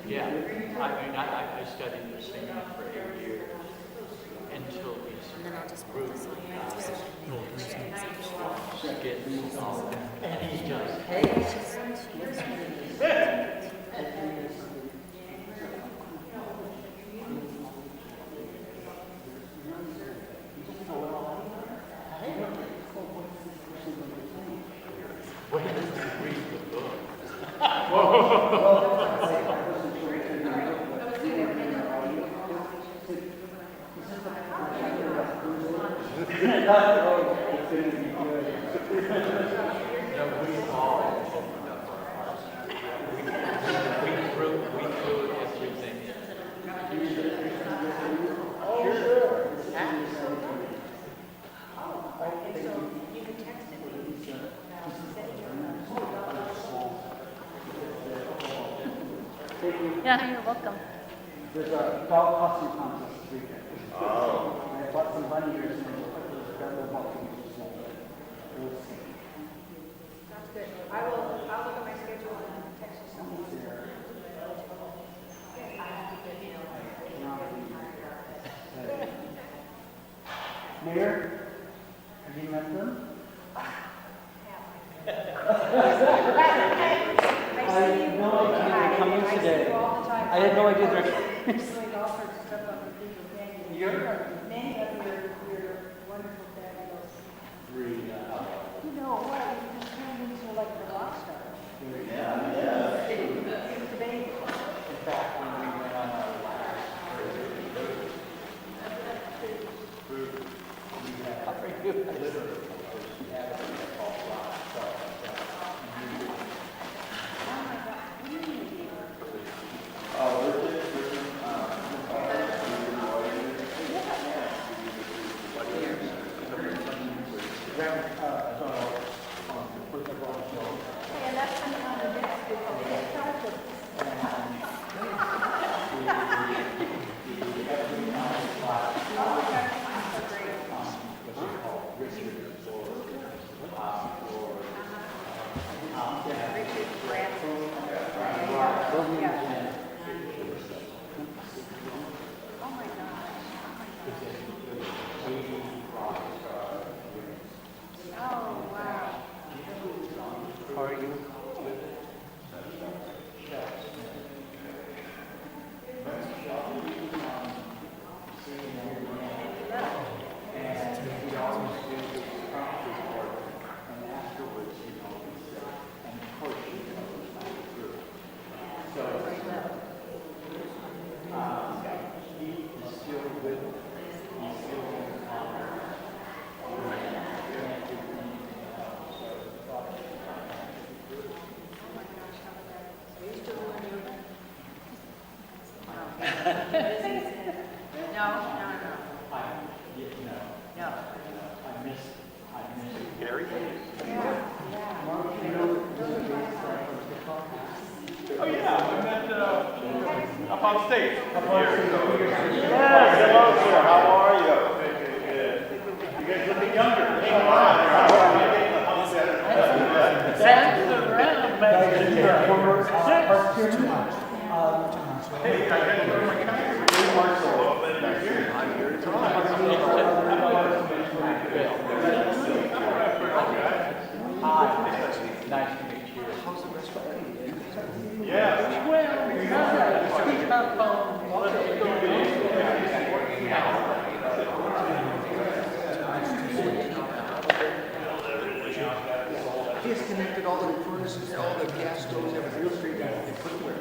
Yeah, I mean, I studied this thing for 8 years until we And then I'll just put this on here. get all that. And he does. When did you read the book? We threw everything in. Yeah, you're welcome. There's a dog costume contest this weekend. Oh. I bought some bunny ears and got them all. That's good. I'll look at my schedule and text you something. Mayor, have you met them? I had no idea they were coming today. I had no idea they were coming. Many of your wonderful fabulous. You know what? You can turn into like the rock star. In fact, when we went on our last group, we had literally Up on stage. Yes, hello, sir. How are you? You guys looking younger. Hang on. That's around, man. Hey, I got to my camera. Nice to meet you. How's the rest of you? Yeah. Well, speak up on what's going on. Disconnected all the furnaces, all the gas stoves, everything. Real Street, they put them where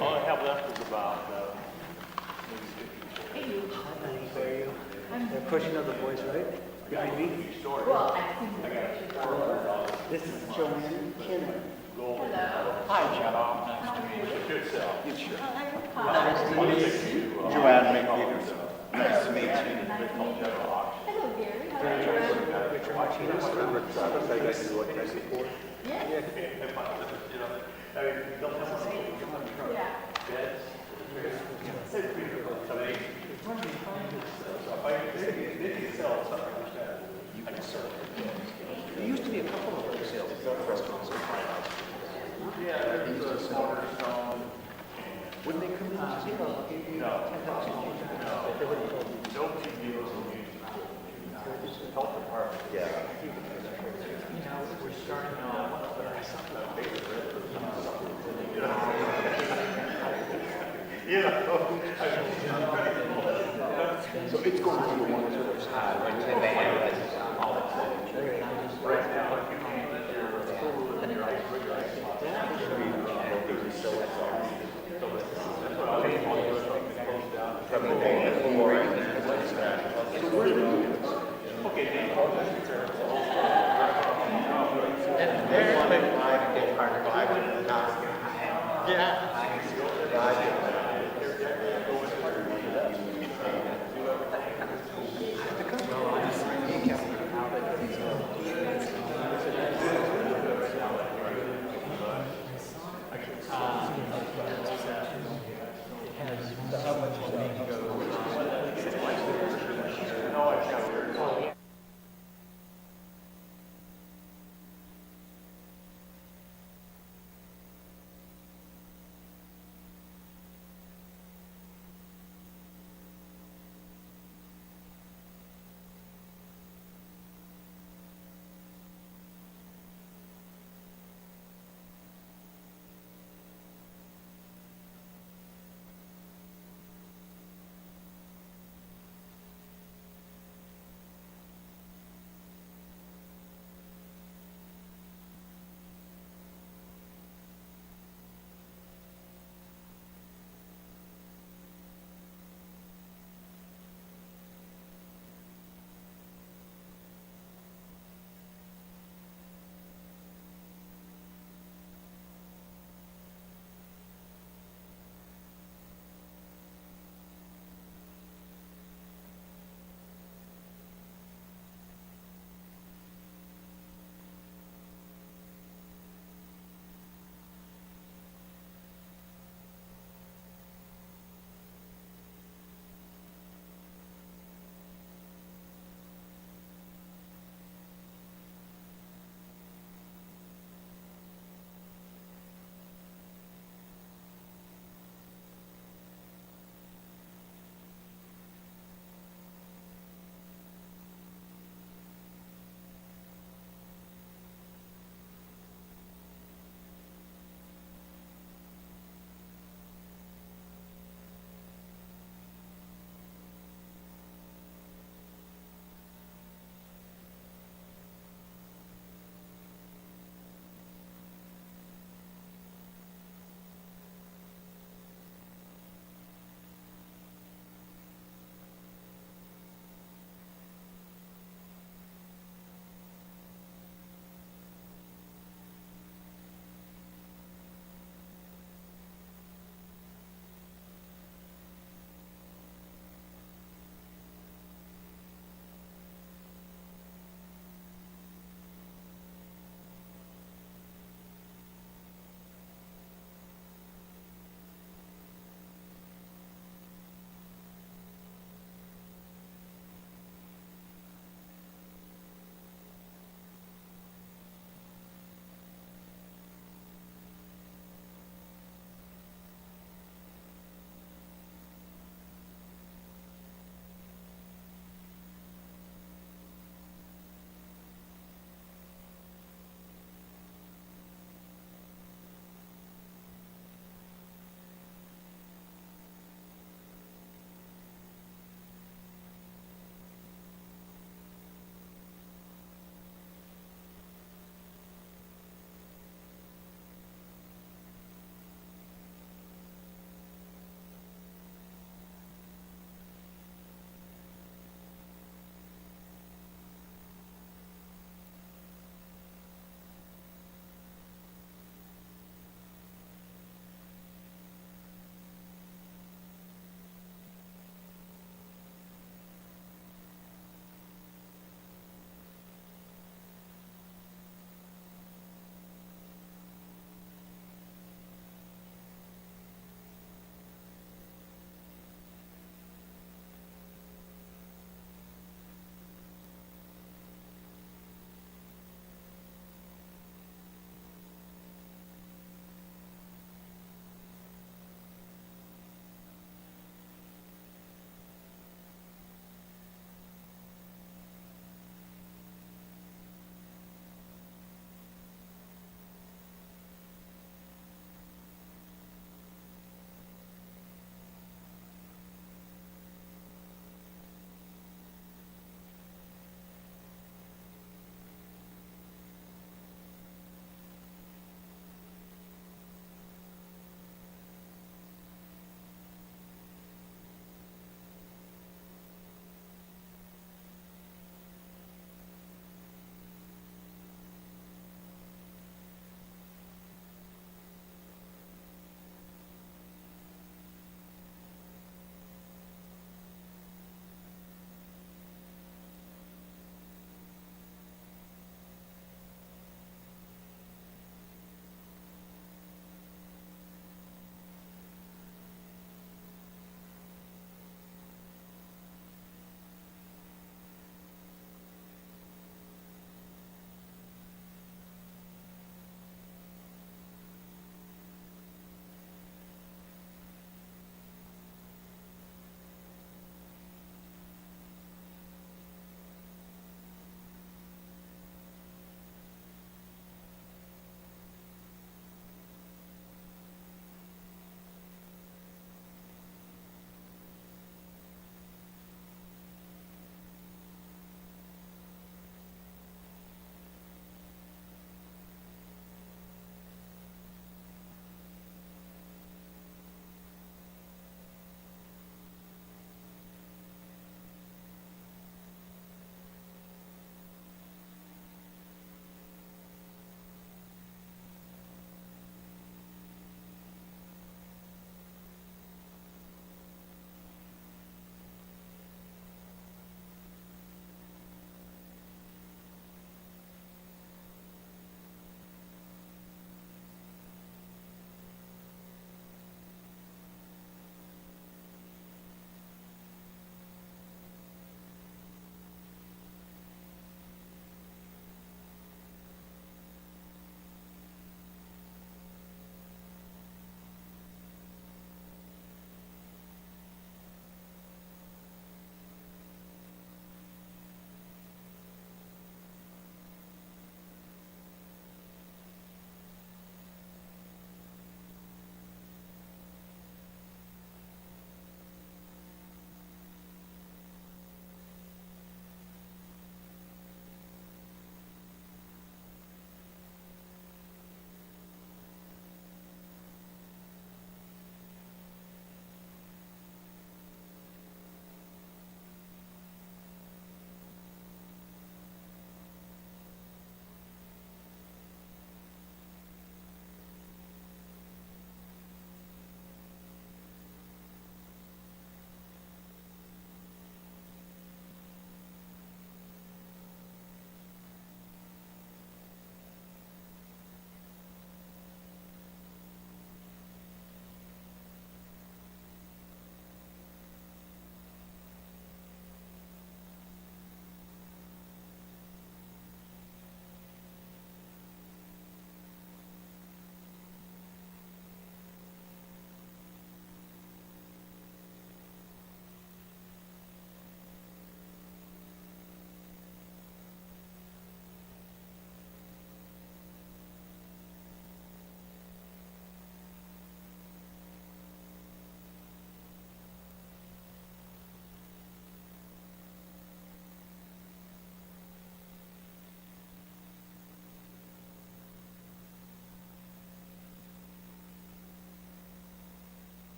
All I have left is about, they're pushing other boys, right? Behind me? Well, this is Joanne Kenner. Hi, John. Nice to meet you. Good self. You sure? Nice to meet you. Joanne McPeterson. Nice to meet you. Hello, Gary. Richard Martinez. There used to be a couple of other sales restaurants. Yeah, there's a smaller stone. Wouldn't they come in and say, oh, give you No. 10,000? No TVs and health department. Yeah. You know, we're starting off. Yeah. So it's going to be one of those high, right? And they analyze all the Right now, if you can't let your food and your ice cream,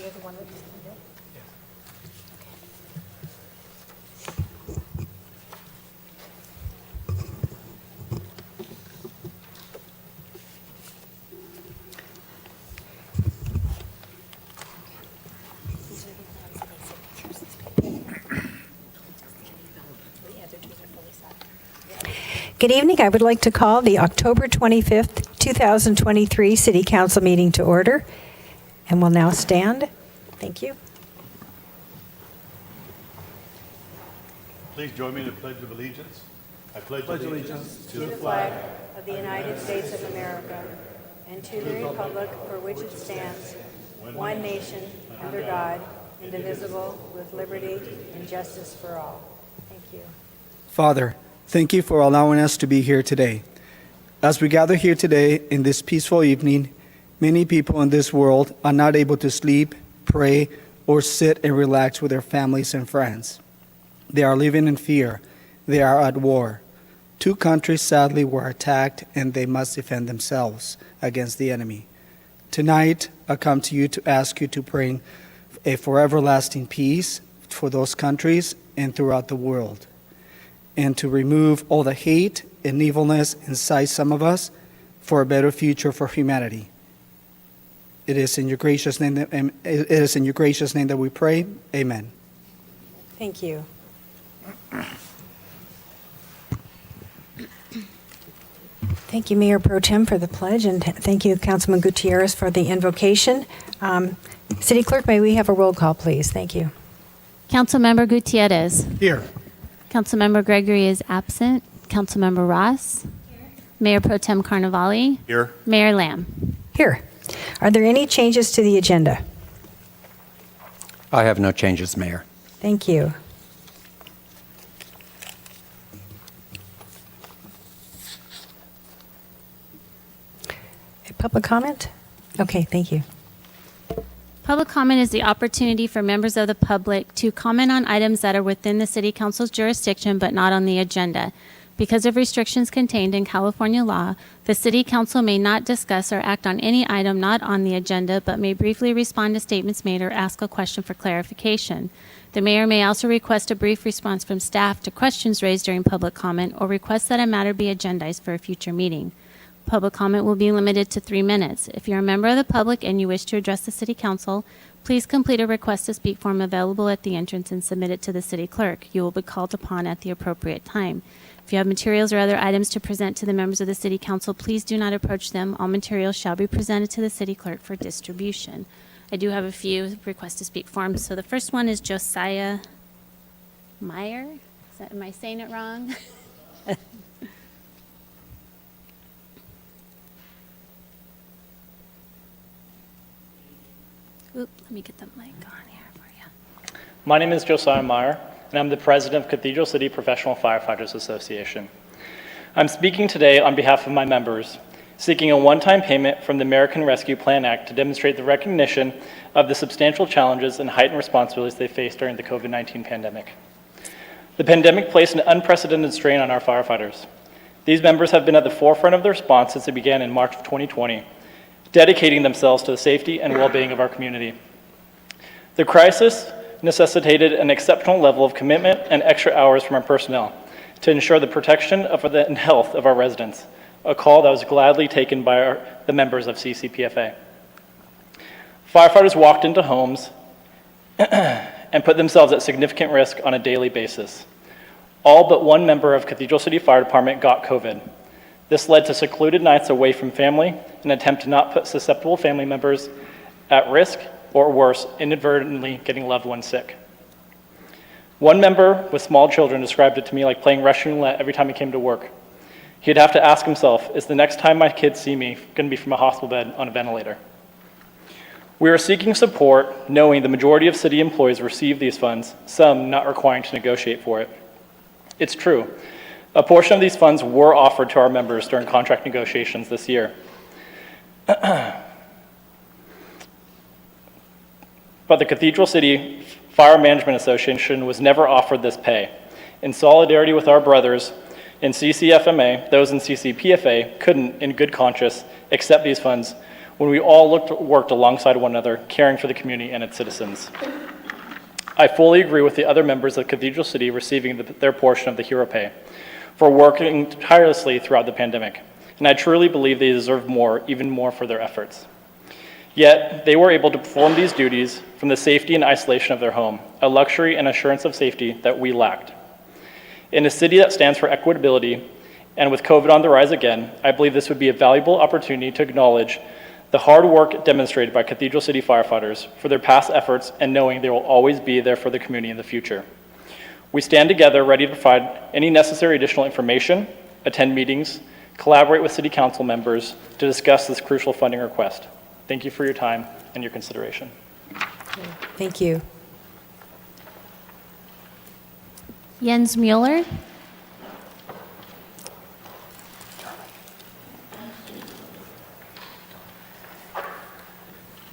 you're the one that just did it? Good evening. I would like to call the October 25th, 2023 City Council meeting to order, and will now stand. Thank you. Please join me in the Pledge of Allegiance. I pledge allegiance to the flag of the United States of America and to the republic for which it stands, one nation, under God, indivisible, with liberty and justice for all. Thank you. Father, thank you for allowing us to be here today. As we gather here today in this peaceful evening, many people in this world are not able to sleep, pray, or sit and relax with their families and friends. They are living in fear. They are at war. 2 countries sadly were attacked, and they must defend themselves against the enemy. Tonight, I come to you to ask you to bring a forever lasting peace for those countries and throughout the world, and to remove all the hate and evilness inside some of us for a better future for humanity. It is in your gracious name that we pray. Amen. Thank you. Thank you, Mayor Pro Tem, for the pledge, and thank you, Councilman Gutierrez, for the invocation. City Clerk, may we have a roll call, please? Thank you. Councilmember Gutierrez. Here. Councilmember Gregory is absent. Councilmember Ross. Mayor Pro Tem Carnevale. Here. Mayor Lamb. Here. Are there any changes to the agenda? I have no changes, Mayor. Thank you. A public comment? Okay, thank you. Public comment is the opportunity for members of the public to comment on items that are within the City Council's jurisdiction but not on the agenda. Because of restrictions contained in California law, the City Council may not discuss or act on any item not on the agenda, but may briefly respond to statements made or ask a question for clarification. The mayor may also request a brief response from staff to questions raised during public comment or request that a matter be agendized for a future meeting. Public comment will be limited to 3 minutes. If you're a member of the public and you wish to address the City Council, please complete a request to speak form available at the entrance and submit it to the City Clerk. You will be called upon at the appropriate time. If you have materials or other items to present to the members of the City Council, please do not approach them. All materials shall be presented to the City Clerk for distribution. I do have a few requests to speak forms. So the first one is Josiah Meyer. Am I saying it wrong? Oop, let me get the mic on here for you. My name is Josiah Meyer, and I'm the president of Cathedral City Professional Firefighters Association. I'm speaking today on behalf of my members, seeking a one-time payment from the American Rescue Plan Act to demonstrate the recognition of the substantial challenges and heightened responsibilities they faced during the COVID-19 pandemic. The pandemic placed an unprecedented strain on our firefighters. These members have been at the forefront of the response since it began in March of 2020, dedicating themselves to the safety and well-being of our community. The crisis necessitated an exceptional level of commitment and extra hours from our personnel to ensure the protection of and health of our residents, a call that was gladly taken by the members of CCPFA. Firefighters walked into homes and put themselves at significant risk on a daily basis. All but one member of Cathedral City Fire Department got COVID. This led to secluded nights away from family, an attempt to not put susceptible family members at risk, or worse, inadvertently getting loved ones sick. One member with small children described it to me like playing Russian roulette every time he came to work. He'd have to ask himself, is the next time my kids see me going to be from a hospital bed on a ventilator? We are seeking support, knowing the majority of city employees receive these funds, some not requiring to negotiate for it. It's true. A portion of these funds were offered to our members during contract negotiations this year. But the Cathedral City Fire Management Association was never offered this pay. In solidarity with our brothers in CCFMA, those in CCPFA couldn't, in good conscience, accept these funds, when we all worked alongside one another, caring for the community and its citizens. I fully agree with the other members of Cathedral City receiving their portion of the hero pay for working tirelessly throughout the pandemic, and I truly believe they deserve more, even more for their efforts. Yet, they were able to perform these duties from the safety and isolation of their home, a luxury and assurance of safety that we lacked. In a city that stands for equitability, and with COVID on the rise again, I believe this would be a valuable opportunity to acknowledge the hard work demonstrated by Cathedral City firefighters for their past efforts and knowing they will always be there for the community in the future. We stand together ready to provide any necessary additional information, attend meetings, collaborate with City Council members to discuss this crucial funding request. Thank you for your time and your consideration. Thank you. Jens Mueller.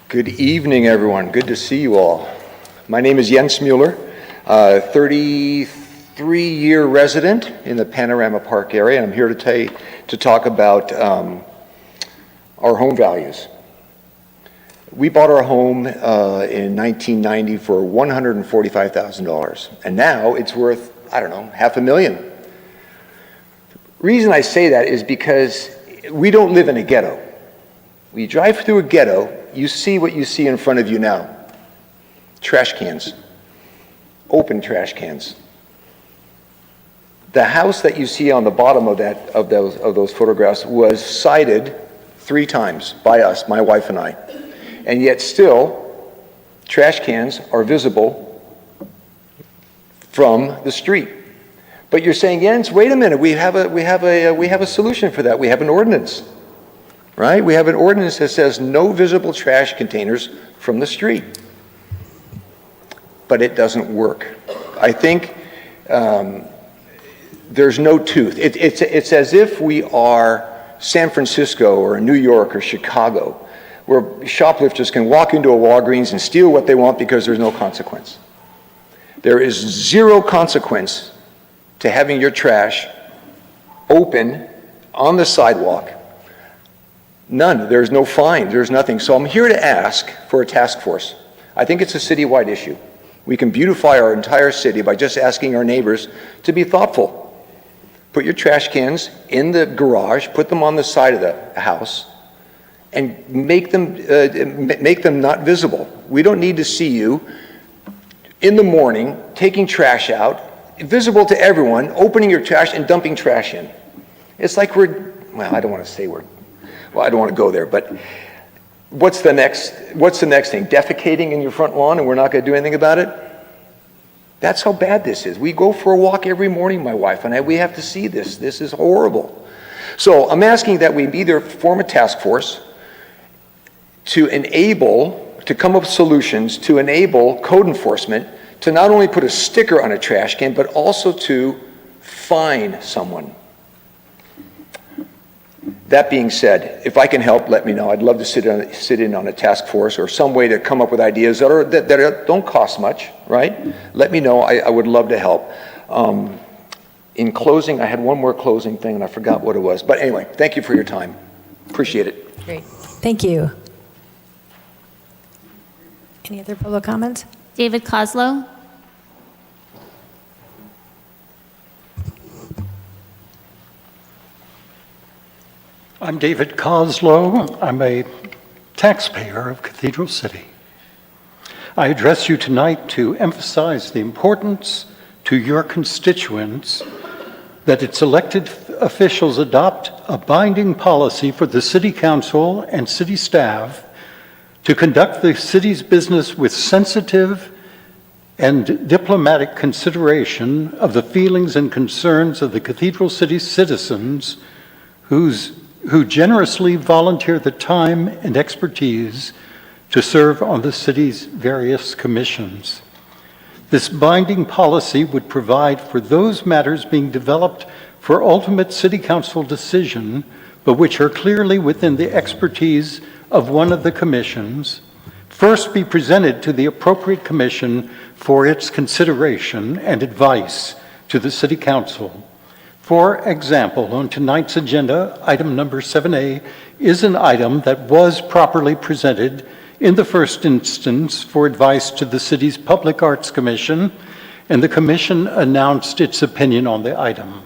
Good evening, everyone. Good to see you all. My name is Jens Mueller, 33-year resident in the Panorama Park area, and I'm here to talk about our home values. We bought our home in 1990 for $145,000, and now it's worth, I don't know, $500,000. Reason I say that is because we don't live in a ghetto. When you drive through a ghetto, you see what you see in front of you now. Trash cans, open trash cans. The house that you see on the bottom of those photographs was cited 3 times by us, my wife and I. And yet still, trash cans are visible from the street. But you're saying, Jens, wait a minute, we have a solution for that. We have an ordinance. Right? We have an ordinance that says no visible trash containers from the street. But it doesn't work. I think there's no tooth. It's as if we are San Francisco or New York or Chicago, where shoplifters can walk into a Walgreens and steal what they want because there's no consequence. There is zero consequence to having your trash open on the sidewalk. None. There's no fine. There's nothing. So I'm here to ask for a task force. I think it's a citywide issue. We can beautify our entire city by just asking our neighbors to be thoughtful. Put your trash cans in the garage, put them on the side of the house, and make them not visible. We don't need to see you in the morning taking trash out, visible to everyone, opening your trash and dumping trash in. It's like I don't want to say I don't want to go there, but what's the next thing? Defecating in your front lawn and we're not going to do anything about it? That's how bad this is. We go for a walk every morning, my wife and I. We have to see this. This is horrible. So I'm asking that we either form a task force to come up with solutions to enable code enforcement to not only put a sticker on a trash can, but also to fine someone. That being said, if I can help, let me know. I'd love to sit in on a task force or some way to come up with ideas that don't cost much, right? Let me know. I would love to help. In closing, I had one more closing thing and I forgot what it was. But anyway, thank you for your time. Appreciate it. Great. Thank you. Any other public comments? David Kozlow. I'm David Kozlow. I'm a taxpayer of Cathedral City. I address you tonight to emphasize the importance to your constituents that its elected officials adopt a binding policy for the City Council and city staff to conduct the city's business with sensitive and diplomatic consideration of the feelings and concerns of the Cathedral City citizens who generously volunteer the time and expertise to serve on the city's various commissions. This binding policy would provide for those matters being developed for ultimate City Council decision, but which are clearly within the expertise of one of the commissions, first be presented to the appropriate commission for its consideration and advice to the City Council, For example, on tonight's agenda, item number 7A is an item that was properly presented in the first instance for advice to the city's Public Arts Commission, and the commission announced its opinion on the item.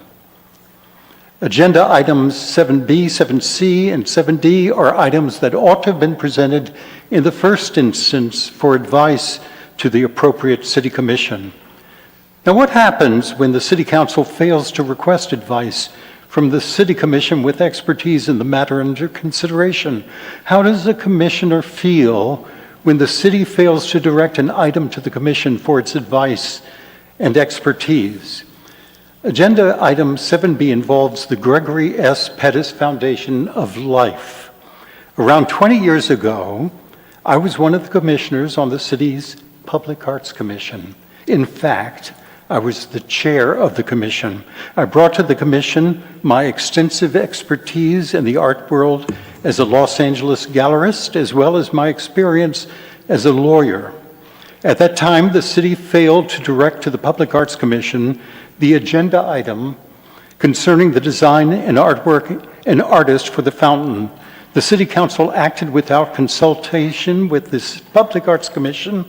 Agenda items 7B, 7C, and 7D are items that ought to have been presented in the first instance for advice to the appropriate city commission. Now, what happens when the city council fails to request advice from the city commission with expertise in the matter under consideration? How does the commissioner feel when the city fails to direct an item to the commission for its advice and expertise? Agenda item 7B involves the Gregory S. Pettis Foundation of Life. Around 20 years ago, I was one of the commissioners on the city's Public Arts Commission. In fact, I was the chair of the commission. I brought to the commission my extensive expertise in the art world as a Los Angeles gallerist, as well as my experience as a lawyer. At that time, the city failed to direct to the Public Arts Commission the agenda item concerning the design and artwork and artist for the fountain. The City Council acted without consultation with this Public Arts Commission.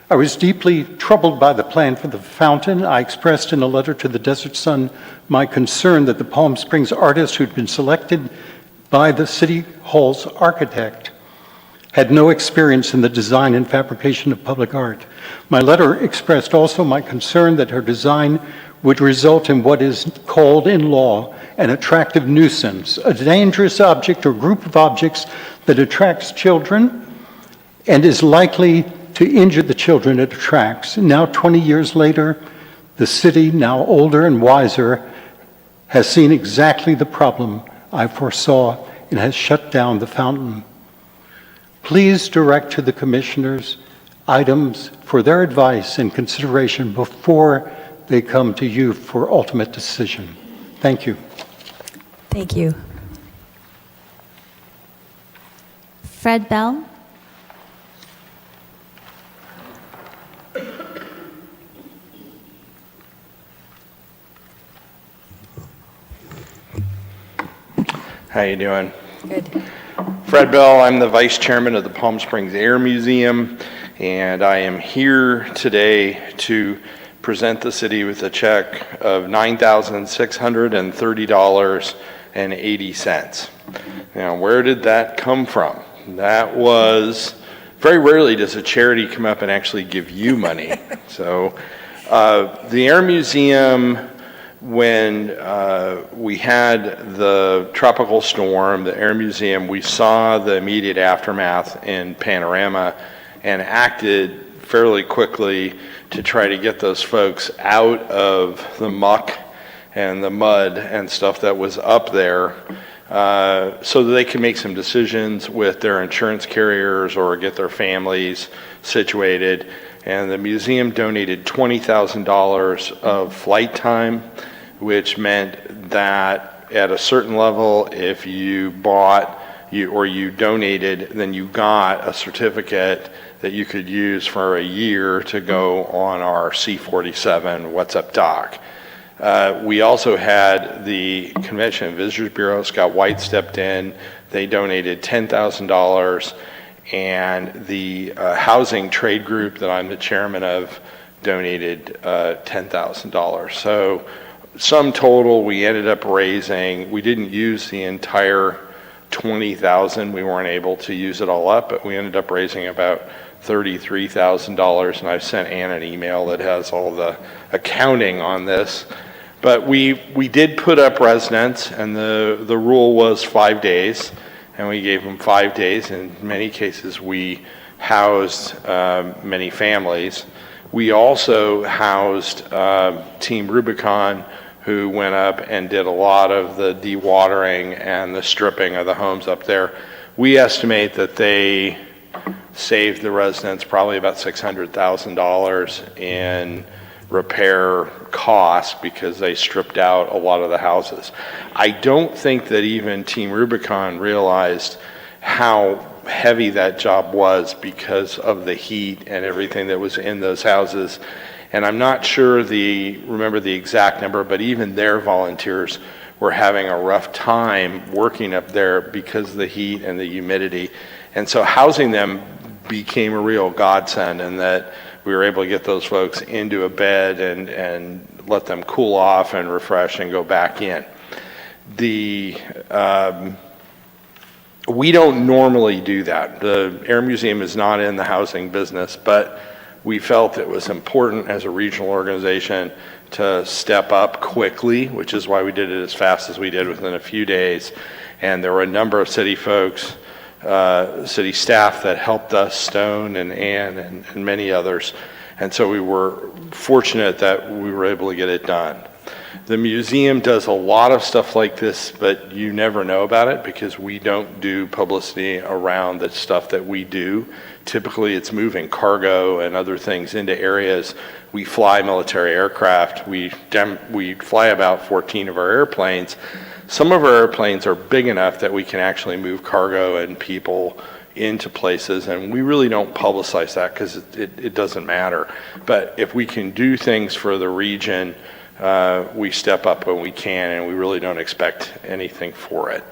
I was deeply troubled by the plan for the fountain. I expressed in a letter to the Desert Sun my concern that the Palm Springs artist who'd been selected by the City Hall's architect had no experience in the design and fabrication of public art. My letter expressed also my concern that her design would result in what is called in law an attractive nuisance, a dangerous object or group of objects that attracts children and is likely to injure the children it attracts. Now, 20 years later, the city, now older and wiser, has seen exactly the problem I foresaw and has shut down the fountain. Please direct to the commissioners items for their advice and consideration before they come to you for ultimate decision. Thank you. Thank you. Fred Bell. How you doing? Good. Fred Bell, I'm the Vice Chairman of the Palm Springs Air Museum, and I am here today to present the city with a check of $9,630.80. Now, where did that come from? That was, very rarely does a charity come up and actually give you money. So the Air Museum, when we had the tropical storm, the Air Museum, we saw the immediate aftermath in Panorama and acted fairly quickly to try to get those folks out of the muck and the mud and stuff that was up there so that they could make some decisions with their insurance carriers or get their families situated. And the museum donated $20,000 of flight time, which meant that at a certain level, if you bought or you donated, then you got a certificate that you could use for a year to go on our C-47 What's Up Doc. We also had the Convention and Visitors Bureau. Scott White stepped in. They donated $10,000, and the Housing Trade Group that I'm the chairman of donated $10,000. So sum total, we ended up raising, we didn't use the entire $20,000. We weren't able to use it all up, but we ended up raising about $33,000, and I've sent Ann an email that has all the accounting on this. But we did put up residents, and the rule was 5 days, and we gave them 5 days. In many cases, we housed many families. We also housed Team Rubicon, who went up and did a lot of the dewatering and the stripping of the homes up there. We estimate that they saved the residents probably about $600,000 in repair costs because they stripped out a lot of the houses. I don't think that even Team Rubicon realized how heavy that job was because of the heat and everything that was in those houses. And I'm not sure remember the exact number, but even their volunteers were having a rough time working up there because of the heat and the humidity. And so housing them became a real godsend, and that we were able to get those folks into a bed and let them cool off and refresh and go back in. We don't normally do that. The Air Museum is not in the housing business, but we felt it was important as a regional organization to step up quickly, which is why we did it as fast as we did within a few days. And there were a number of city folks, city staff that helped us, Stone and Ann and many others. And so we were fortunate that we were able to get it done. The museum does a lot of stuff like this, but you never know about it because we don't do publicity around the stuff that we do. Typically, it's moving cargo and other things into areas. We fly military aircraft. We fly about 14 of our airplanes. Some of our airplanes are big enough that we can actually move cargo and people into places, and we really don't publicize that because it doesn't matter. But if we can do things for the region, we step up when we can, and we really don't expect anything for it.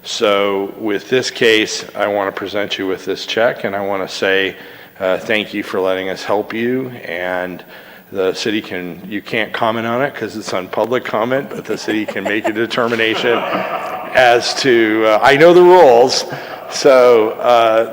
So with this case, I want to present you with this check, and I want to say thank you for letting us help you. And the city you can't comment on it because it's on public comment, but the city can make a determination as to, I know the rules, so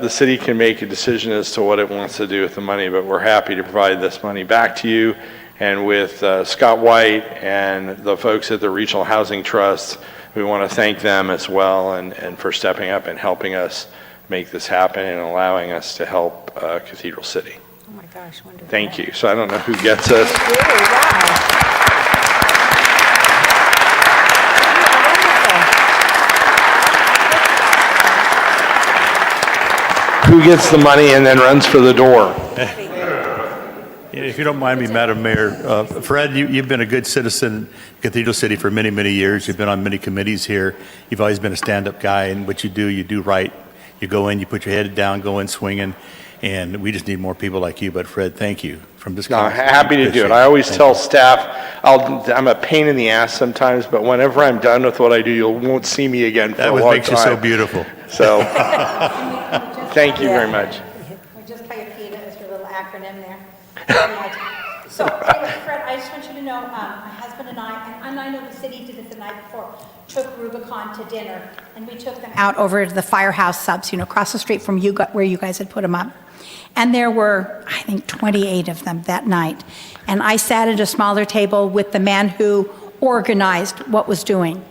the city can make a decision as to what it wants to do with the money, but we're happy to provide this money back to you. And with Scott White and the folks at the Regional Housing Trust, we want to thank them as well and for stepping up and helping us make this happen and allowing us to help Cathedral City. Oh my gosh, wonderful. Thank you. So I don't know who gets this. Who gets the money and then runs for the door? If you don't mind me, Madam Mayor, Fred, you've been a good citizen in Cathedral City for many, many years. You've been on many committees here. You've always been a stand-up guy, and what you do right. You go in, you put your head down, go in swinging, and we just need more people like you. But Fred, thank you from this council. Happy to do it. I always tell staff, I'm a pain in the ass sometimes, but whenever I'm done with what I do, you won't see me again for a long time. That makes you so beautiful. So, thank you very much. We just call you PETA as your little acronym there. So, anyway, Fred, I just want you to know, my husband and I know the city did it the night before, took Rubicon to dinner, and we took them out over to the Firehouse Subs, across the street from where you guys had put them up. And there were, I think, 28 of them that night. And I sat at a smaller table with the man who organized what was doing.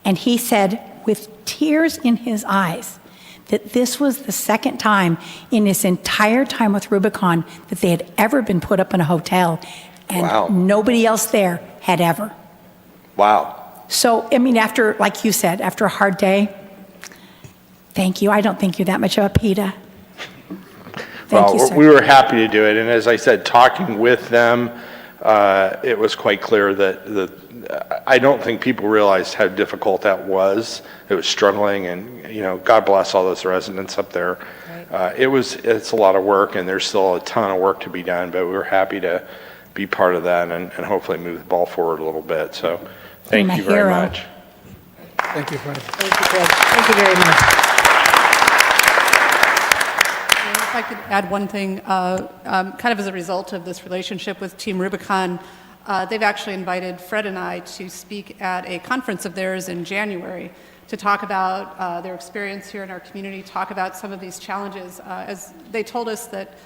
And he said, with tears in his eyes, that this was the second time in his entire time with Rubicon that they had ever been put up in a hotel, and nobody else there had ever. Wow. So, I mean, after, like you said, after a hard day, thank you. I don't think you're that much of a PETA. Thank you, sir. We were happy to do it, and as I said, talking with them, it was quite clear that I don't think people realized how difficult that was. It was struggling, and God bless all those residents up there. Right. It's a lot of work, and there's still a ton of work to be done, but we were happy to be part of that and hopefully move the ball forward a little bit. So thank you very much. Thank you, Fred. Thank you, Fred. Thank you very much. If I could add one thing, kind of as a result of this relationship with Team Rubicon, they've actually invited Fred and I to speak at a conference of theirs in January to talk about their experience here in our community, talk about some of these challenges. As they told us that,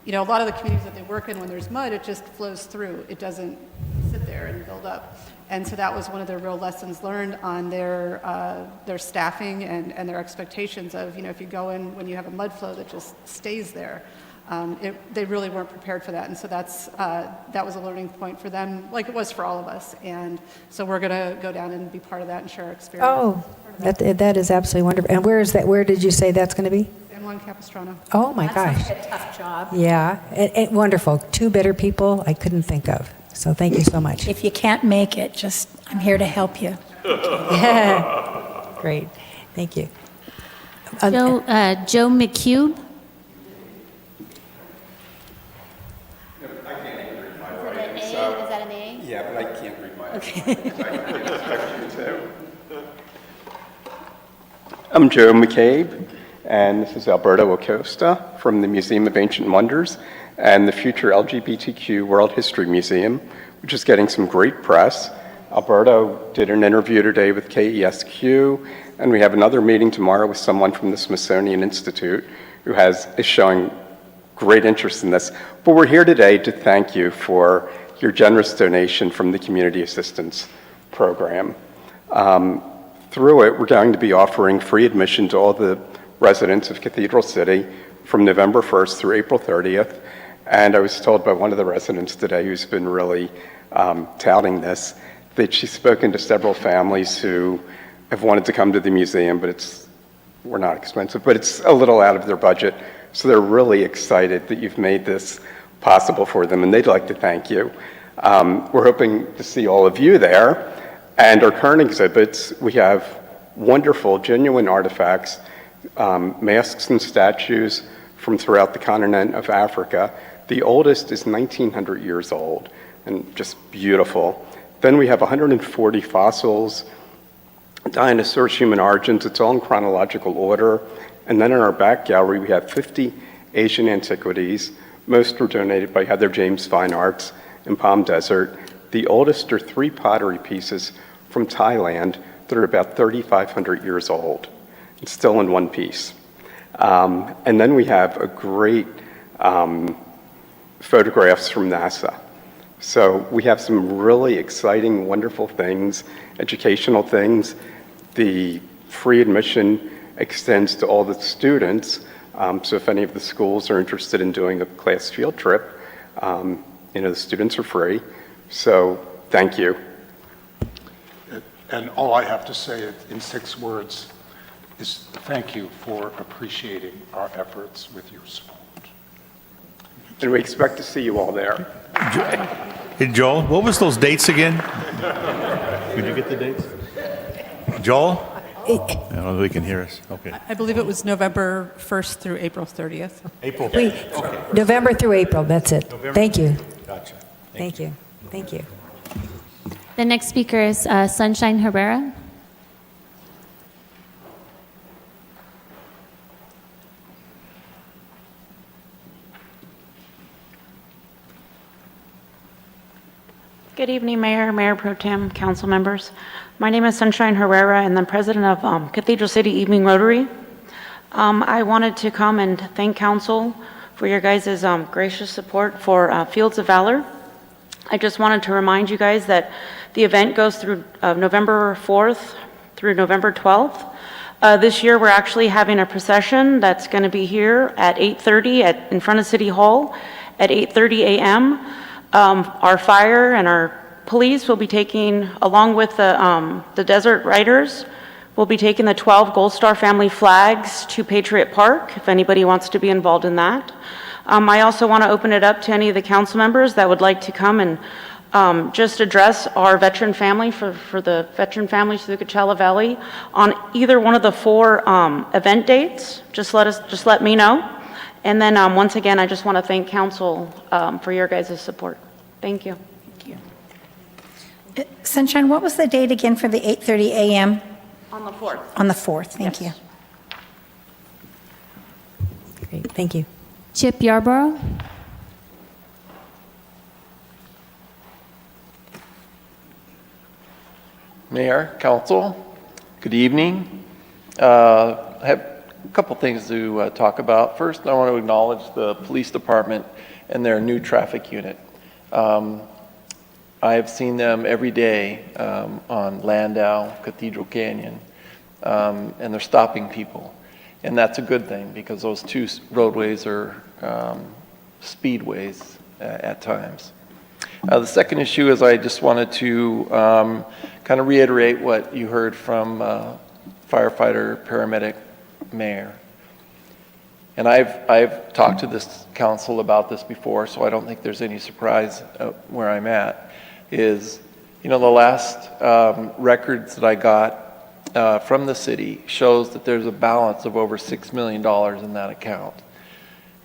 a lot of the communities that they work in, when there's mud, it just flows through. It doesn't sit there and build up. And so that was one of their real lessons learned on their staffing and their expectations of, if you go in when you have a mud flow that just stays there. They really weren't prepared for that. And so that was a learning point for them, like it was for all of us. And so we're going to go down and be part of that and share our experience. Oh, that is absolutely wonderful. And where is that? Where did you say that's going to be? San Juan Capistrano. Oh, my gosh. That's a tough job. Yeah, and wonderful. Two better people I couldn't think of. So thank you so much. If you can't make it, I'm here to help you. Great. Thank you. Joe McHugh. Is that an A? Yeah, but I can't read my I'm Joe McCabe, and this is Alberto Acosta from the Museum of Ancient Wonders and the future LGBTQ World History Museum, which is getting some great press. Alberto did an interview today with KESQ, and we have another meeting tomorrow with someone from the Smithsonian Institute who is showing great interest in this. But we're here today to thank you for your generous donation from the Community Assistance Program. Through it, we're going to be offering free admission to all the residents of Cathedral City from November 1st through April 30th. And I was told by one of the residents today who's been really touting this, that she's spoken to several families who have wanted to come to the museum, but we're not expensive, but it's a little out of their budget. So they're really excited that you've made this possible for them, and they'd like to thank you. We're hoping to see all of you there. And our current exhibits, we have wonderful, genuine artifacts, masks and statues from throughout the continent of Africa. The oldest is 1,900 years old, and just beautiful. Then we have 140 fossils, dinosaurs, human origins. It's all in chronological order. And then in our back gallery, we have 50 Asian antiquities. Most were donated by Heather James Fine Arts in Palm Desert. The oldest are 3 pottery pieces from Thailand that are about 3,500 years old. It's still in one piece. And then we have a great photographs from NASA. So we have some really exciting, wonderful things, educational things. The free admission extends to all the students. So if any of the schools are interested in doing a class field trip, the students are free. So thank you. And all I have to say in 6 words is thank you for appreciating our efforts with your support. And we expect to see you all there. Hey, Joel, what was those dates again? Did you get the dates? Joel? I don't know if he can hear us. Okay. I believe it was November 1st through April 30th. April. Okay. November through April, that's it. Thank you. Gotcha. Thank you. Thank you. The next speaker is Sunshine Herrera. Good evening, Mayor, Mayor Pro Tem, council members. My name is Sunshine Herrera, and I'm president of Cathedral City Evening Rotary. I wanted to come and thank council for your guys' gracious support for Fields of Valor. I just wanted to remind you guys that the event goes through November 4th through November 12th. This year, we're actually having a procession that's going to be here at 8:30 in front of City Hall at 8:30 a.m. Our fire and our police will be taking, along with the Desert Riders, will be taking the 12 Gold Star family flags to Patriot Park, if anybody wants to be involved in that. I also want to open it up to any of the council members that would like to come and just address our veteran family for the veteran families through the Coachella Valley on either one of the 4 event dates. Just let me know. And then once again, I just want to thank council for your guys' support. Thank you. Thank you. Sunshine, what was the date again for the 8:30 a.m.? On the 4th. On the 4th, thank you. Great, thank you. Chip Yarborough. Mayor, Council, good evening. I have a couple things to talk about. First, I want to acknowledge the police department and their new traffic unit. I have seen them every day on Landau, Cathedral Canyon, and they're stopping people. And that's a good thing because those 2 roadways are speedways at times. The second issue is I just wanted to kind of reiterate what you heard from firefighter, paramedic, mayor. And I've talked to this council about this before, so I don't think there's any surprise where I'm at, is, the last records that I got from the city shows that there's a balance of over $6 million in that account.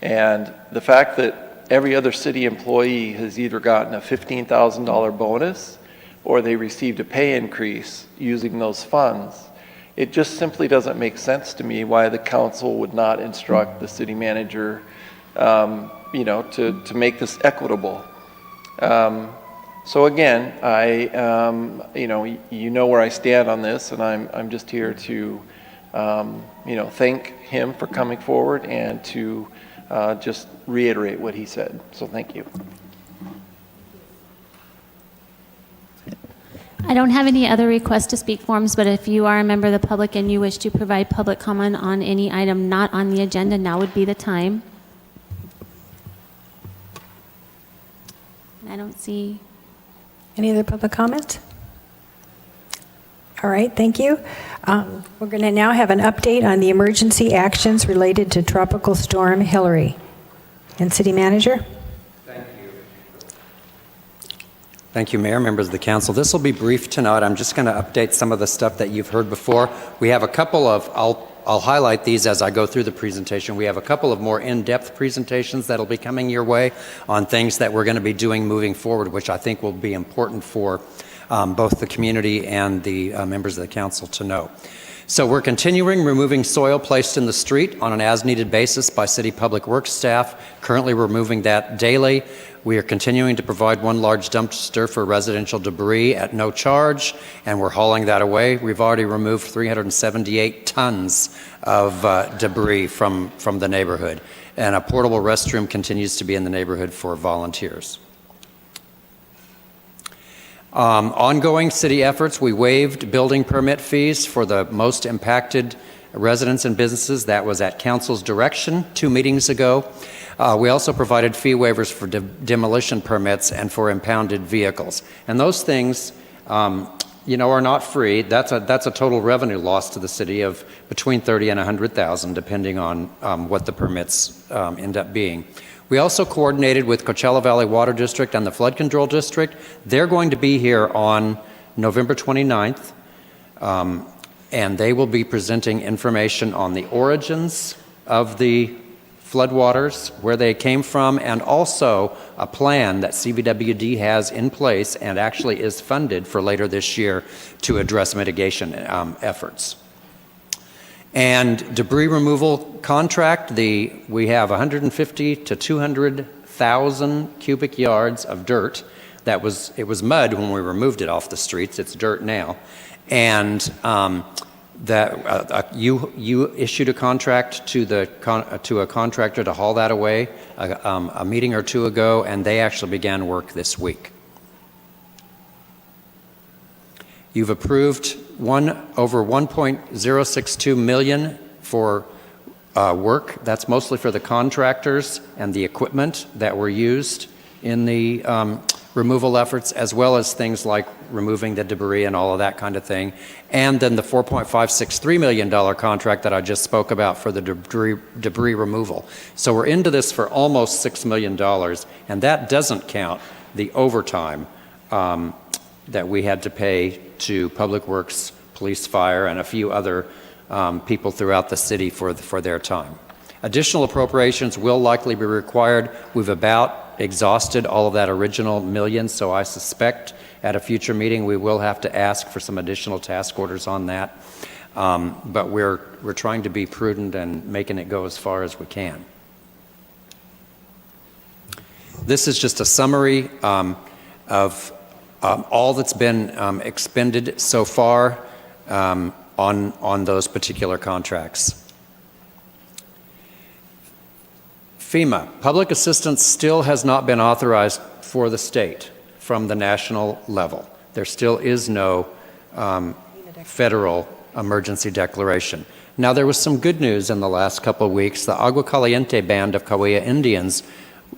And the fact that every other city employee has either gotten a $15,000 bonus or they received a pay increase using those funds. It just simply doesn't make sense to me why the council would not instruct the city manager, to make this equitable. So again, you know where I stand on this, and I'm just here to, thank him for coming forward and to just reiterate what he said. So thank you. I don't have any other request to speak forms, but if you are a member of the public and you wish to provide public comment on any item not on the agenda, now would be the time. I don't see. Any other public comment? All right, thank you. We're going to now have an update on the emergency actions related to Tropical Storm Hillary. And City Manager? Thank you, Mayor, members of the council. This will be brief tonight. I'm just going to update some of the stuff that you've heard before. We have a couple of, I'll highlight these as I go through the presentation. We have a couple of more in-depth presentations that'll be coming your way on things that we're going to be doing moving forward, which I think will be important for both the community and the members of the council to know. So we're continuing removing soil placed in the street on an as-needed basis by City Public Works staff. Currently removing that daily. We are continuing to provide one large dumpster for residential debris at no charge, and we're hauling that away. We've already removed 378 tons of debris from the neighborhood, and a portable restroom continues to be in the neighborhood for volunteers. Ongoing city efforts, we waived building permit fees for the most impacted residents and businesses. That was at council's direction 2 meetings ago. We also provided fee waivers for demolition permits and for impounded vehicles. And those things, are not free. That's a total revenue loss to the city of between $30,000 and $100,000, depending on what the permits end up being. We also coordinated with Coachella Valley Water District and the Flood Control District. They're going to be here on November 29th, and they will be presenting information on the origins of the floodwaters, where they came from, and also a plan that CVWD has in place and actually is funded for later this year to address mitigation efforts. And debris removal contract, we have 150 to 200,000 cubic yards of dirt. It was mud when we removed it off the streets. It's dirt now. And you issued a contract to a contractor to haul that away a meeting or two ago, and they actually began work this week. You've approved over $1.062 million for work. That's mostly for the contractors and the equipment that were used in the removal efforts, as well as things like removing the debris and all of that kind of thing. And then the $4.563 million contract that I just spoke about for the debris removal. So we're into this for almost $6 million, and that doesn't count the overtime that we had to pay to Public Works, Police, Fire, and a few other people throughout the city for their time. Additional appropriations will likely be required. We've about exhausted all of that original million, so I suspect at a future meeting we will have to ask for some additional task orders on that. But we're trying to be prudent and making it go as far as we can. This is just a summary of all that's been expended so far on those particular contracts. FEMA, public assistance still has not been authorized for the state from the national level. There still is no federal emergency declaration. Now, there was some good news in the last couple of weeks. The Agua Caliente Band of Cahuilla Indians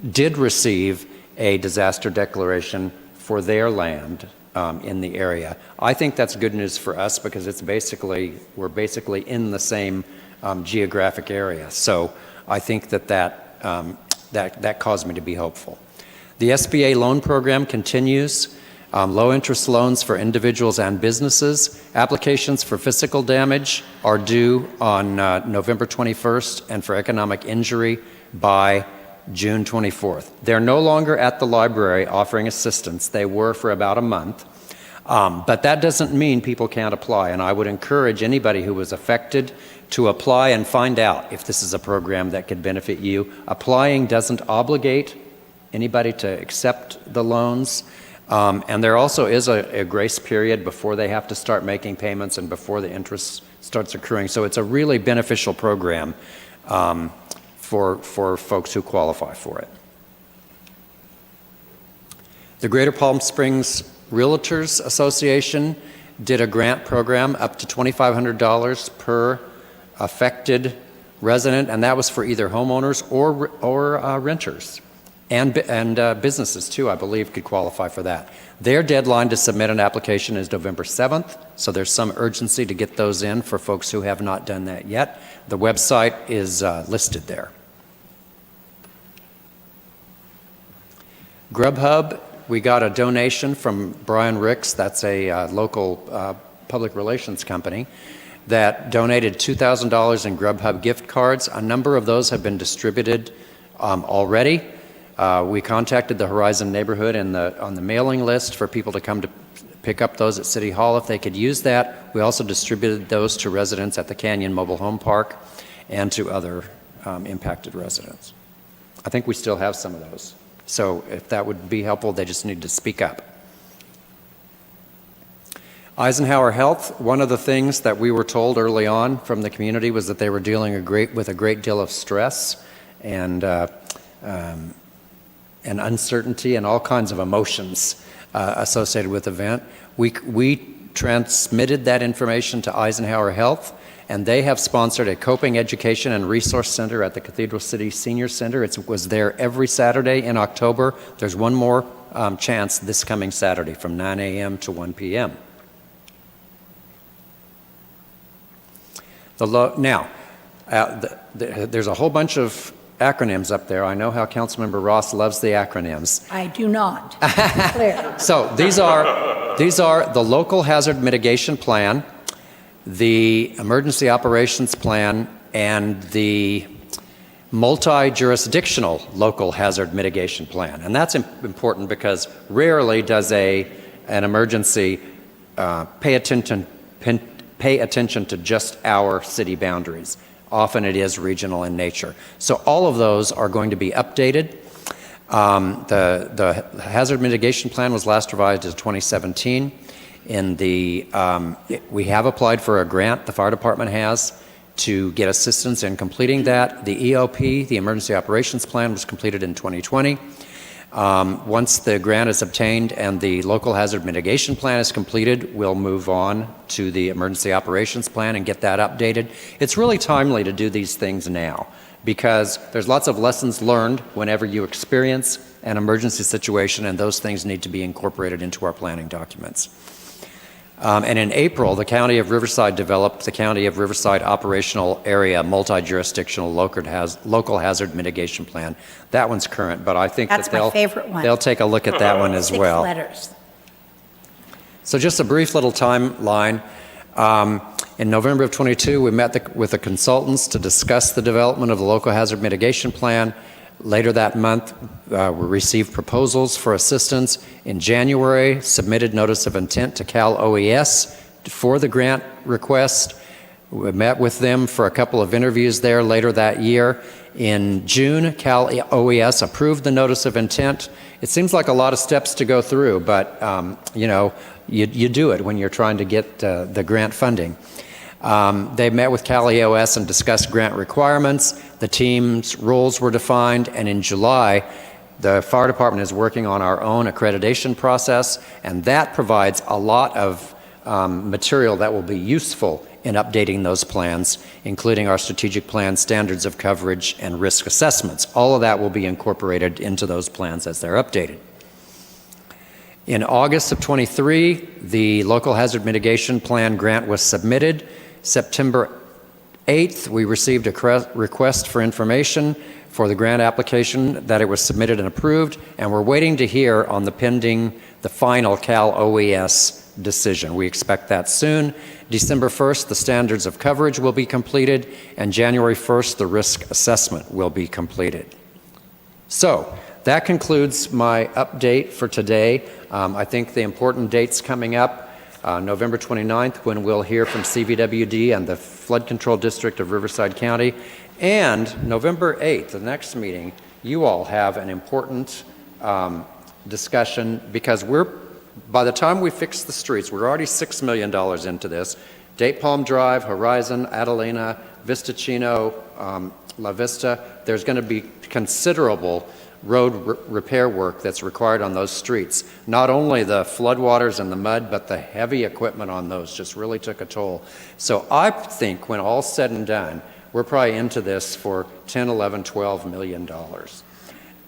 did receive a disaster declaration for their land in the area. I think that's good news for us because we're basically in the same geographic area. So I think that caused me to be hopeful. The SBA loan program continues. Low interest loans for individuals and businesses. Applications for physical damage are due on November 21st, and for economic injury by June 24th. They're no longer at the library offering assistance. They were for about a month. But that doesn't mean people can't apply, and I would encourage anybody who was affected to apply and find out if this is a program that could benefit you. Applying doesn't obligate anybody to accept the loans, and there also is a grace period before they have to start making payments and before the interest starts accruing. So it's a really beneficial program for folks who qualify for it. The Greater Palm Springs Realtors Association did a grant program up to $2,500 per affected resident, and that was for either homeowners or renters. And businesses too, I believe, could qualify for that. Their deadline to submit an application is November 7th, so there's some urgency to get those in for folks who have not done that yet. The website is listed there. Grubhub, we got a donation from Brian Ricks, that's a local public relations company, that donated $2,000 in Grubhub gift cards. A number of those have been distributed already. We contacted the Horizon neighborhood on the mailing list for people to come to pick up those at City Hall if they could use that. We also distributed those to residents at the Canyon Mobile Home Park and to other impacted residents. I think we still have some of those. So if that would be helpful, they just need to speak up. Eisenhower Health, one of the things that we were told early on from the community was that they were dealing with a great deal of stress and uncertainty and all kinds of emotions associated with the event. We transmitted that information to Eisenhower Health, and they have sponsored a coping education and resource center at the Cathedral City Senior Center. It was there every Saturday in October. There's one more chance this coming Saturday from 9 a.m. to 1 p.m. There's a whole bunch of acronyms up there. I know how Councilmember Ross loves the acronyms. I do not. Clear. So these are the Local Hazard Mitigation Plan, the Emergency Operations Plan, and the Multi-Jurisdictional Local Hazard Mitigation Plan. And that's important because rarely does an emergency pay attention to just our city boundaries. Often it is regional in nature. So all of those are going to be updated. The Hazard Mitigation Plan was last revised in 2017. We have applied for a grant, the fire department has, to get assistance in completing that. The EOP, the Emergency Operations Plan, was completed in 2020. Once the grant is obtained and the Local Hazard Mitigation Plan is completed, we'll move on to the Emergency Operations Plan and get that updated. It's really timely to do these things now because there's lots of lessons learned whenever you experience an emergency situation, and those things need to be incorporated into our planning documents. And in April, the County of Riverside developed the County of Riverside Operational Area Multi-Jurisdictional Local Hazard Mitigation Plan. That one's current, but I think That's my favorite one. They'll take a look at that one as well. 6 letters. So just a brief little timeline. In November of 22, we met with the consultants to discuss the development of the Local Hazard Mitigation Plan. Later that month, we received proposals for assistance. In January, submitted notice of intent to Cal OES for the grant request. We met with them for a couple of interviews there later that year. In June, Cal OES approved the notice of intent. It seems like a lot of steps to go through, but you do it when you're trying to get the grant funding. They met with Cal OES and discussed grant requirements. The team's roles were defined, and in July, the fire department is working on our own accreditation process, and that provides a lot of material that will be useful in updating those plans, including our strategic plan, standards of coverage, and risk assessments. All of that will be incorporated into those plans as they're updated. In August of 23, the Local Hazard Mitigation Plan grant was submitted. September 8th, we received a request for information for the grant application, that it was submitted and approved, and we're waiting to hear on the final Cal OES decision. We expect that soon. December 1st, the standards of coverage will be completed, and January 1st, the risk assessment will be completed. So that concludes my update for today. I think the important dates coming up, November 29th, when we'll hear from CVWD and the Flood Control District of Riverside County, and November 8th, the next meeting, you all have an important discussion, because by the time we fix the streets, we're already $6 million into this. Date Palm Drive, Horizon, Adelina, Vista Chino, La Vista, there's going to be considerable road repair work that's required on those streets. Not only the floodwaters and the mud, but the heavy equipment on those just really took a toll. So I think when all's said and done, we're probably into this for $10, $11, $12 million.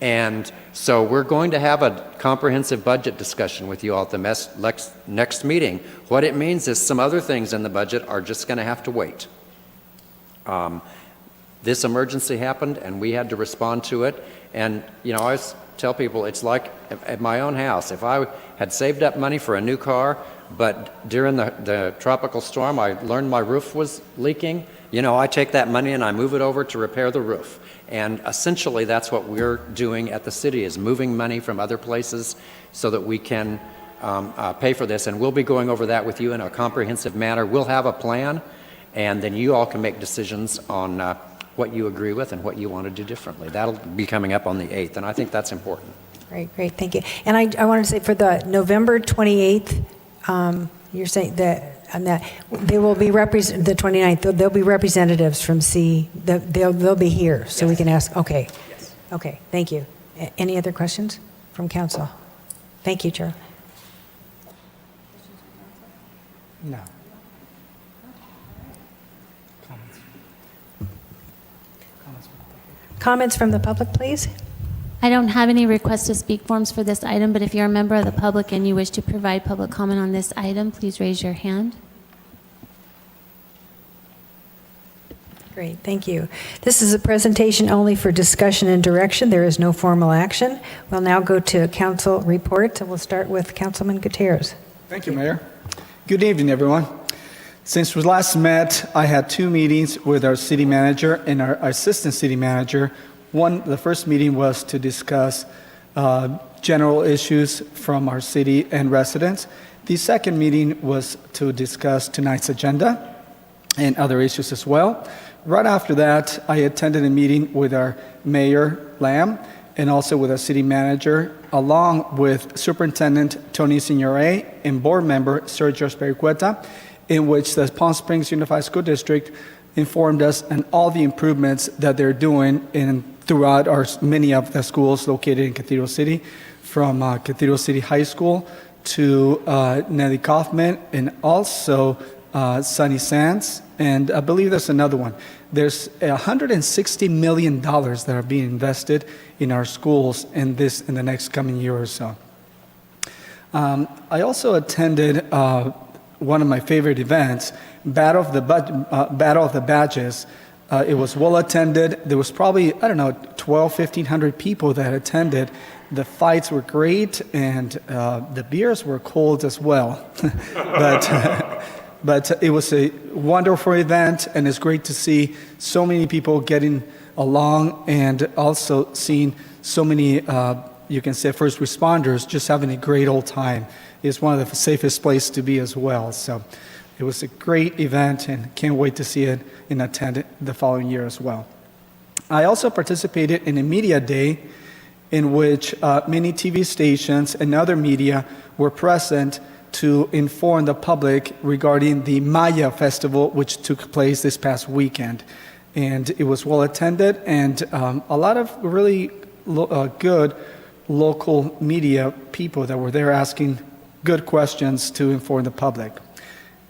And so we're going to have a comprehensive budget discussion with you all at the next meeting. What it means is some other things in the budget are just going to have to wait. This emergency happened, and we had to respond to it. And, I always tell people, it's like at my own house. If I had saved up money for a new car, but during the tropical storm, I learned my roof was leaking, I take that money and I move it over to repair the roof. And essentially, that's what we're doing at the city, is moving money from other places so that we can pay for this. And we'll be going over that with you in a comprehensive manner. We'll have a plan, and then you all can make decisions on what you agree with and what you want to do differently. That'll be coming up on the 8th, and I think that's important. Great, thank you. And I wanted to say, for the November 28th, you're saying that on that they will be the 29th. There'll be representatives from they'll be here, so we can ask. Okay. Yes. Okay. Thank you. Any other questions from council? Thank you, Chair. No. Comments from the public, please. I don't have any request to speak forms for this item, but if you're a member of the public and you wish to provide public comment on this item, please raise your hand. Great, thank you. This is a presentation only for discussion and direction. There is no formal action. We'll now go to council reports, and we'll start with Councilman Gutierrez. Thank you, Mayor. Good evening, everyone. Since we last met, I had 2 meetings with our city manager and our assistant city manager. The first meeting was to discuss general issues from our city and residents. The second meeting was to discuss tonight's agenda and other issues as well. Right after that, I attended a meeting with our Mayor Lamb and also with our city manager, along with Superintendent Tony Signore and board member Sergio Spericueta, in which the Palm Springs Unified School District informed us on all the improvements that they're doing throughout many of the schools located in Cathedral City, from Cathedral City High School to Nellie Kaufman, and also Sunny Sands, and I believe there's another one. There's $160 million that are being invested in our schools in the next coming year or so. I also attended one of my favorite events, Battle of the Badges. It was well attended. There was probably, 1,200-1,500 people that attended. The fights were great, and the beers were cold as well. But it was a wonderful event, and it's great to see so many people getting along, and also seeing so many, you can say, first responders just having a great old time. It's one of the safest places to be as well. So it was a great event, and can't wait to see it and attend it the following year as well. I also participated in a media day in which many TV stations and other media were present to inform the public regarding the Maya Festival, which took place this past weekend. And it was well attended, and a lot of really good local media people that were there asking good questions to inform the public.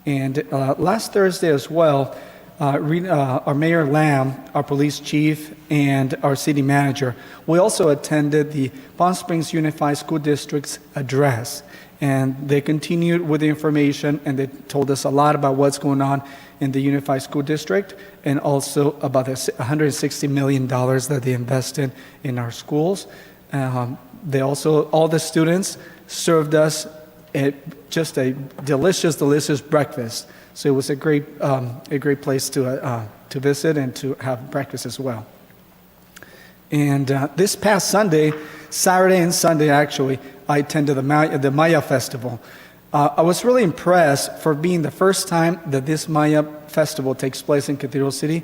And last Thursday as well, our Mayor Lamb, our police chief, and our city manager, we also attended the Palm Springs Unified School District's address. And they continued with the information, and they told us a lot about what's going on in the Unified School District, and also about the $160 million that they invested in our schools. They also, all the students served us just a delicious breakfast. So it was a great place to visit and to have breakfast as well. And this past Sunday, Saturday and Sunday actually, I attended the Maya Festival. I was really impressed for being the first time that this Maya Festival takes place in Cathedral City,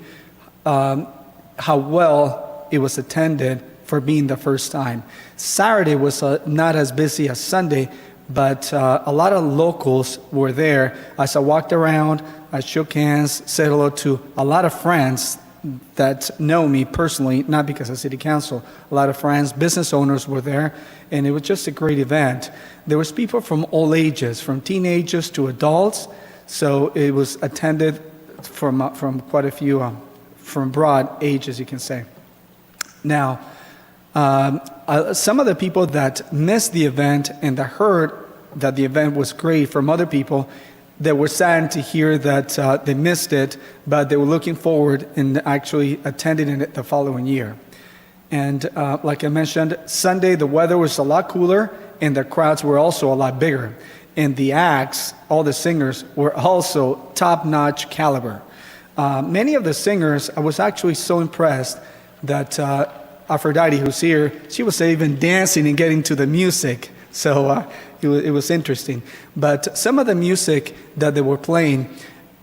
how well it was attended for being the first time. Saturday was not as busy as Sunday, but a lot of locals were there. As I walked around, I shook hands, said hello to a lot of friends that know me personally, not because of City Council. A lot of friends, business owners were there, and it was just a great event. There was people from all ages, from teenagers to adults, so it was attended from quite a few, from broad ages, you can say. Now, some of the people that missed the event and that heard that the event was great from other people, they were saddened to hear that they missed it, but they were looking forward in actually attending it the following year. And like I mentioned, Sunday the weather was a lot cooler and the crowds were also a lot bigger. And the acts, all the singers, were also top-notch caliber. Many of the singers, I was actually so impressed that Aphrodite, who's here, she was even dancing and getting to the music. So it was interesting. But some of the music that they were playing,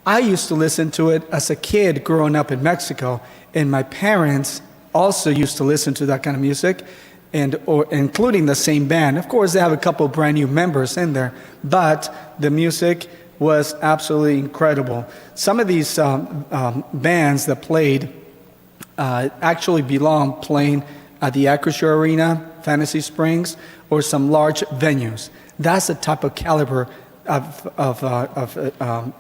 I used to listen to it as a kid growing up in Mexico, and my parents also used to listen to that kind of music, or including the same band. Of course, they have a couple brand new members in there, but the music was absolutely incredible. Some of these bands that played actually belong playing at the Acrisure Arena, Fantasy Springs, or some large venues. That's the type of caliber of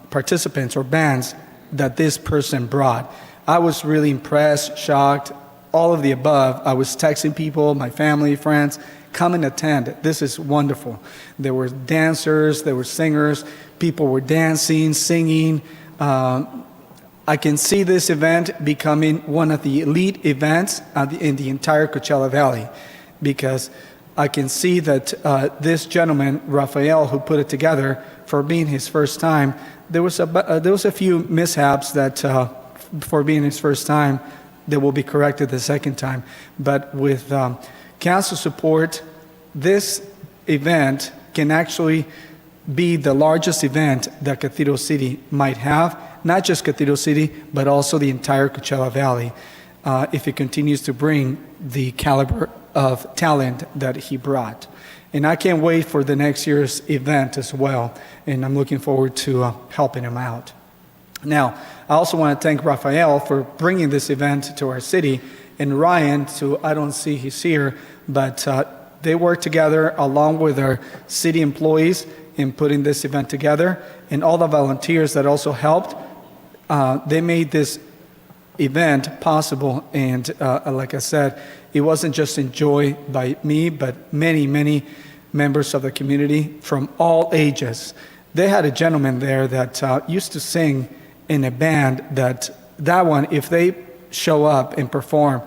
participants or bands that this person brought. I was really impressed, shocked, all of the above. I was texting people, my family, friends, come and attend. This is wonderful. There were dancers, there were singers, people were dancing, singing. I can see this event becoming one of the elite events in the entire Coachella Valley, because I can see that this gentleman, Raphael, who put it together, for being his first time, there was a few mishaps that for being his first time, that will be corrected the second time. But with council support, this event can actually be the largest event that Cathedral City might have, not just Cathedral City, but also the entire Coachella Valley, if it continues to bring the caliber of talent that he brought. And I can't wait for the next year's event as well, and I'm looking forward to helping him out. Now, I also want to thank Raphael for bringing this event to our city, and Ryan, I don't see he's here, but they worked together along with our city employees in putting this event together, and all the volunteers that also helped. They made this event possible, and like I said, it wasn't just enjoyed by me, but many, many members of the community from all ages. They had a gentleman there that used to sing in a band that one, if they show up and perform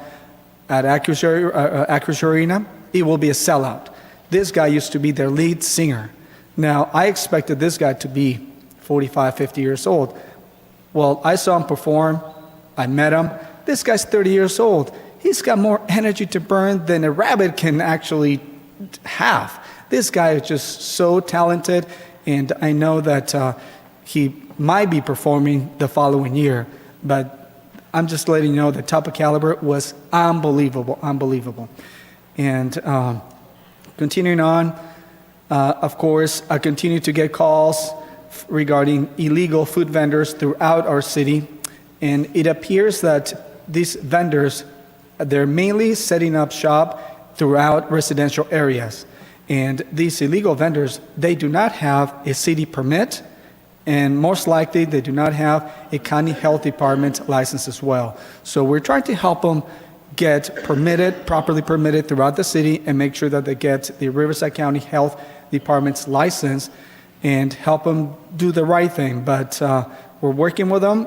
at Acrisure Arena, it will be a sellout. This guy used to be their lead singer. Now, I expected this guy to be 45, 50 years old. Well, I saw him perform. I met him. This guy's 30 years old. He's got more energy to burn than a rabbit can actually have. This guy is just so talented, and I know that he might be performing the following year, but I'm just letting you know the type of caliber was unbelievable, unbelievable. And continuing on, of course, I continue to get calls regarding illegal food vendors throughout our city, and it appears that these vendors, they're mainly setting up shop throughout residential areas. And these illegal vendors, they do not have a city permit, and most likely they do not have a county health department license as well. So we're trying to help them get permitted, properly permitted throughout the city, and make sure that they get the Riverside County Health Department's license and help them do the right thing. But we're working with them.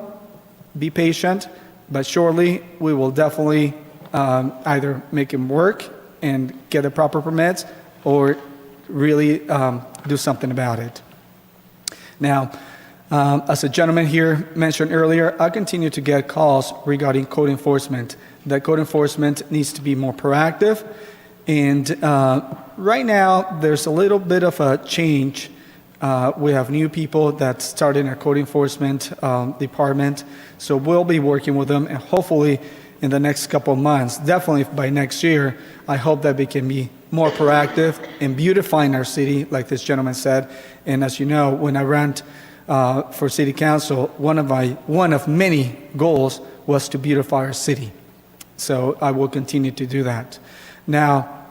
Be patient, but surely we will definitely either make them work and get the proper permits, or really do something about it. Now, as a gentleman here mentioned earlier, I continue to get calls regarding code enforcement. that code enforcement needs to be more proactive. And right now, there's a little bit of a change. We have new people that started in our code enforcement department, so we'll be working with them, and hopefully in the next couple of months, definitely by next year, I hope that we can be more proactive in beautifying our city, like this gentleman said. And as you know, when I ran for city council, one of many goals was to beautify our city. So I will continue to do that. Now,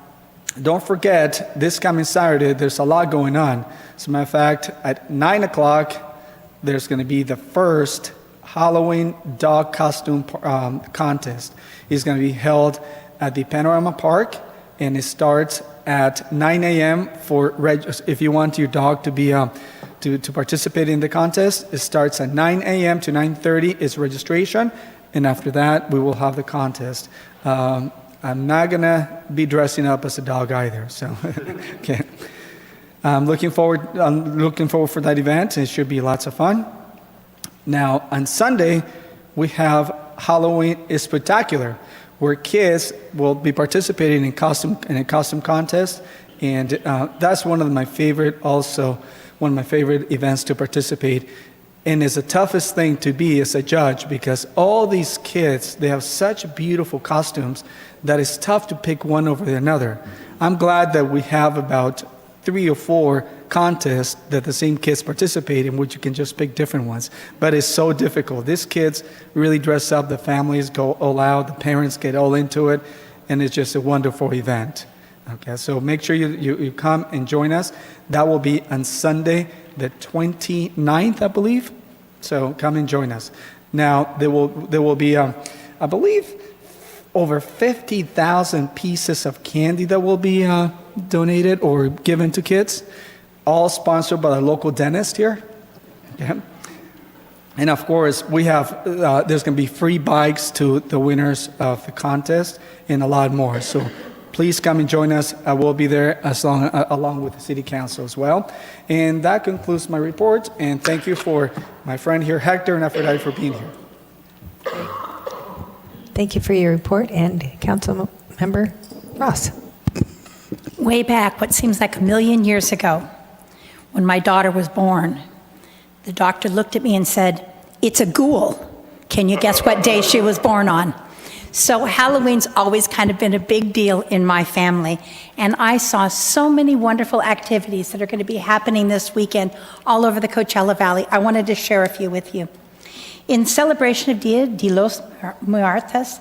don't forget, this coming Saturday, there's a lot going on. As a matter of fact, at 9 o'clock, there's going to be the first Halloween dog costume contest. It's going to be held at the Panorama Park, and it starts at 9 a.m. if you want your dog to be to participate in the contest. It starts at 9 a.m. to 9:30 is registration, and after that, we will have the contest. I'm not going to be dressing up as a dog either, so okay. I'm looking forward for that event. It should be lots of fun. Now, on Sunday, we have Halloween Spectacular, where kids will be participating in a costume contest, and that's one of my favorite events to participate. And it's the toughest thing to be as a judge, because all these kids, they have such beautiful costumes that it's tough to pick one over another. I'm glad that we have about 3 or 4 contests that the same kids participate in, which you can just pick different ones. But it's so difficult. These kids really dress up, the families go all out, the parents get all into it, and it's just a wonderful event. Okay, so make sure you come and join us. That will be on Sunday, the 29th, I believe. So come and join us. Now, there will be, I believe, over 50,000 pieces of candy that will be donated or given to kids, all sponsored by the local dentist here. Okay. And of course, we have there's going to be free bikes to the winners of the contest and a lot more. So please come and join us. I will be there along with the City Council as well. And that concludes my report. And thank you for my friend here, Hector, and Aphrodite, for being here. Thank you for your report, and Council Member Ross. Way back, what seems like a million years ago, when my daughter was born, the doctor looked at me and said, "It's a ghoul." Can you guess what day she was born on? So Halloween's always kind of been a big deal in my family, and I saw so many wonderful activities that are going to be happening this weekend all over the Coachella Valley. I wanted to share a few with you. In celebration of Dia de los Muertos,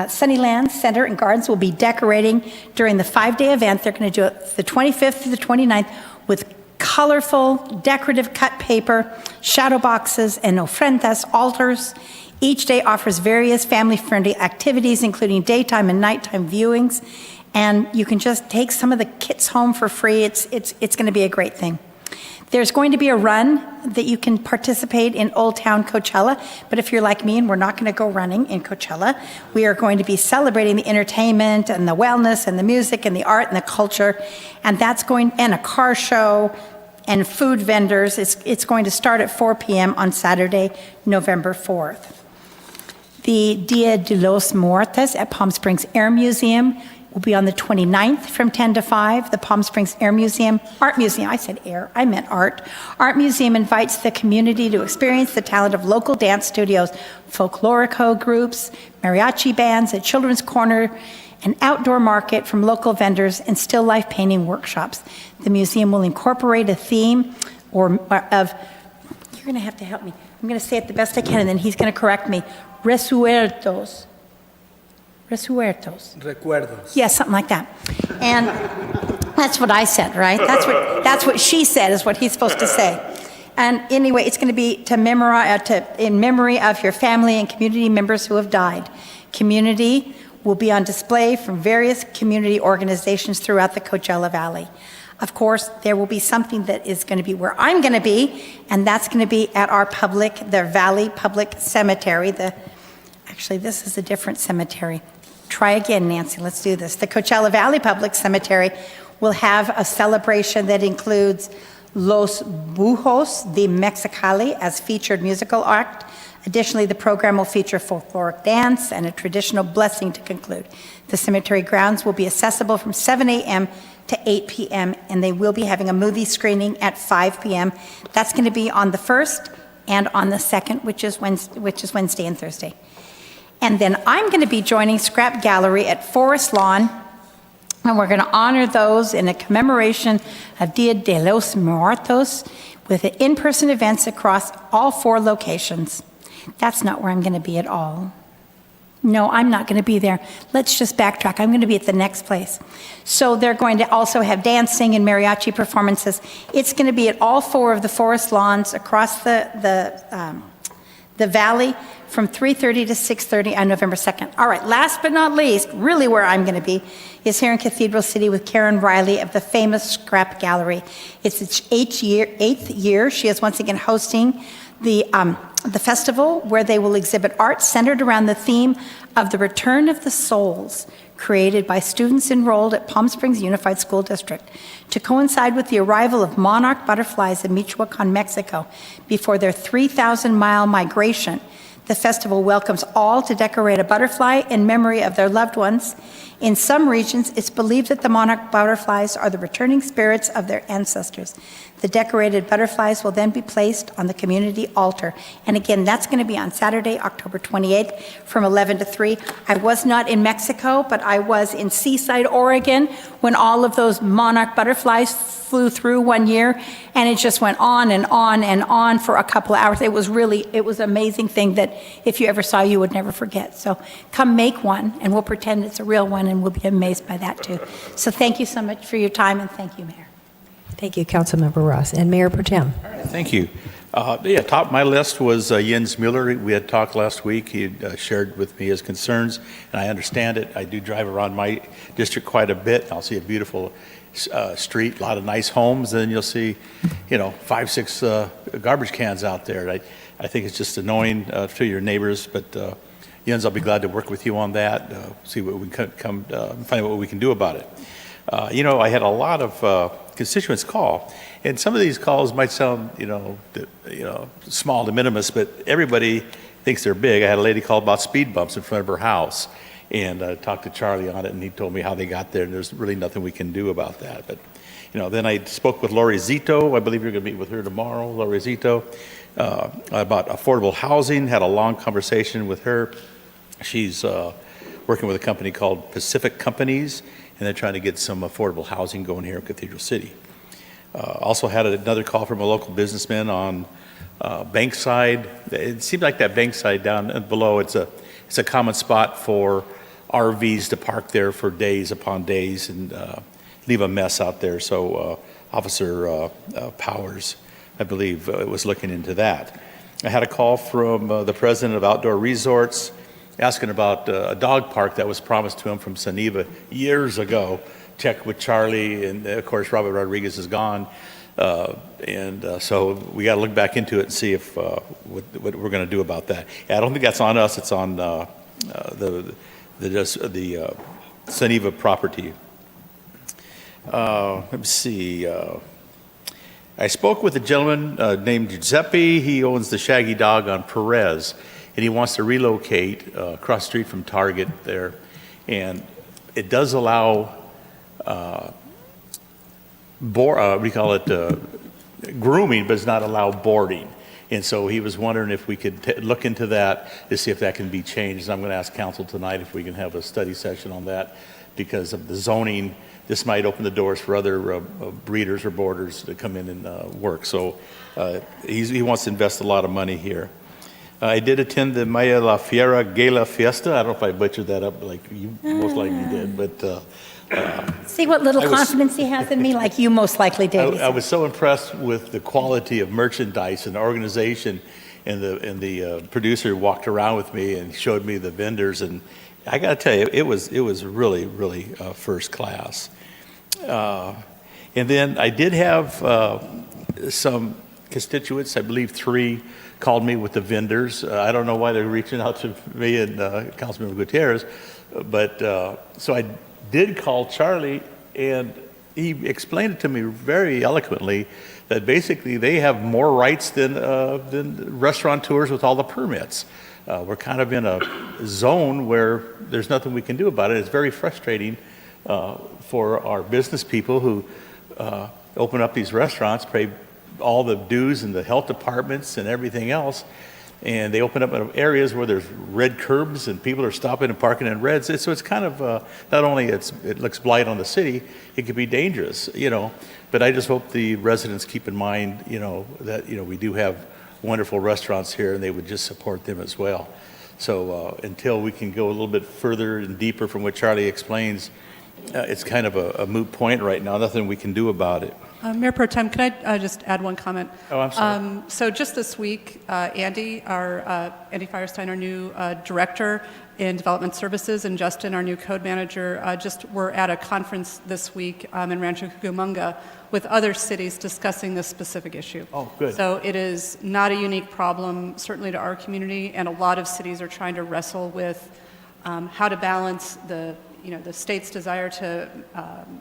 Sunnyland Center and Gardens will be decorating during the 5-day event. They're going to do it the 25th to the 29th with colorful, decorative cut paper, shadow boxes, and ofrendas, altars. Each day offers various family-friendly activities, including daytime and nighttime viewings. And you can just take some of the kits home for free. It's going to be a great thing. There's going to be a run that you can participate in Old Town Coachella, but if you're like me and we're not going to go running in Coachella, we are going to be celebrating the entertainment and the wellness and the music and the art and the culture, and and a car show and food vendors. It's going to start at 4 p.m. on Saturday, November 4th. The Dia de los Muertos at Palm Springs Air Museum will be on the 29th from 10 to 5. The Palm Springs Art Museum, I said air, I meant art. Art Museum invites the community to experience the talent of local dance studios, folklorico groups, mariachi bands, a children's corner, an outdoor market from local vendors, and still life painting workshops. The museum will incorporate a theme you're going to have to help me. I'm going to say it the best I can, and then he's going to correct me. Recuerdos. Yes, something like that. And that's what I said, right? That's what she said is what he's supposed to say. And anyway, it's going to be in memory of your family and community members who have died. Community will be on display from various community organizations throughout the Coachella Valley. Of course, there will be something that is going to be where I'm going to be, and that's going to be at the Valley Public Cemetery. Actually, this is a different cemetery. Try again, Nancy, let's do this. The Coachella Valley Public Cemetery will have a celebration that includes Los Bujos de Mexicali as featured musical act, Additionally, the program will feature folkloric dance and a traditional blessing to conclude. The cemetery grounds will be accessible from 7 a.m. to 8 p.m., and they will be having a movie screening at 5 p.m. That's going to be on the 1st and on the 2nd, which is Wednesday and Thursday. And then I'm going to be joining Scrap Gallery at Forest Lawn, and we're going to honor those in a commemoration of Dia de los Muertos with in-person events across all 4 locations. That's not where I'm going to be at all. No, I'm not going to be there. Let's just backtrack. I'm going to be at the next place. So they're going to also have dancing and mariachi performances. It's going to be at all 4 of the forest lawns across the valley from 3:30 to 6:30 on November 2nd. All right, last but not least, really where I'm going to be is here in Cathedral City with Karen Riley of the famous Scrap Gallery. It's its 8th year. She is once again hosting the festival where they will exhibit art centered around the theme of the return of the souls created by students enrolled at Palm Springs Unified School District to coincide with the arrival of monarch butterflies in Michoacan, Mexico before their 3,000-mile migration. The festival welcomes all to decorate a butterfly in memory of their loved ones. In some regions, it's believed that the monarch butterflies are the returning spirits of their ancestors. The decorated butterflies will then be placed on the community altar. And again, that's going to be on Saturday, October 28th from 11 to 3. I was not in Mexico, but I was in Seaside, Oregon, when all of those monarch butterflies flew through one year, and it just went on and on and on for a couple of hours. It was an amazing thing that if you ever saw, you would never forget. So come make one, and we'll pretend it's a real one, and we'll be amazed by that too. So thank you so much for your time, and thank you, Mayor. Thank you, Councilmember Ross. And Mayor Pro Tem. Thank you. Top of my list was Jens Mueller. We had talked last week. He shared with me his concerns, and I understand it. I do drive around my district quite a bit. I'll see a beautiful street, a lot of nice homes, and then you'll see, 5, 6 garbage cans out there. I think it's just annoying to your neighbors, but Jens, I'll be glad to work with you on that, see what we can find out what we can do about it. I had a lot of constituents call, and some of these calls might sound, small to minimus, but everybody thinks they're big. I had a lady call about speed bumps in front of her house, and talked to Charlie on it, and he told me how they got there, and there's really nothing we can do about that. But, then I spoke with Lori Zito. I believe you're going to meet with her tomorrow, Lori Zito, about affordable housing. Had a long conversation with her. She's working with a company called Pacific Companies, and they're trying to get some affordable housing going here in Cathedral City. Also had another call from a local businessman on Bankside. It seemed like that Bankside down below, it's a common spot for RVs to park there for days upon days and leave a mess out there. So Officer Powers, I believe, was looking into that. I had a call from the president of Outdoor Resorts asking about a dog park that was promised to him from Suniva years ago. Checked with Charlie, and of course Robert Rodriguez is gone. So we got to look back into it and see if what we're going to do about that. Yeah, I don't think that's on us. It's on the Suniva property. Let me see. I spoke with a gentleman named Giuseppe. He owns the Shaggy Dog on Perez, and he wants to relocate across the street from Target there. And it does allow grooming, but does not allow boarding. And so he was wondering if we could look into that to see if that can be changed. And I'm going to ask council tonight if we can have a study session on that, because of the zoning. This might open the doors for other breeders or boarders to come in and work. So he wants to invest a lot of money here. I did attend the Maya La Fiera Gala Fiesta. I don't know if I butchered that up like you most likely did, but see what little confidence he has in me, like you most likely did. I was so impressed with the quality of merchandise and organization, and the producer walked around with me and showed me the vendors, and I got to tell you, it was really, really first class. And then I did have some constituents, I believe 3, called me with the vendors. I don't know why they're reaching out to me and Councilmember Gutierrez, but so I did call Charlie, and he explained it to me very eloquently that basically they have more rights than restaurateurs with all the permits. We're kind of in a zone where there's nothing we can do about it. It's very frustrating for our business people who open up these restaurants, pay all the dues and the health departments and everything else, and they open up in areas where there's red curbs and people are stopping and parking in reds. So it's kind of not only it looks blight on the city, it could be dangerous, But I just hope the residents keep in mind, that we do have wonderful restaurants here, and they would just support them as well. So until we can go a little bit further and deeper from what Charlie explains, it's kind of a moot point right now. Nothing we can do about it. Mayor Pro Tem, can I just add one comment? Oh, I'm sorry. So just this week, Andy Firestein, our new director in development services, and Justin, our new code manager, just were at a conference this week in Rancho Cucamonga with other cities discussing this specific issue. Oh, good. So it is not a unique problem, certainly to our community, and a lot of cities are trying to wrestle with how to balance the state's desire to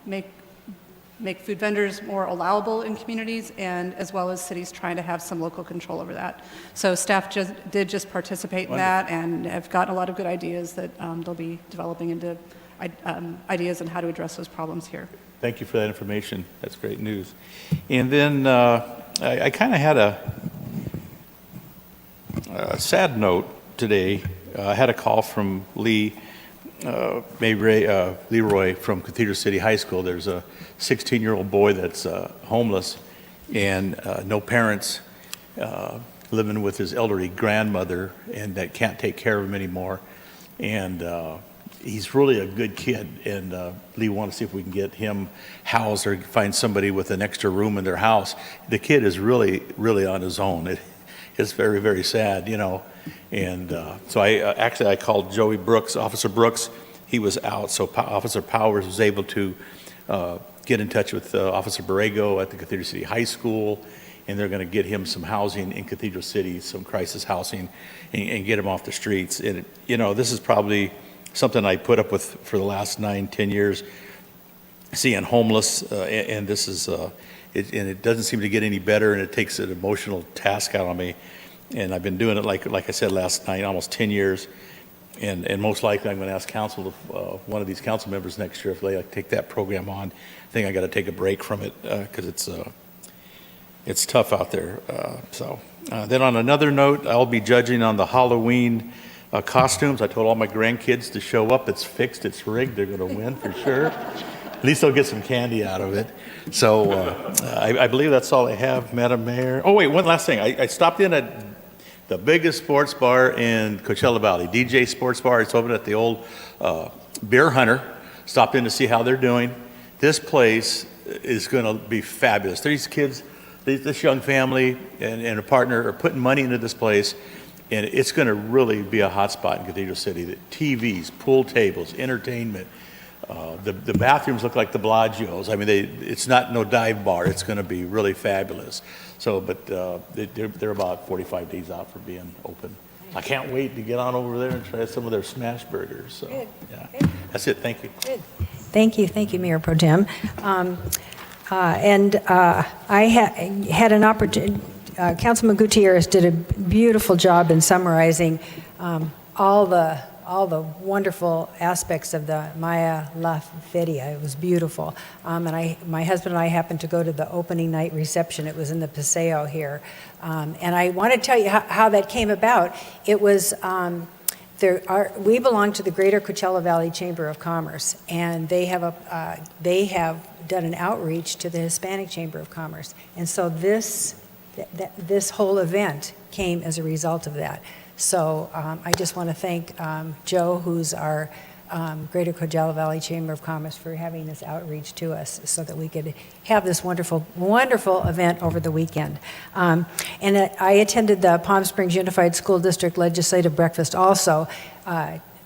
make food vendors more allowable in communities, and as well as cities trying to have some local control over that. So staff did just participate in that, and have gotten a lot of good ideas that they'll be developing into ideas on how to address those problems here. Thank you for that information. That's great news. And then I kind of had a sad note today. I had a call from Leroy from Cathedral City High School. There's a 16-year-old boy that's homeless and no parents, living with his elderly grandmother, and that can't take care of him anymore. And he's really a good kid, and Lee wants to see if we can get him housed or find somebody with an extra room in their house. The kid is really, really on his own. It's very, very sad, And so I called Joey Brooks, Officer Brooks. He was out, so Officer Powers was able to get in touch with Officer Borrego at the Cathedral City High School, and they're going to get him some housing in Cathedral City, some crisis housing, and get him off the streets. And this is probably something I put up with for the last 9-10 years, seeing homeless, and this is and it doesn't seem to get any better, and it takes an emotional task out on me. And I've been doing it, like I said last night, almost 10 years. And most likely I'm going to ask council, one of these council members next year, if they take that program on. I think I got to take a break from it because it's tough out there. Then on another note, I'll be judging on the Halloween costumes. I told all my grandkids to show up. It's fixed. It's rigged. They're going to win for sure. At least they'll get some candy out of it. So I believe that's all I have, Madam Mayor. Oh, wait, one last thing. I stopped in at the biggest sports bar in Coachella Valley, DJ Sports Bar. It's open at the old Beer Hunter. Stopped in to see how they're doing. This place is going to be fabulous. These kids, this young family and a partner are putting money into this place, and it's going to really be a hot spot in Cathedral City. The TVs, pool tables, entertainment. The bathrooms look like the Bellagio's. I mean, it's not no dive bar. It's going to be really fabulous. So, but they're about 45 days out for being open. I can't wait to get on over there and try some of their smash burgers. So, yeah, that's it. Thank you. Good. Thank you, Mayor Pro Tem. I had an opportunity. Councilman Gutierrez did a beautiful job in summarizing all the wonderful aspects of the Maya La Feria. It was beautiful. My husband and I happened to go to the opening night reception. It was in the Paseo here. And I want to tell you how that came about. It was, we belong to the Greater Coachella Valley Chamber of Commerce, and they have done an outreach to the Hispanic Chamber of Commerce. And so this whole event came as a result of that. So I just want to thank Joe, who's our Greater Coachella Valley Chamber of Commerce, for having this outreach to us so that we could have this wonderful, wonderful event over the weekend. And I attended the Palm Springs Unified School District Legislative Breakfast also.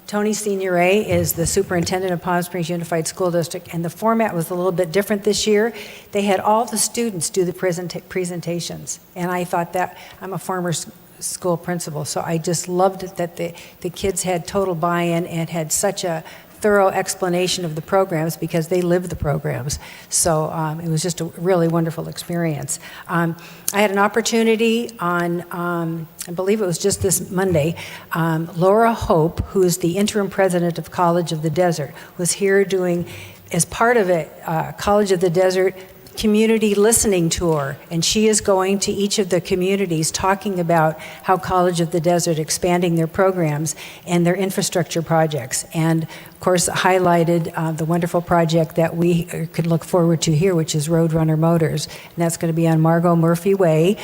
Tony Signoret is the superintendent of Palm Springs Unified School District, and the format was a little bit different this year. They had all the students do the presentations, and I thought that, I'm a former school principal, so I just loved it that the kids had total buy-in and had such a thorough explanation of the programs because they live the programs. So it was just a really wonderful experience. I had an opportunity on, I believe it was just this Monday, Laura Hope, who is the interim president of College of the Desert, was here doing, as part of it, College of the Desert community listening tour, and she is going to each of the communities talking about how College of the Desert expanding their programs and their infrastructure projects, and of course highlighted the wonderful project that we could look forward to here, which is Roadrunner Motors, and that's going to be on Margot Murphy Way,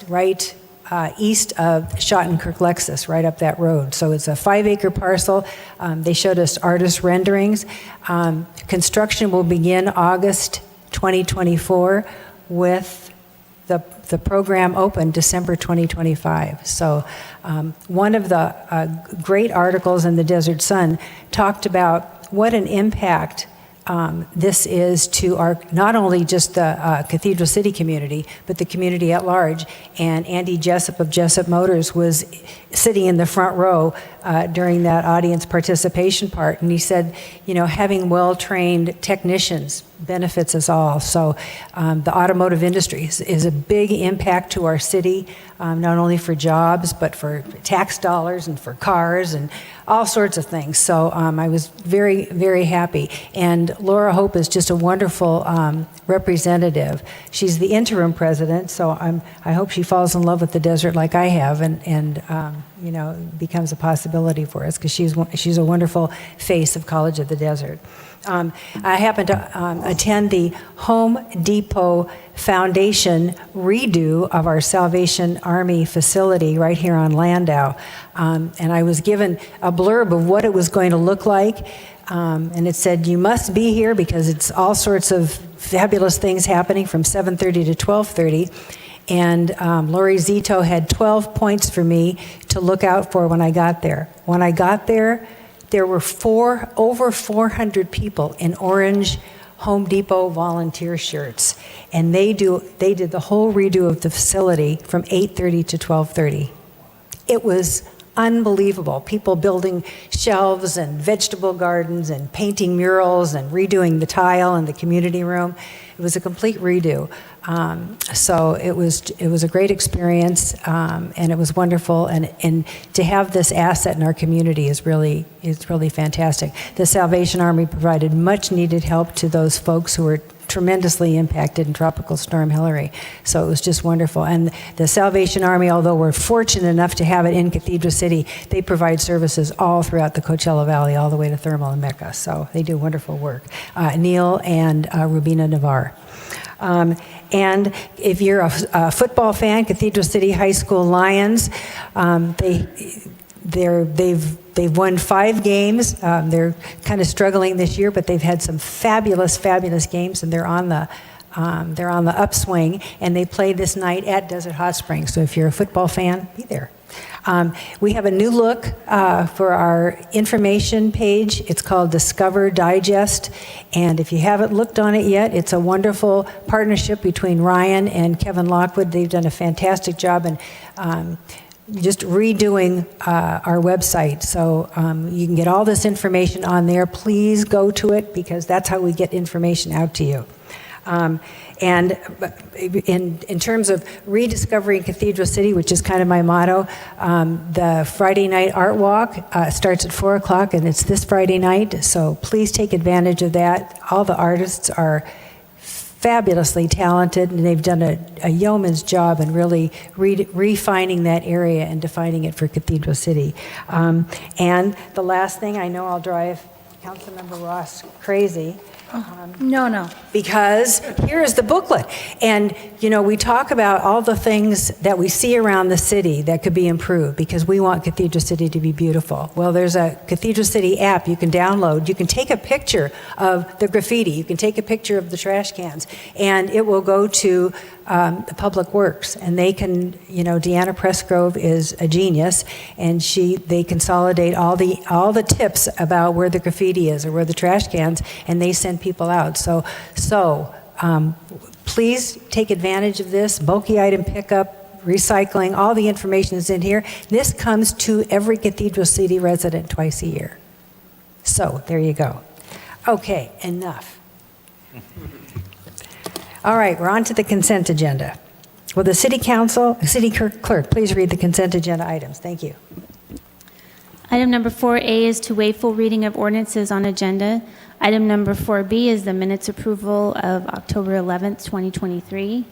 right east of Schottenkirk Lexus, right up that road. So it's a 5-acre parcel. They showed us artist renderings. Construction will begin August 2024 with the program open December 2025. So one of the great articles in the Desert Sun talked about what an impact this is to our, not only just the Cathedral City community, but the community at large. And Andy Jessup of Jessup Motors was sitting in the front row during that audience participation part, and he said, you know, having well-trained technicians benefits us all. So the automotive industry is a big impact to our city, not only for jobs, but for tax dollars and for cars and all sorts of things. So I was very, very happy. And Laura Hope is just a wonderful representative. She's the interim president, so I hope she falls in love with the desert like I have, and you know, becomes a possibility for us, because she's a wonderful face of College of the Desert. I happened to attend the Home Depot Foundation redo of our Salvation Army facility right here on Landau. And I was given a blurb of what it was going to look like. And it said, you must be here because it's all sorts of fabulous things happening from 7:30 to 12:30. And Lori Zito had 12 points for me to look out for when I got there. When I got there, there were over 400 people in orange Home Depot volunteer shirts. And they did the whole redo of the facility from 8:30 to 12:30. It was unbelievable. People building shelves and vegetable gardens and painting murals and redoing the tile in the community room. It was a complete redo. So it was a great experience, and it was wonderful. And to have this asset in our community is really fantastic. The Salvation Army provided much needed help to those folks who were tremendously impacted in Tropical Storm Hilary. So it was just wonderful. And the Salvation Army, although we're fortunate enough to have it in Cathedral City, they provide services all throughout the Coachella Valley, all the way to Thermal and Mecca. So they do wonderful work. Neil and Rubina Navar. And if you're a football fan, Cathedral City High School Lions, they've won 5 games. They're kind of struggling this year, but they've had some fabulous games, and they're on the upswing. And they play this night at Desert Hot Springs. So if you're a football fan, be there. We have a new look for our information page. It's called Discover Digest, and if you haven't looked on it yet, it's a wonderful partnership between Ryan and Kevin Lockwood. They've done a fantastic job in just redoing our website, so you can get all this information on there. Please go to it, because that's how we get information out to you. And in terms of rediscovering Cathedral City, which is kind of my motto, the Friday night art walk starts at 4 o'clock, and it's this Friday night, so please take advantage of that. All the artists are fabulously talented, and they've done a yeoman's job in really refining that area and defining it for Cathedral City. And the last thing, I know I'll drive Councilmember Ross crazy. No. Because here is the booklet. And, you know, we talk about all the things that we see around the city that could be improved, because we want Cathedral City to be beautiful. Well, there's a Cathedral City app you can download. You can take a picture of the graffiti. You can take a picture of the trash cans, and it will go to the Public Works, and they can, you know, Deanna Pressgrove is a genius, and they consolidate all the tips about where the graffiti is or where the trash cans, and they send people out. So please take advantage of this. Bulky item pickup, recycling, all the information is in here. This comes to every Cathedral City resident twice a year. So there you go. Okay, enough. All right, we're on to the consent agenda. Will the city clerk, please read the consent agenda items? Thank you. Item number 4A is to waive full reading of ordinances on agenda. Item number 4B is the minutes approval of October 11th, 2023.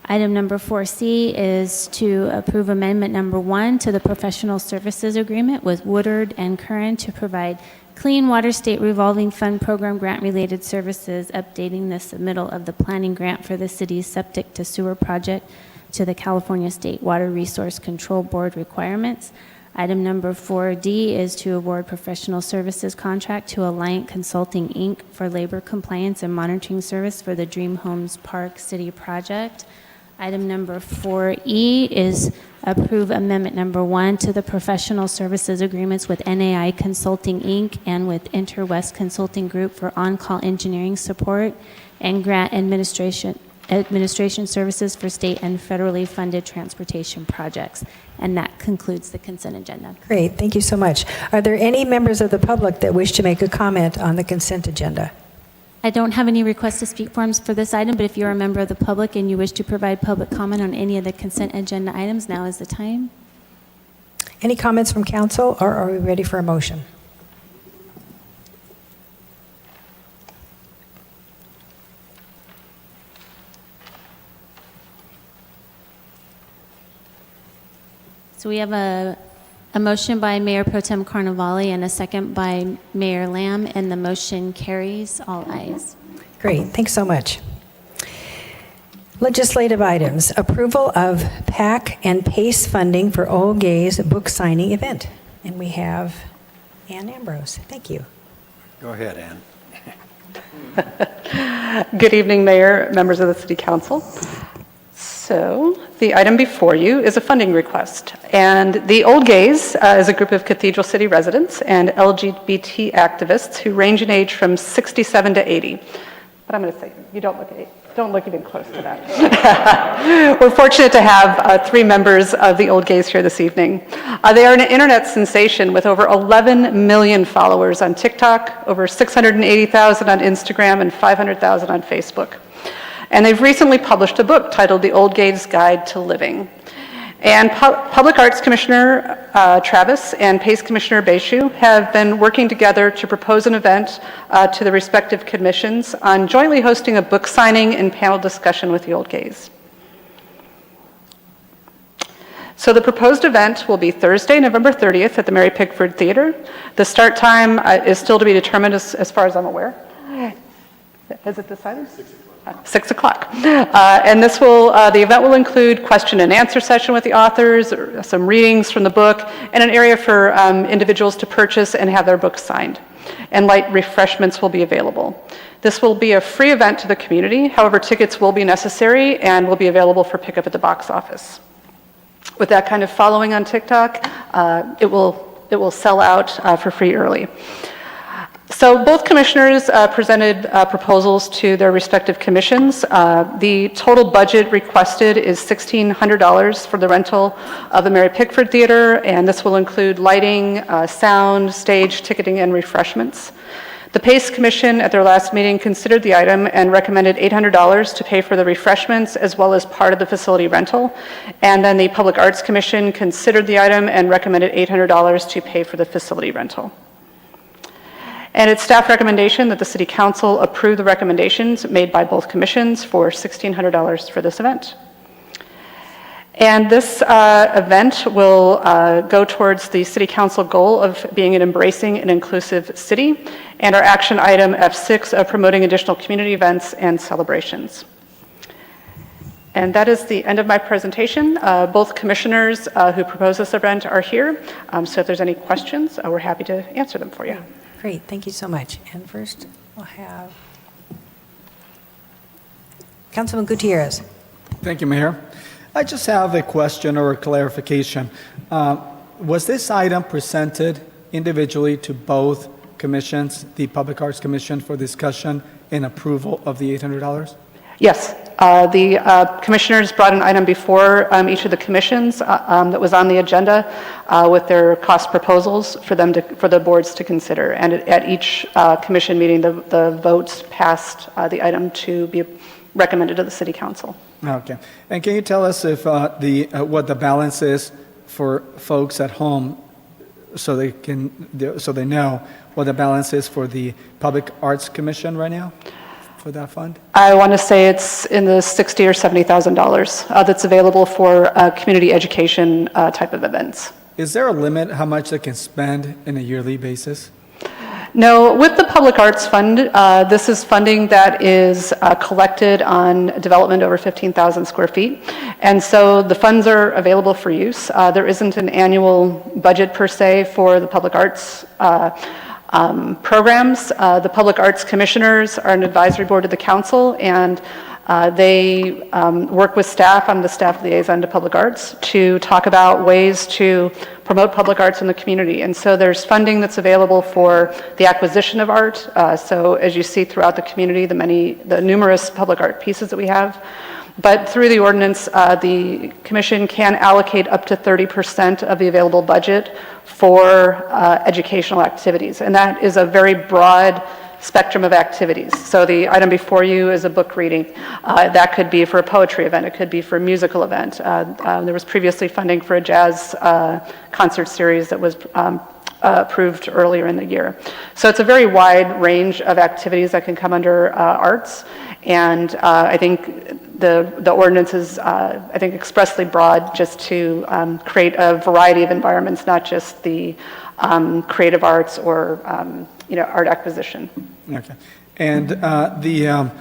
Item number 4C is to approve amendment number 1 to the professional services agreement with Woodard and Curran to provide Clean Water State Revolving Fund Program grant-related services, updating the submittal of the planning grant for the city's septic to sewer project to the California State Water Resource Control Board requirements. Item number 4D is to award professional services contract to Alliant Consulting, Inc. for labor compliance and monitoring service for the Dream Homes Park City project. Item number 4E is approve amendment number 1 to the professional services agreements with NAI Consulting, Inc. and with Interwest Consulting Group for on-call engineering support and grant administration services for state and federally funded transportation projects. And that concludes the consent agenda. Great, thank you so much. Are there any members of the public that wish to make a comment on the consent agenda? I don't have any request to speak forms for this item, but if you're a member of the public and you wish to provide public comment on any of the consent agenda items, now is the time. Any comments from council, or are we ready for a motion? So we have a motion by Mayor Pro Tem Carnevale and a second by Mayor Lamb, and the motion carries. All ayes. Great, thanks so much. Legislative items, approval of PAC and PACE funding for Old Gays book signing event. And we have Ann Ambrose. Thank you. Go ahead, Ann. Good evening, Mayor, members of the City Council. So the item before you is a funding request. And the Old Gays is a group of Cathedral City residents and LGBT activists who range in age from 67 to 80. But I'm going to say, you don't look even close to that. We're fortunate to have 3 members of the Old Gays here this evening. They are an internet sensation with over 11 million followers on TikTok, over 680,000 on Instagram, and 500,000 on Facebook. And they've recently published a book titled The Old Gays Guide to Living. And Public Arts Commissioner Travis and PACE Commissioner Beishu have been working together to propose an event to the respective commissions on jointly hosting a book signing and panel discussion with the Old Gays. So the proposed event will be Thursday, November 30th at the Mary Pickford Theater. The start time is still to be determined as far as I'm aware. Is it decided? 6 o'clock. And this will, the event will include question and answer session with the authors, some readings from the book, and an area for individuals to purchase and have their books signed. And light refreshments will be available. This will be a free event to the community. However, tickets will be necessary and will be available for pickup at the box office. With that kind of following on TikTok, it will sell out for free early. So both commissioners presented proposals to their respective commissions. The total budget requested is $1,600 for the rental of the Mary Pickford Theater, and this will include lighting, sound, stage, ticketing, and refreshments. The PACE Commission at their last meeting considered the item and recommended $800 to pay for the refreshments as well as part of the facility rental. And then the Public Arts Commission considered the item and recommended $800 to pay for the facility rental. And it's staff recommendation that the City Council approve the recommendations made by both commissions for $1,600 for this event. And this event will go towards the City Council goal of being an embracing and inclusive city, and our action item F6 of promoting additional community events and celebrations. And that is the end of my presentation. Both commissioners who proposed this event are here, so if there's any questions, we're happy to answer them for you. Great, thank you so much. And first, we'll have Councilman Gutierrez. Thank you, Mayor. I just have a question or a clarification. Was this item presented individually to both commissions, the Public Arts Commission for discussion and approval of the $800? Yes, The commissioners brought an item before each of the commissions that was on the agenda with their cost proposals for the boards to consider. And at each commission meeting, the votes passed the item to be recommended to the city council. Okay. And can you tell us if what the balance is for folks at home, so they know what the balance is for the Public Arts Commission right now for that fund? I want to say it's in the $60,000 or $70,000 that's available for community education type of events. Is there a limit how much they can spend in a yearly basis? No, with the Public Arts Fund, this is funding that is collected on development over 15,000 square feet. And so the funds are available for use. There isn't an annual budget per se for the public arts programs. The Public Arts Commissioners are an advisory board of the council, and they work with staff. I'm the staff liaison to public arts to talk about ways to promote public arts in the community. And so there's funding that's available for the acquisition of art. So as you see throughout the community, the numerous public art pieces that we have. But through the ordinance, the commission can allocate up to 30% of the available budget for educational activities. And that is a very broad spectrum of activities. So the item before you is a book reading. That could be for a poetry event. It could be for a musical event. There was previously funding for a jazz concert series that was approved earlier in the year. So it's a very wide range of activities that can come under arts. And I think the ordinance is, I think, expressly broad just to create a variety of environments, not just the creative arts or art acquisition. Okay. And the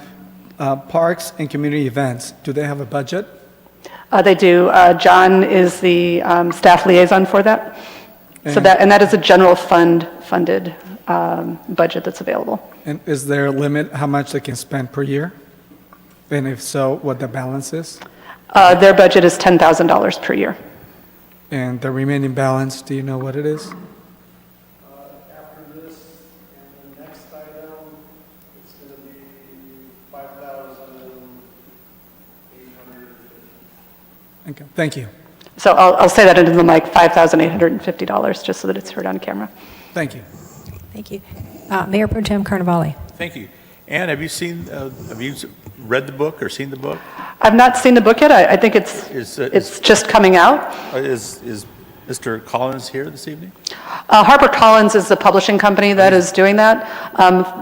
parks and community events, do they have a budget? They do. John is the staff liaison for that. And that is a general funded budget that's available. And is there a limit how much they can spend per year? And if so, what the balance is? Their budget is $10,000 per year. And the remaining balance, do you know what it is? After this and the next item, it's going to be $5,850. Okay, thank you. So I'll say that into the mic, $5,850, just so that it's heard on camera. Thank you. Thank you. Mayor Pro Tem Carnevale. Thank you. Ann, have you read the book or seen the book? I've not seen the book yet. I think it's just coming out. Is Mr. Collins here this evening? HarperCollins is the publishing company that is doing that.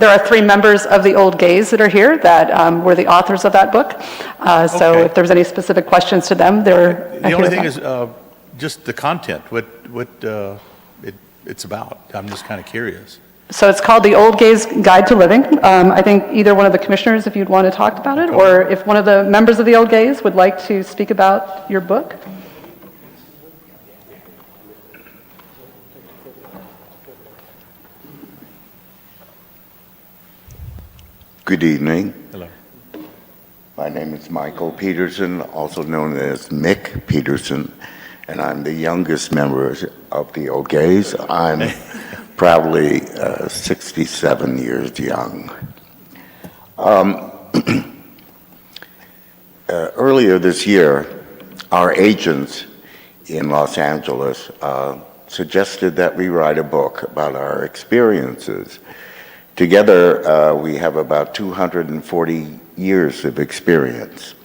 There are 3 members of the Old Gays that are here that were the authors of that book. So if there's any specific questions to them, they're The only thing is just the content, what it's about. I'm just kind of curious. So it's called The Old Gays Guide to Living. I think either one of the commissioners, if you'd want to talk about it, or if one of the members of the Old Gays would like to speak about your book. Good evening. Hello. My name is Michael Peterson, also known as Mick Peterson, and I'm the youngest member of the Old Gays. I'm proudly 67 years young. Earlier this year, our agents in Los Angeles suggested that we write a book about our experiences. Together, we have about 240 years of experience.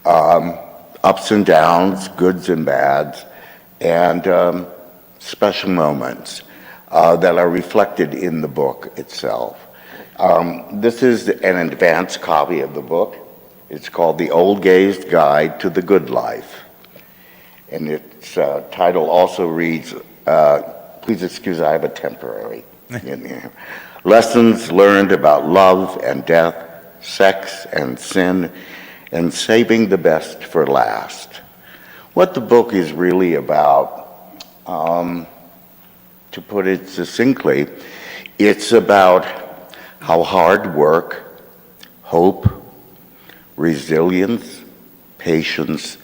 Ups and downs, goods and bads, and special moments that are reflected in the book itself. This is an advanced copy of the book. It's called The Old Gays Guide to the Good Life. And its title also reads, please excuse, I have a temporary in here. Lessons learned about love and death, sex and sin, and saving the best for last. What the book is really about, to put it succinctly, it's about how hard work, hope, resilience, patience,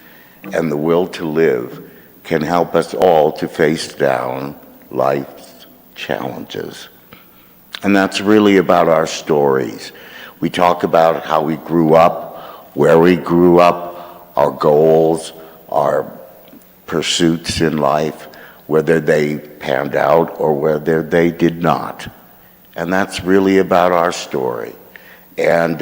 and the will to live can help us all to face down life's challenges. And that's really about our stories. We talk about how we grew up, where we grew up, our goals, our pursuits in life, whether they panned out or whether they did not. And that's really about our story. And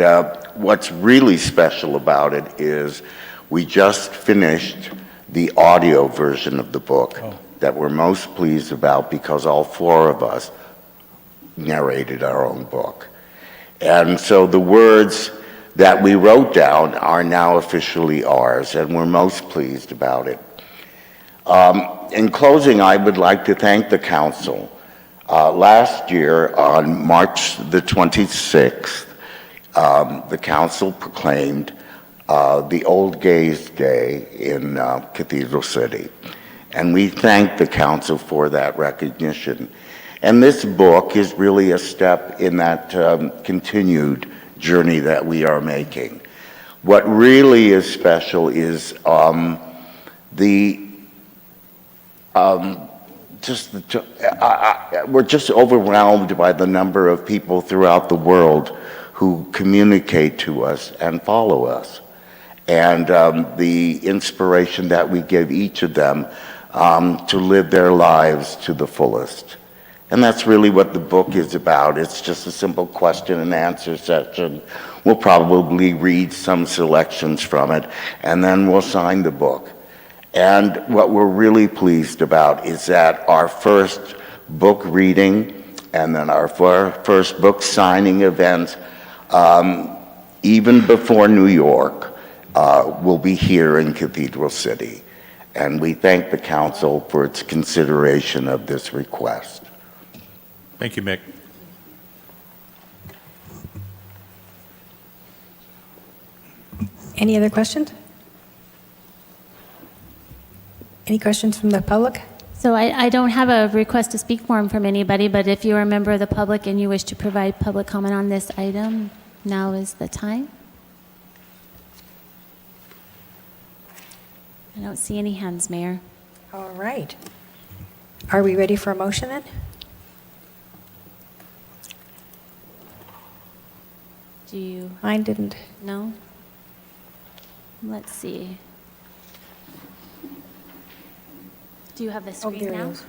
what's really special about it is we just finished the audio version of the book that we're most pleased about because all four of us narrated our own book. And so the words that we wrote down are now officially ours, and we're most pleased about it. In closing, I would like to thank the council. Last year, on March the 26th, the council proclaimed the Old Gays Day in Cathedral City. And we thank the council for that recognition. And this book is really a step in that continued journey that we are making. What really is special is we're just overwhelmed by the number of people throughout the world who communicate to us and follow us, and the inspiration that we give each of them to live their lives to the fullest. And that's really what the book is about. It's just a simple question and answer session. We'll probably read some selections from it, and then we'll sign the book. And what we're really pleased about is that our first book reading and then our first book signing event, even before New York, will be here in Cathedral City. And we thank the council for its consideration of this request. Thank you, Mick. Any other questions? Any questions from the public? So I don't have a request to speak form from anybody, but if you're a member of the public and you wish to provide public comment on this item, now is the time. I don't see any hands, Mayor. All right. Are we ready for a motion then? Do you? Mine didn't. No? Let's see. Do you have the screen there now? it is.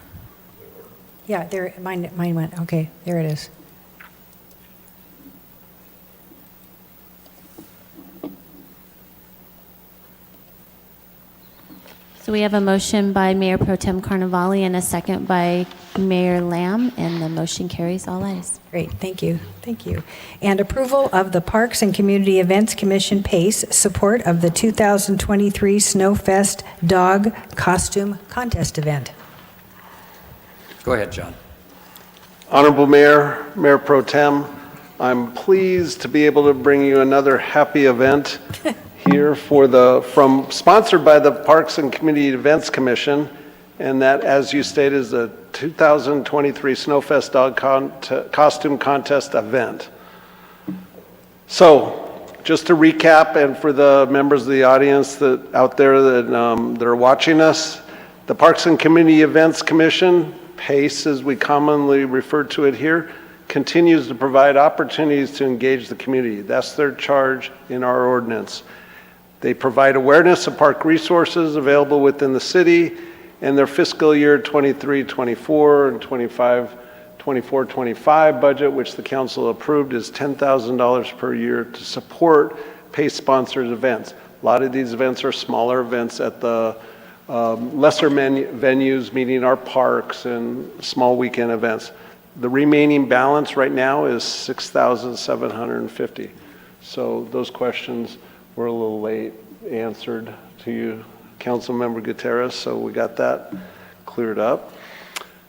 Yeah, there, mine went. Okay, there it is. So we have a motion by Mayor Pro Tem Carnevale and a second by Mayor Lamb, and the motion carries all ayes. Great, thank you, thank you. And approval of the Parks and Community Events Commission PACE support of the 2023 Snowfest Dog Costume Contest event. Go ahead, John. Honorable Mayor, Mayor Pro Tem, I'm pleased to be able to bring you another happy event here sponsored by the Parks and Community Events Commission, and that, as you stated, is the 2023 Snowfest Dog Costume Contest event. So, just to recap, and for the members of the audience out there that are watching us, the Parks and Community Events Commission, PACE as we commonly refer to it here, continues to provide opportunities to engage the community. That's their charge in our ordinance. They provide awareness of park resources available within the city, and their fiscal year 23-24 and 24-25 budget, which the council approved, is $10,000 per year to support PACE-sponsored events. A lot of these events are smaller events at the lesser venues, meaning our parks and small weekend events. The remaining balance right now is $6,750. So those questions were a little late answered to you, Councilmember Gutierrez, so we got that cleared up.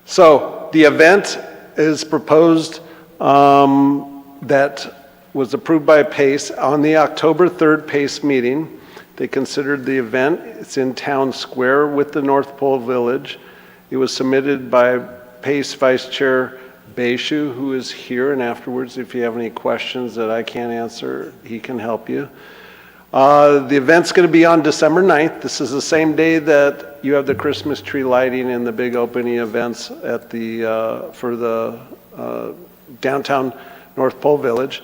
So the event is proposed that was approved by PACE on the October 3rd PACE meeting. They considered the event. It's in Town Square with the North Pole Village. It was submitted by PACE Vice Chair Baishu, who is here, and afterwards, if you have any questions that I can't answer, he can help you. The event's going to be on December 9th. This is the same day that you have the Christmas tree lighting and the big opening events at for the downtown North Pole Village.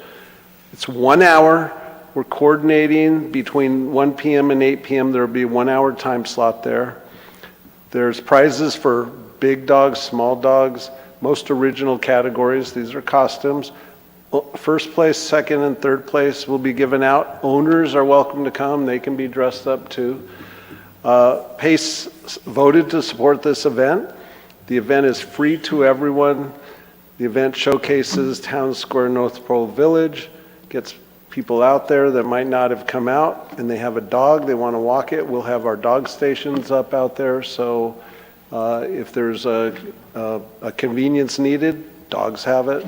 It's 1 hour. We're coordinating between 1 p.m. and 8 p.m. There will be a 1-hour time slot there. There's prizes for big dogs, small dogs, most original categories. These are costumes. First place, second, and third place will be given out. Owners are welcome to come. They can be dressed up too. PACE voted to support this event. The event is free to everyone. The event showcases Town Square North Pole Village, gets people out there that might not have come out, and they have a dog, they want to walk it. We'll have our dog stations up out there, so if there's a convenience needed, dogs have it.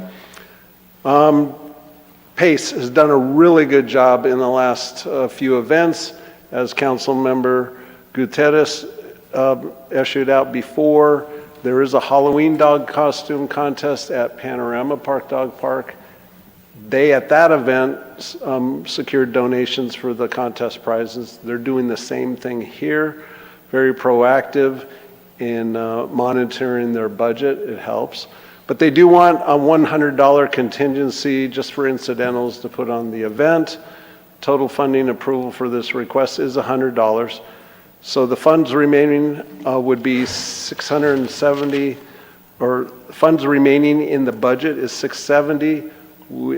PACE has done a really good job in the last few events. As Councilmember Gutierrez issued out before, there is a Halloween dog costume contest at Panorama Park Dog Park. They, at that event, secured donations for the contest prizes. They're doing the same thing here, very proactive in monitoring their budget. It helps. But they do want a $100 contingency just for incidentals to put on the event. Total funding approval for this request is $100. So the funds remaining would be $670, or funds remaining in the budget is $670.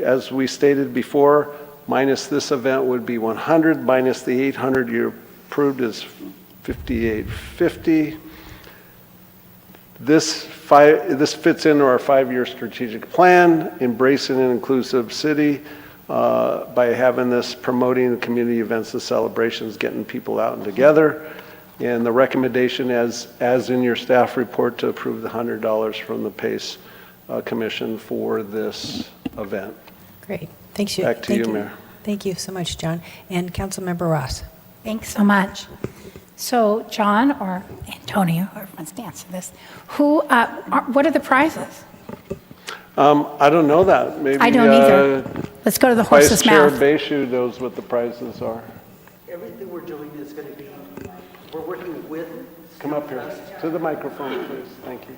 As we stated before, minus this event would be $100, minus the $800 you approved is $5,850. This fits into our 5-year strategic plan, embracing an inclusive city by having this, promoting community events and celebrations, getting people out and together. And the recommendation, as in your staff report, to approve the $100 from the PACE Commission for this event. Great. Thanks. Back to you, Mayor. Thank you so much, John. And Councilmember Ross. Thanks so much. So John or Antonio, whoever wants to answer this, what are the prizes? I don't know that. Maybe I don't either. Let's go to the horse's mouth. Vice Chair Baishu knows what the prizes are. Everything we're doing is going to be, we're working with. Come up here to the microphone, please. Thank you.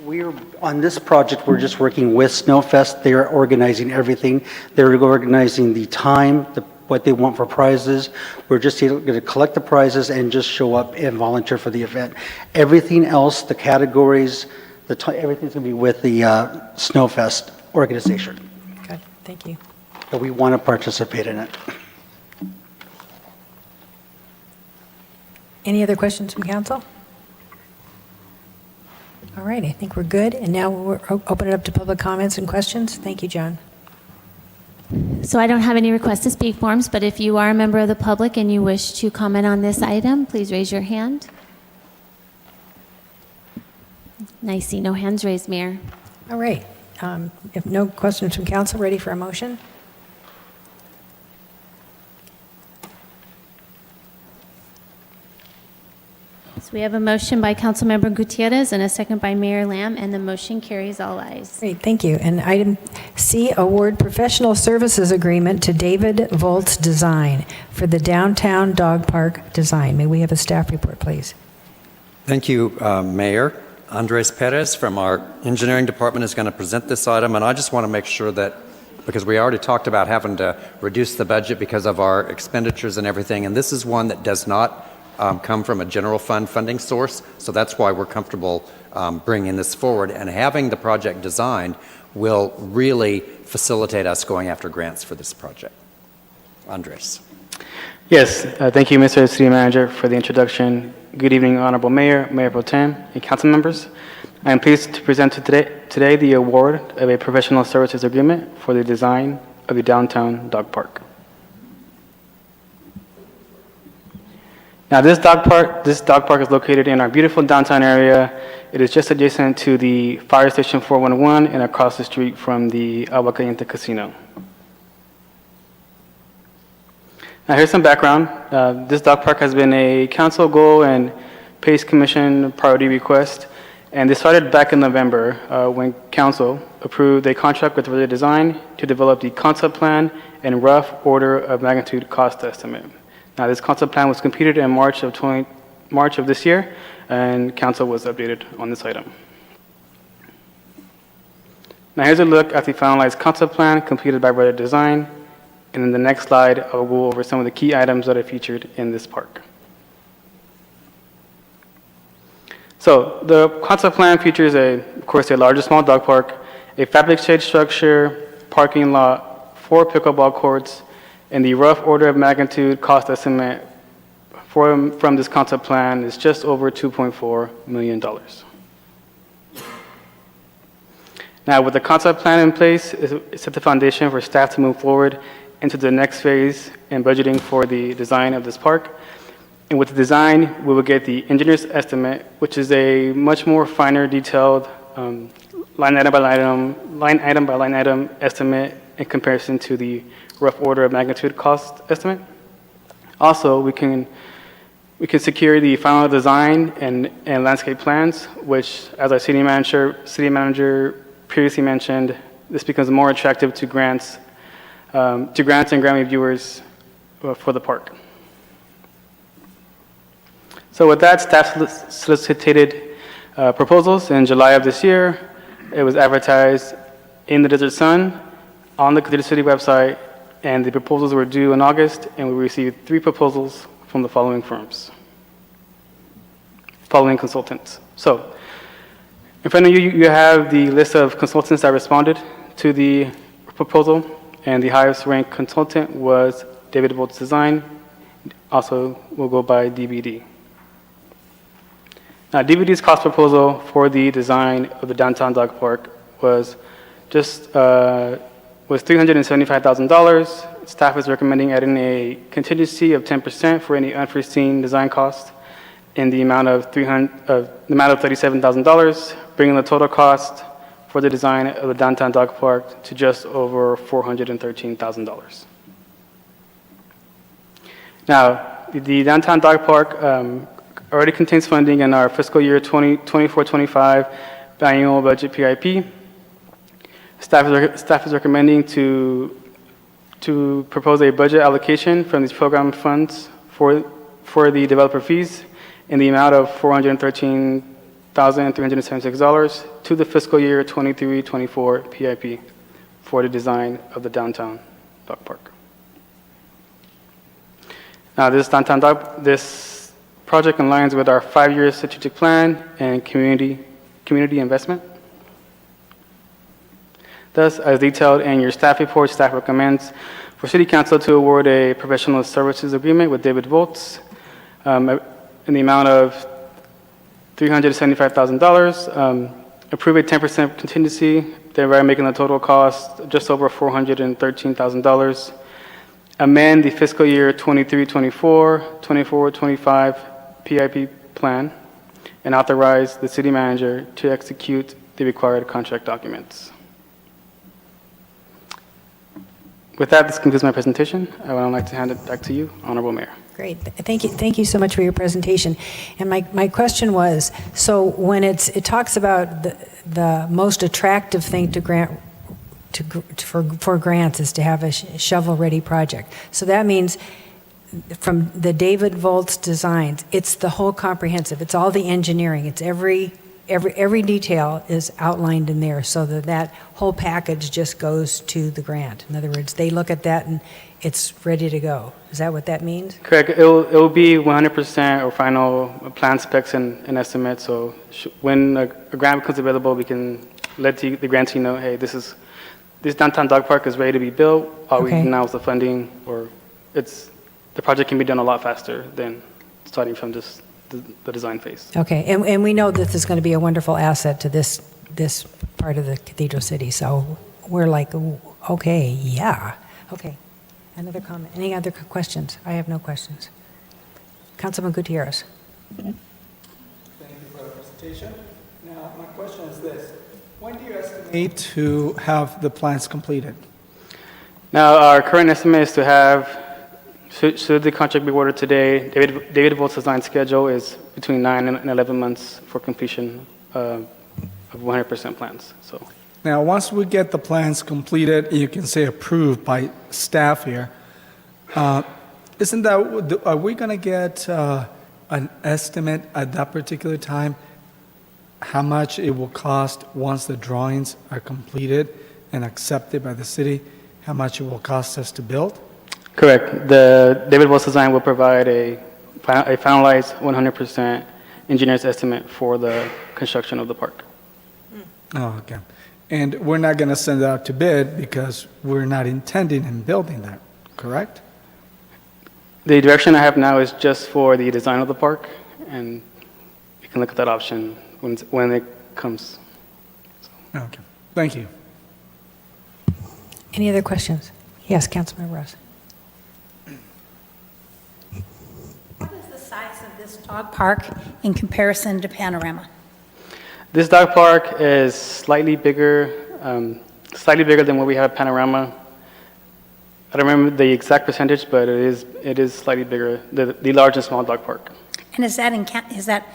We're on this project, we're just working with Snowfest. They are organizing everything. They're organizing the time, what they want for prizes. We're just going to collect the prizes and just show up and volunteer for the event. Everything else, the categories, everything's going to be with the Snowfest organization. Good. Thank you. But we want to participate in it. Any other questions from council? All right, I think we're good. And now we'll open it up to public comments and questions. Thank you, John. So I don't have any request to speak forms, but if you are a member of the public and you wish to comment on this item, please raise your hand. I see no hands raised, Mayor. All right. If no questions from council, ready for a motion? So we have a motion by Councilmember Gutierrez and a second by Mayor Lamb, and the motion carries all ayes. Great, thank you. And item C, award professional services agreement to David Volt's Design for the downtown dog park design. May we have a staff report, please? Thank you, Mayor. Andres Perez from our engineering department is going to present this item, and I just want to make sure that, because we already talked about having to reduce the budget because of our expenditures and everything, and this is one that does not come from a general fund funding source, so that's why we're comfortable bringing this forward, and having the project designed will really facilitate us going after grants for this project. Andres. Yes, thank you, Mr. City Manager, for the introduction. Good evening, Honorable Mayor, Mayor Pro Tem, and council members. I am pleased to present today the award of a professional services agreement for the design of the downtown dog park. Now, this dog park is located in our beautiful downtown area. It is just adjacent to the Fire Station 411 and across the street from the Agua Caliente Casino. Now, here's some background. This dog park has been a council goal and PACE Commission priority request, and this started back in November when council approved a contract with Verde Design to develop the concept plan and rough order of magnitude cost estimate. Now, this concept plan was completed in March of this year, and council was updated on this item. Now, here's a look at the finalized concept plan completed by Verde Design. And in the next slide, I'll go over some of the key items that are featured in this park. So the concept plan features, of course, a large and small dog park, a fabric shade structure, parking lot, 4 pickleball courts, and the rough order of magnitude cost estimate from this concept plan is just over $2.4 million. Now, with the concept plan in place, it set the foundation for staff to move forward into the next phase in budgeting for the design of this park. And with the design, we will get the engineer's estimate, which is a much more finer, detailed line item by line item estimate in comparison to the rough order of magnitude cost estimate. Also, we can secure the final design and landscape plans, which, as our city manager previously mentioned, this becomes more attractive to grants and grant reviewers for the park. So with that, staff solicited proposals in July of this year. It was advertised in the Desert Sun, on the Cathedral City website, and the proposals were due in August, and we received 3 proposals from the following consultants. So, in front of you, you have the list of consultants that responded to the proposal, and the highest ranked consultant was David Volts Design, also will go by DBD. Now, DBD's cost proposal for the design of the downtown dog park was $375,000. Staff is recommending adding a contingency of 10% for any unforeseen design cost in the amount of $37,000, bringing the total cost for the design of the downtown dog park to just over $413,000. Now, the downtown dog park already contains funding in our fiscal year 24-25 biannual budget PIP. Staff is recommending to propose a budget allocation from these program funds for the developer fees in the amount of $413,376 to the fiscal year 23-24 PIP for the design of the downtown dog park. Now, this project aligns with our 5-year strategic plan and community investment. Thus, as detailed in your staff report, staff recommends for City Council to award a professional services agreement with David Volts in the amount of $375,000, approve a 10% contingency, thereby making the total cost just over $413,000, amend the fiscal year 23-24, 24-25 PIP plan, and authorize the city manager to execute the required contract documents. With that, this concludes my presentation. I would like to hand it back to you, Honorable Mayor. Great. Thank you so much for your presentation. And my question was, so when it talks about the most attractive thing to grant for grants is to have a shovel-ready project. So that means from the David Volts designs, it's the whole comprehensive. It's all the engineering. It's every detail is outlined in there, so that whole package just goes to the grant. In other words, they look at that and it's ready to go. Is that what that means? Correct. It'll be 100% or final plan specs and estimates. So when a grant becomes available, we can let the grantee know, hey, this downtown dog park is ready to be built. All we need now is the funding, or the project can be done a lot faster than starting from the design phase. Okay, and we know that this is going to be a wonderful asset to this part of the Cathedral City, so we're like, okay, yeah. Okay, another comment. Any other questions? I have no questions. Councilman Gutierrez. Thank you for the presentation. Now, my question is this. When do you estimate to have the plans completed? Now, our current estimate is to have, should the contract be awarded today, David Volts' design schedule is between 9 and 11 months for completion of 100% plans. So, now, once we get the plans completed, you can say approved by staff here. Are we going to get an estimate at that particular time how much it will cost once the drawings are completed and accepted by the city? how much it will cost us to build? Correct. The David Wells design will provide a finalized 100% engineer's estimate for the construction of the park. Oh, okay. And we're not going to send it out to bid because we're not intending in building that, correct? The direction I have now is just for the design of the park, and you can look at that option when it comes. Okay. Thank you. Any other questions? Yes, Councilmember Ross. What is the size of this dog park in comparison to Panorama? This dog park is slightly bigger than what we have at Panorama. I don't remember the exact percentage, but it is slightly bigger, the large and small dog park. And is that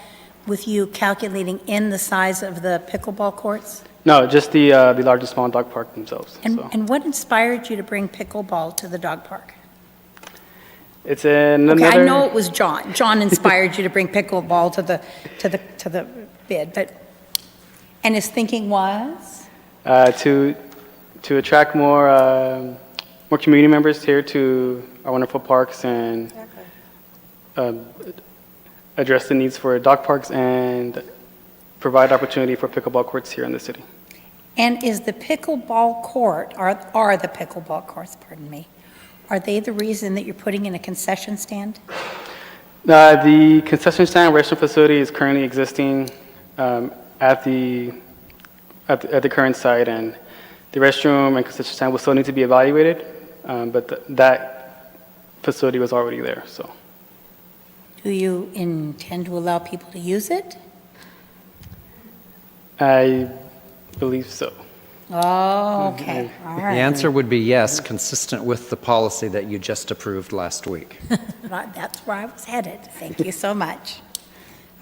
with you calculating in the size of the pickleball courts? No, just the large and small dog park themselves. And what inspired you to bring pickleball to the dog park? It's another. Okay, I know it was John. John inspired you to bring pickleball to the bid, and his thinking was? To attract more community members here to our wonderful parks and address the needs for dog parks and provide opportunity for pickleball courts here in the city. And is the pickleball court, are the pickleball courts, pardon me, are they the reason that you're putting in a concession stand? The concession stand restaurant facility is currently existing at the current site, and the restroom and concession stand will still need to be evaluated, but that facility was already there. So, Do you intend to allow people to use it? I believe so. Oh, okay. All The right. answer would be yes, consistent with the policy that you just approved last week. That's where I was headed. Thank you so much.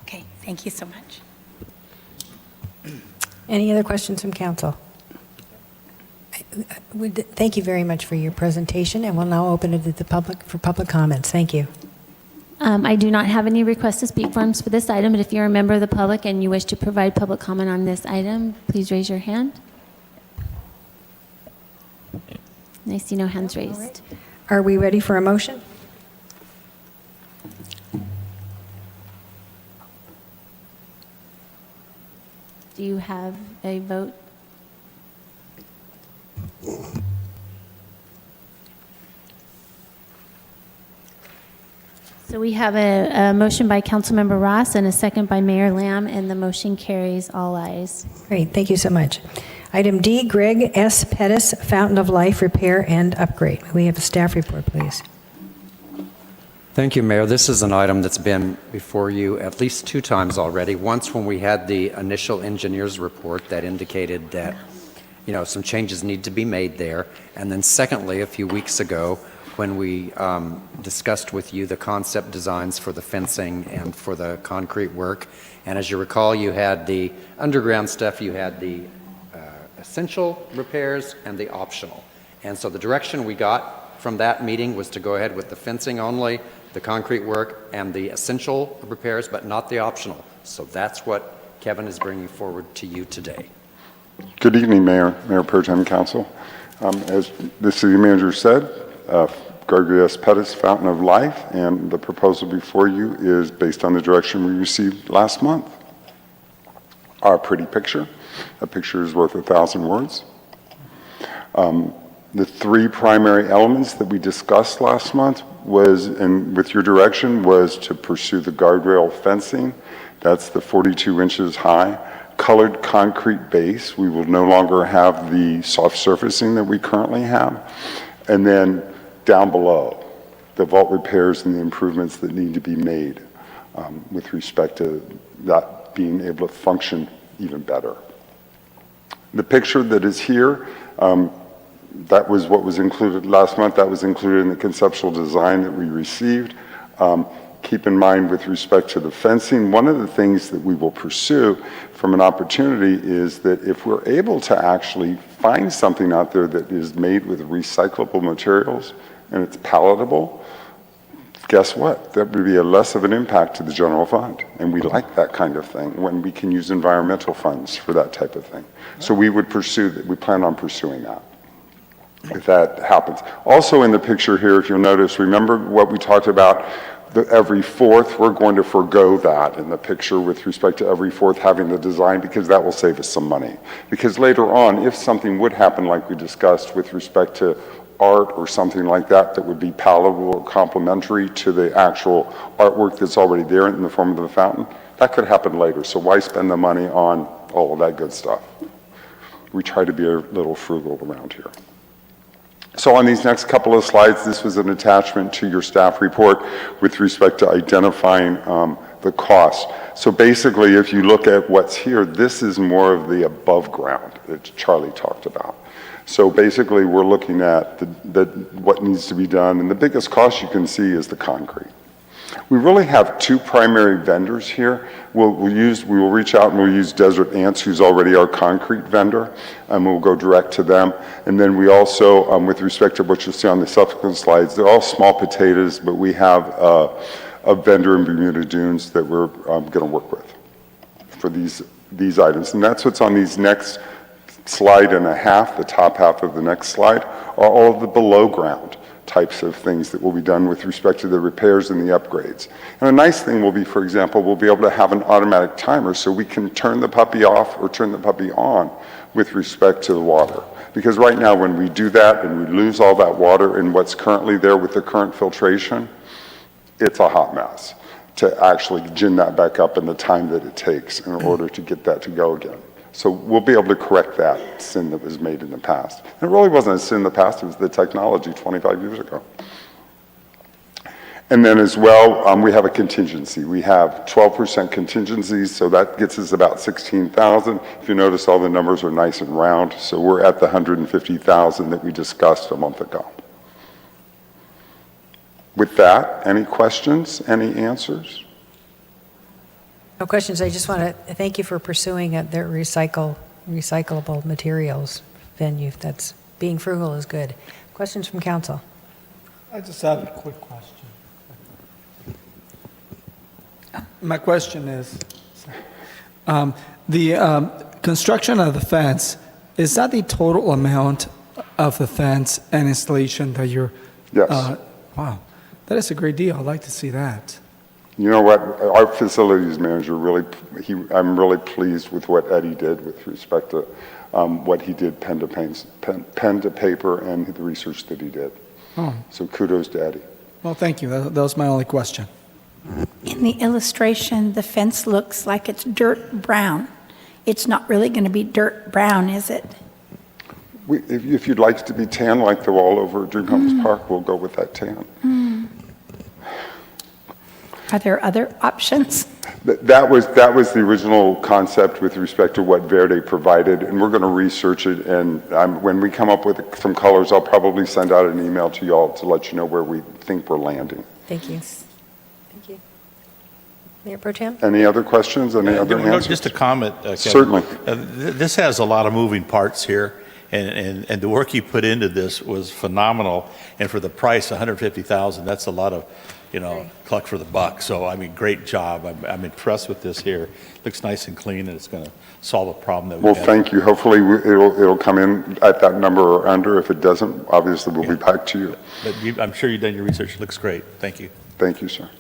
Okay, thank you so much. Any other questions from council? Thank you very much for your presentation, and we'll now open it to the public for public comments. Thank you. I do not have any request to speak forms for this item, but if you're a member of the public and you wish to provide public comment on this item, please raise your hand. I see no hands raised. Are we ready for a motion? Do you have a vote? So we have a motion by Councilmember Ross and a second by Mayor Lamb, and the motion carries all ayes. Great, thank you so much. Item D, Greg S. Pettis, Fountain of Life Repair and Upgrade. May we have a staff report, please? Thank you, Mayor. This is an item that's been before you at least 2 times already. Once when we had the initial engineer's report that indicated that, some changes need to be made there. And then secondly, a few weeks ago, when we discussed with you the concept designs for the fencing and for the concrete work. And as you recall, you had the underground stuff, you had the essential repairs and the optional. And so the direction we got from that meeting was to go ahead with the fencing only, the concrete work, and the essential repairs, but not the optional. So that's what Kevin is bringing forward to you today. Good evening, Mayor Pro Tem Council. As the city manager said, Gregory S. Pettis, Fountain of Life, and the proposal before you is based on the direction we received last month. Our pretty picture. A picture is worth 1,000 words. The 3 primary elements that we discussed last month was, and with your direction, was to pursue the guardrail fencing. That's the 42 inches high. Colored concrete base. We will no longer have the soft surfacing that we currently have. And then down below, the vault repairs and the improvements that need to be made with respect to that being able to function even better. The picture that is here, that was what was included last month. That was included in the conceptual design that we received. Keep in mind with respect to the fencing, one of the things that we will pursue from an opportunity is that if we're able to actually find something out there that is made with recyclable materials and it's palatable, guess what? That would be a less of an impact to the general fund. And we like that kind of thing when we can use environmental funds for that type of thing. So we would pursue that. We plan on pursuing that. if that happens. Also in the picture here, if you'll notice, remember what we talked about, every fourth, we're going to forego that in the picture with respect to every fourth having the design, because that will save us some money. Because later on, if something would happen like we discussed with respect to art or something like that, that would be palatable or complementary to the actual artwork that's already there in the form of the fountain, that could happen later. So why spend the money on all of that good stuff? We try to be a little frugal around here. So on these next couple of slides, this was an attachment to your staff report with respect to identifying the cost. So basically, if you look at what's here, this is more of the above ground that Charlie talked about. So basically, we're looking at what needs to be done, and the biggest cost you can see is the concrete. We really have two primary vendors here. We will reach out and we'll use Desert Ants, who's already our concrete vendor, and we'll go direct to them. And then we also, with respect to what you'll see on the subsequent slides, they're all small potatoes, but we have a vendor in Bermuda Dunes that we're going to work with for these items. And that's what's on these next slide and a half, the top half of the next slide, are all of the below ground types of things that will be done with respect to the repairs and the upgrades. And a nice thing will be, for example, we'll be able to have an automatic timer so we can turn the puppy off or turn the puppy on with respect to the water. Because right now when we do that and we lose all that water in what's currently there with the current filtration, it's a hot mess to actually gin that back up in the time that it takes in order to get that to go again. So we'll be able to correct that sin that was made in the past. And it really wasn't a sin in the past, it was the technology 25 years ago. And then as well, we have a contingency. We have 12% contingencies, so that gets us about 16,000. If you notice, all the numbers are nice and round, so we're at the 150,000 that we discussed a month ago. With that, any questions, any answers? No questions. I just want to thank you for pursuing the recyclable materials venue. That's being frugal is good. Questions from council? I just have a quick question. My question is, the construction of the fence, is that the total amount of the fence and installation that you're? Yes. Wow, that is a great deal. I'd like to see that. You know what, our facilities manager I'm really pleased with what Eddie did with respect to what he did pen to paper and the research that he did. Oh. So kudos to Eddie. Well, thank you. That was my only question. In the illustration, the fence looks like it's dirt brown. It's not really going to be dirt brown, is it? If you'd like it to be tan like the wall over at Dream Homes Park, we'll go with that tan. Are there other options? That was the original concept with respect to what Verde provided, and we're going to research it, and when we come up with some colors, I'll probably send out an email to y'all to let you know where we think we're landing. Thank you. Thank you. Mayor Pro Tem? Any other questions, any other answers? Just a comment, Kevin. Certainly. This has a lot of moving parts here, and the work you put into this was phenomenal, and for the price, $150,000, that's a lot of, cluck for the buck. So, I mean, great job. I'm impressed with this here. Looks nice and clean, and it's going to solve a problem that we Well, had. thank you. Hopefully, it'll come in at that number or under. If it doesn't, obviously, we'll be back to you. But I'm sure you've done your research. It looks great. Thank you. Thank you, sir.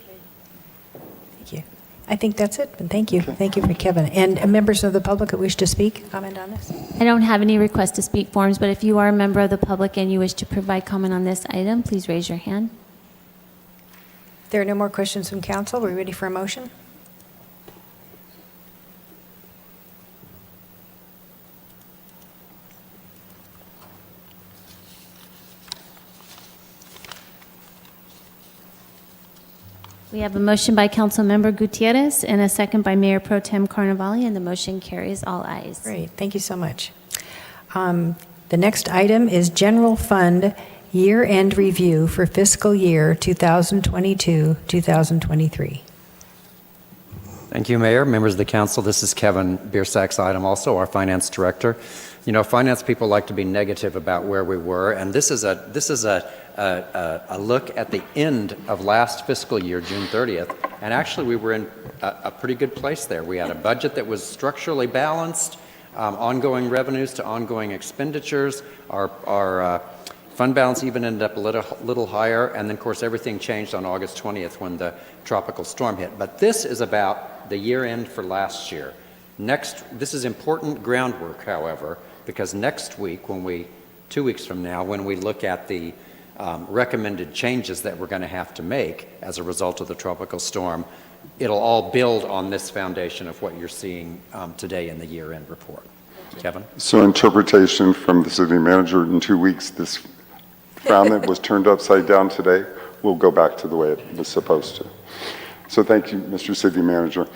Thank you. I think that's it, and thank you. Thank you for Kevin. And members of the public that wish to speak, comment on this? I don't have any request to speak forms, but if you are a member of the public and you wish to provide comment on this item, please raise your hand. There are no more questions from council. We're ready for a motion? We have a motion by Councilmember Gutierrez and a second by Mayor Pro Tem Carnevale, and the motion carries all ayes. Great. Thank you so much. The next item is General Fund Year-End Review for Fiscal Year 2022-2023. Thank you, Mayor, members of the council. This is Kevin Biersack's item, also our finance director. You know, finance people like to be negative about where we were, and this is a look at the end of last fiscal year, June 30th, and actually we were in a pretty good place there. We had a budget that was structurally balanced, ongoing revenues to ongoing expenditures. Our Fund balance even ended up a little higher, and then, of course, everything changed on August 20th when the tropical storm hit. But this is about the year end for last year. This is important groundwork, however, because next week, 2 weeks from now, when we look at the recommended changes that we're going to have to make as a result of the tropical storm, it'll all build on this foundation of what you're seeing today in the year-end report. Kevin? So interpretation from the city manager in 2 weeks, this frown that was turned upside down today will go back to the way it was supposed to. So thank you, Mr. City Manager.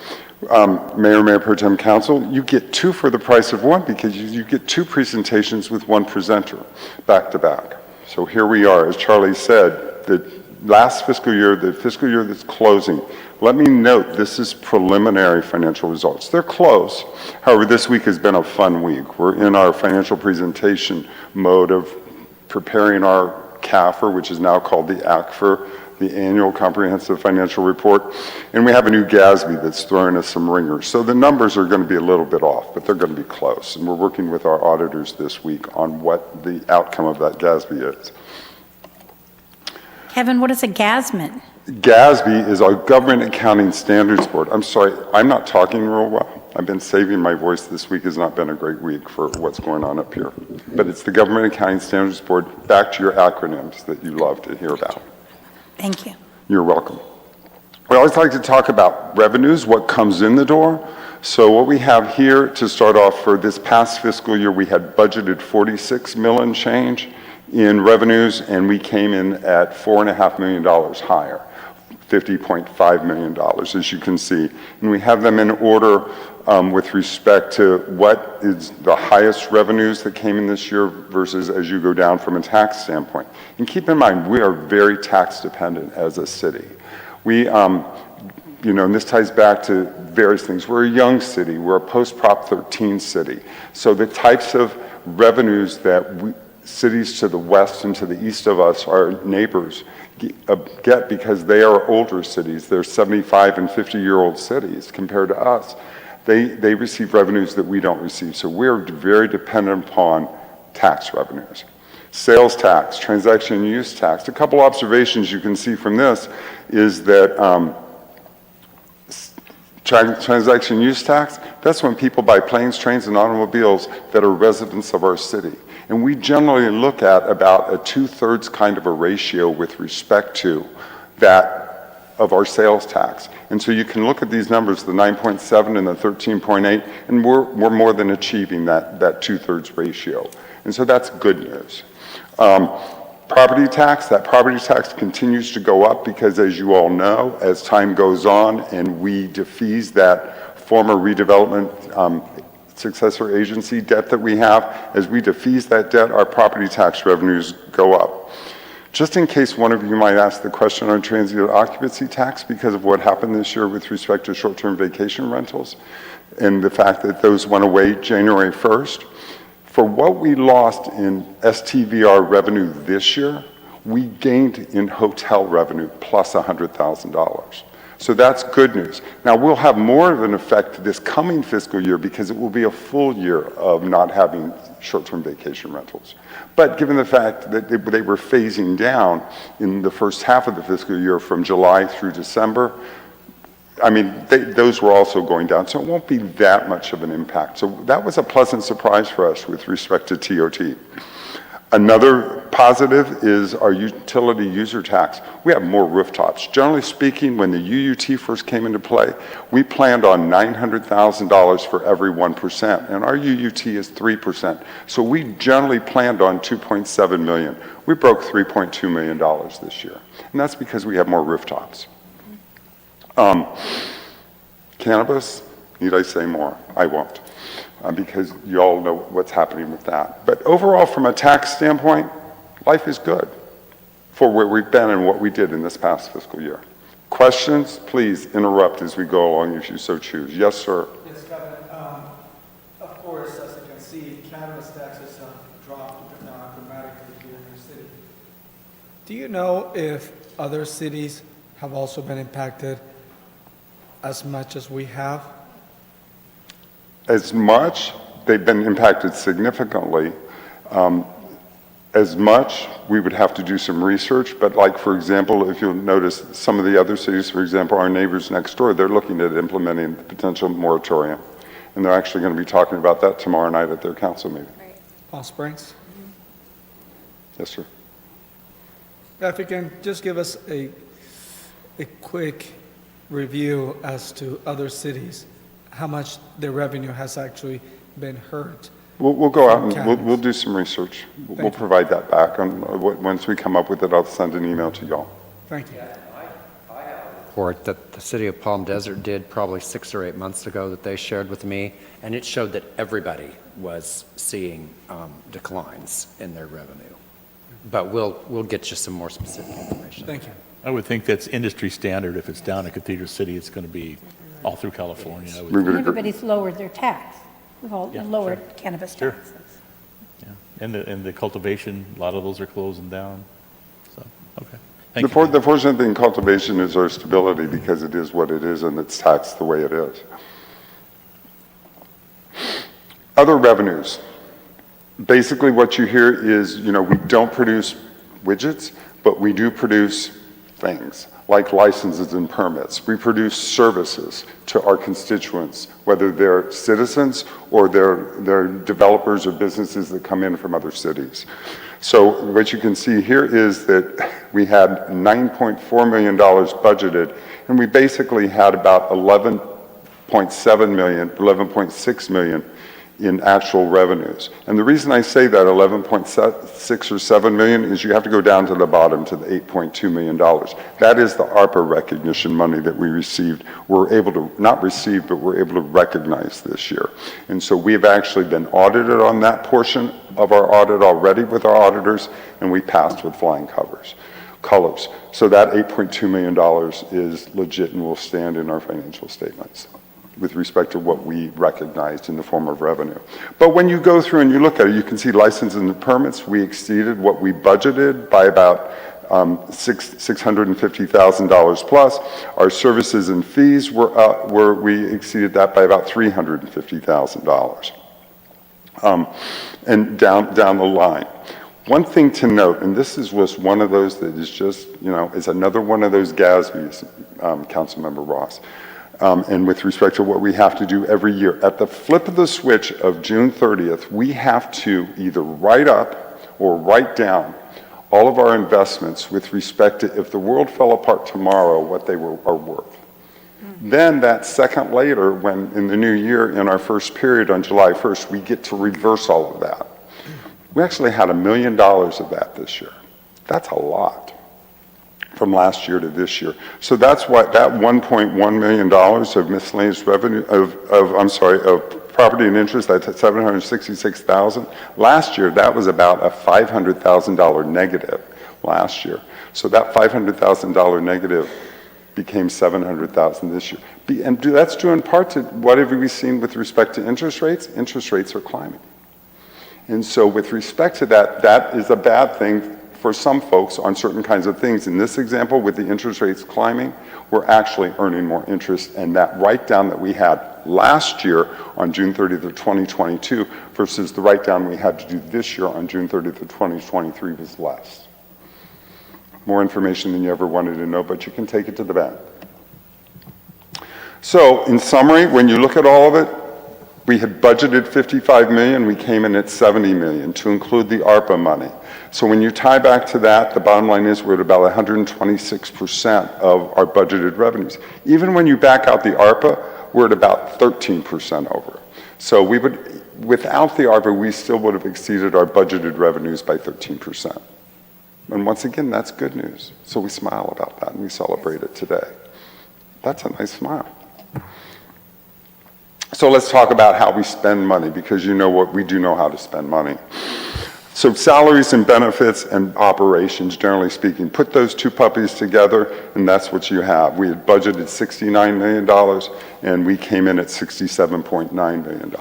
Mayor Pro Tem Council, you get two for the price of one because you get two presentations with one presenter back to back. So here we are, as Charlie said, the last fiscal year, the fiscal year that's closing. Let me note, this is preliminary financial results. They're close. However, this week has been a fun week. We're in our financial presentation mode of preparing our CAFR, which is now called the ACFR, the Annual Comprehensive Financial Report, and we have a new GASB that's throwing us some ringers. So the numbers are going to be a little bit off, but they're going to be close, and we're working with our auditors this week on what the outcome of that GASB is. Kevin, what is a GASB? GASB is our Government Accounting Standards Board. I'm sorry, I'm not talking real well. I've been saving my voice. This week has not been a great week for what's going on up here. But it's the Government Accounting Standards Board. Back to your acronyms that you love to hear about. Thank you. You're welcome. We always like to talk about revenues, what comes in the door. So what we have here to start off for this past fiscal year, we had budgeted 46 million change in revenues, and we came in at $4.5 million higher, $50.5 million, as you can see. And we have them in order with respect to what is the highest revenues that came in this year versus as you go down from a tax standpoint. And keep in mind, we are very tax dependent as a city. We, and this ties back to various things. We're a young city. We're a post-Prop 13 city. So the types of revenues that cities to the west and to the east of us, our neighbors, get because they are older cities. They're 75 and 50-year-old cities compared to us. They receive revenues that we don't receive. So we're very dependent upon tax revenues. Sales tax, transaction use tax. A couple observations you can see from this is that transaction use tax, that's when people buy planes, trains, and automobiles that are residents of our city. And we generally look at about a 2/3 kind of a ratio with respect to that of our sales tax. And so you can look at these numbers, the 9.7 and the 13.8, and we're more than achieving that 2/3 ratio. And so that's good news. Property tax, that property tax continues to go up because, as you all know, as time goes on and we defease that former redevelopment successor agency debt that we have, as we defease that debt, our property tax revenues go up. Just in case one of you might ask the question on transient occupancy tax because of what happened this year with respect to short-term vacation rentals and the fact that those went away January 1st, for what we lost in STVR revenue this year, we gained in hotel revenue plus $100,000. So that's good news. Now we'll have more of an effect this coming fiscal year because it will be a full year of not having short-term vacation rentals. But given the fact that they were phasing down in the first half of the fiscal year from July through December, I mean, those were also going down, so it won't be that much of an impact. So that was a pleasant surprise for us with respect to TOT. Another positive is our utility user tax. We have more rooftops. Generally speaking, when the UUT first came into play, we planned on $900,000 for every 1%, and our UUT is 3%. So we generally planned on $2.7 million. We broke $3.2 million this year, and that's because we have more rooftops. Cannabis, need I say more? I won't, because you all know what's happening with that. But overall, from a tax standpoint, life is good for where we've been and what we did in this past fiscal year. Questions? Please interrupt as we go along if you so choose. Yes, sir. Yes, Kevin. Of course, as you can see, cannabis taxes have dropped dramatically here in the city. Do you know if other cities have also been impacted as much as we have? As much, they've been impacted significantly. as much. We would have to do some research, but like, for example, if you'll notice, some of the other cities, for example, our neighbors next door, they're looking at implementing the potential moratorium. And they're actually going to be talking about that tomorrow night at their council meeting. Palm Springs. Yes, sir. If you can just give us a quick review as to other cities, how much their revenue has actually been hurt. We'll go out and Counties. we'll do some research. We'll Thank you. provide that back. Once we come up with it, I'll send an email to y'all. Thank you. Report that the city of Palm Desert did probably 6 or 8 months ago that they shared with me, and it showed that everybody was seeing declines in their revenue. But we'll get you some more specific information. Thank you. I would think that's industry standard. If it's down in Cathedral City, it's going to be all through California. I would think. Everybody's lowered their tax. We've all Yeah, lowered cannabis Sure. taxes. Yeah. And the cultivation, a lot of those are closing down. So, okay. Thank you. The fortunate thing in cultivation is our stability, because it is what it is and it's taxed the way it is. Other revenues. Basically what you hear is, we don't produce widgets, but we do produce things like licenses and permits. We produce services to our constituents, whether they're citizens or they're developers or businesses that come in from other cities. So what you can see here is that we had $9.4 million budgeted, and we basically had about $11.7 million, $11.6 million in actual revenues. And the reason I say that 11.6 or 7 million is you have to go down to the bottom to the $8.2 million. That is the ARPA recognition money that we received. We're able to, not receive, but we're able to recognize this year. And so we've actually been audited on that portion of our audit already with our auditors, and we passed with flying colors. So that $8.2 million is legit and will stand in our financial statements with respect to what we recognized in the form of revenue. But when you go through and you look at it, you can see licenses and permits, we exceeded what we budgeted by about $650,000 plus. Our services and fees we exceeded that by about $350,000. And down the line. One thing to note, and this was one of those that is just, is another one of those GASBs, Councilmember Ross. And with respect to what we have to do every year. At the flip of the switch of June 30th, we have to either write up or write down all of our investments with respect to, if the world fell apart tomorrow, what they are worth. Then that second later, when in the new year, in our first period on July 1st, we get to reverse all of that. We actually had $1 million of that this year. That's a lot from last year to this year. So that's why that $1.1 million of miscellaneous revenue, of property and interest, that's at $766,000. Last year, that was about a $500,000 negative last year. So that $500,000 negative became $700,000 this year. And that's due in part to what have we seen with respect to interest rates? Interest rates are climbing. And so with respect to that, that is a bad thing for some folks on certain kinds of things. In this example, with the interest rates climbing, we're actually earning more interest, and that write-down that we had last year on June 30th of 2022 versus the write-down we had to do this year on June 30th of 2023 was less. More information than you ever wanted to know, but you can take it to the bank. So in summary, when you look at all of it, we had budgeted $55 million, we came in at $70 million to include the ARPA money. So when you tie back to that, the bottom line is we're at about 126% of our budgeted revenues. Even when you back out the ARPA, we're at about 13% over. So we would, without the ARPA, we still would have exceeded our budgeted revenues by 13%. And once again, that's good news. So we smile about that and we celebrate it today. That's a nice smile. So let's talk about how we spend money, because you know what, we do know how to spend money. So salaries and benefits and operations, generally speaking, put those two puppies together and that's what you have. We had budgeted $69 million and we came in at $67.9 million.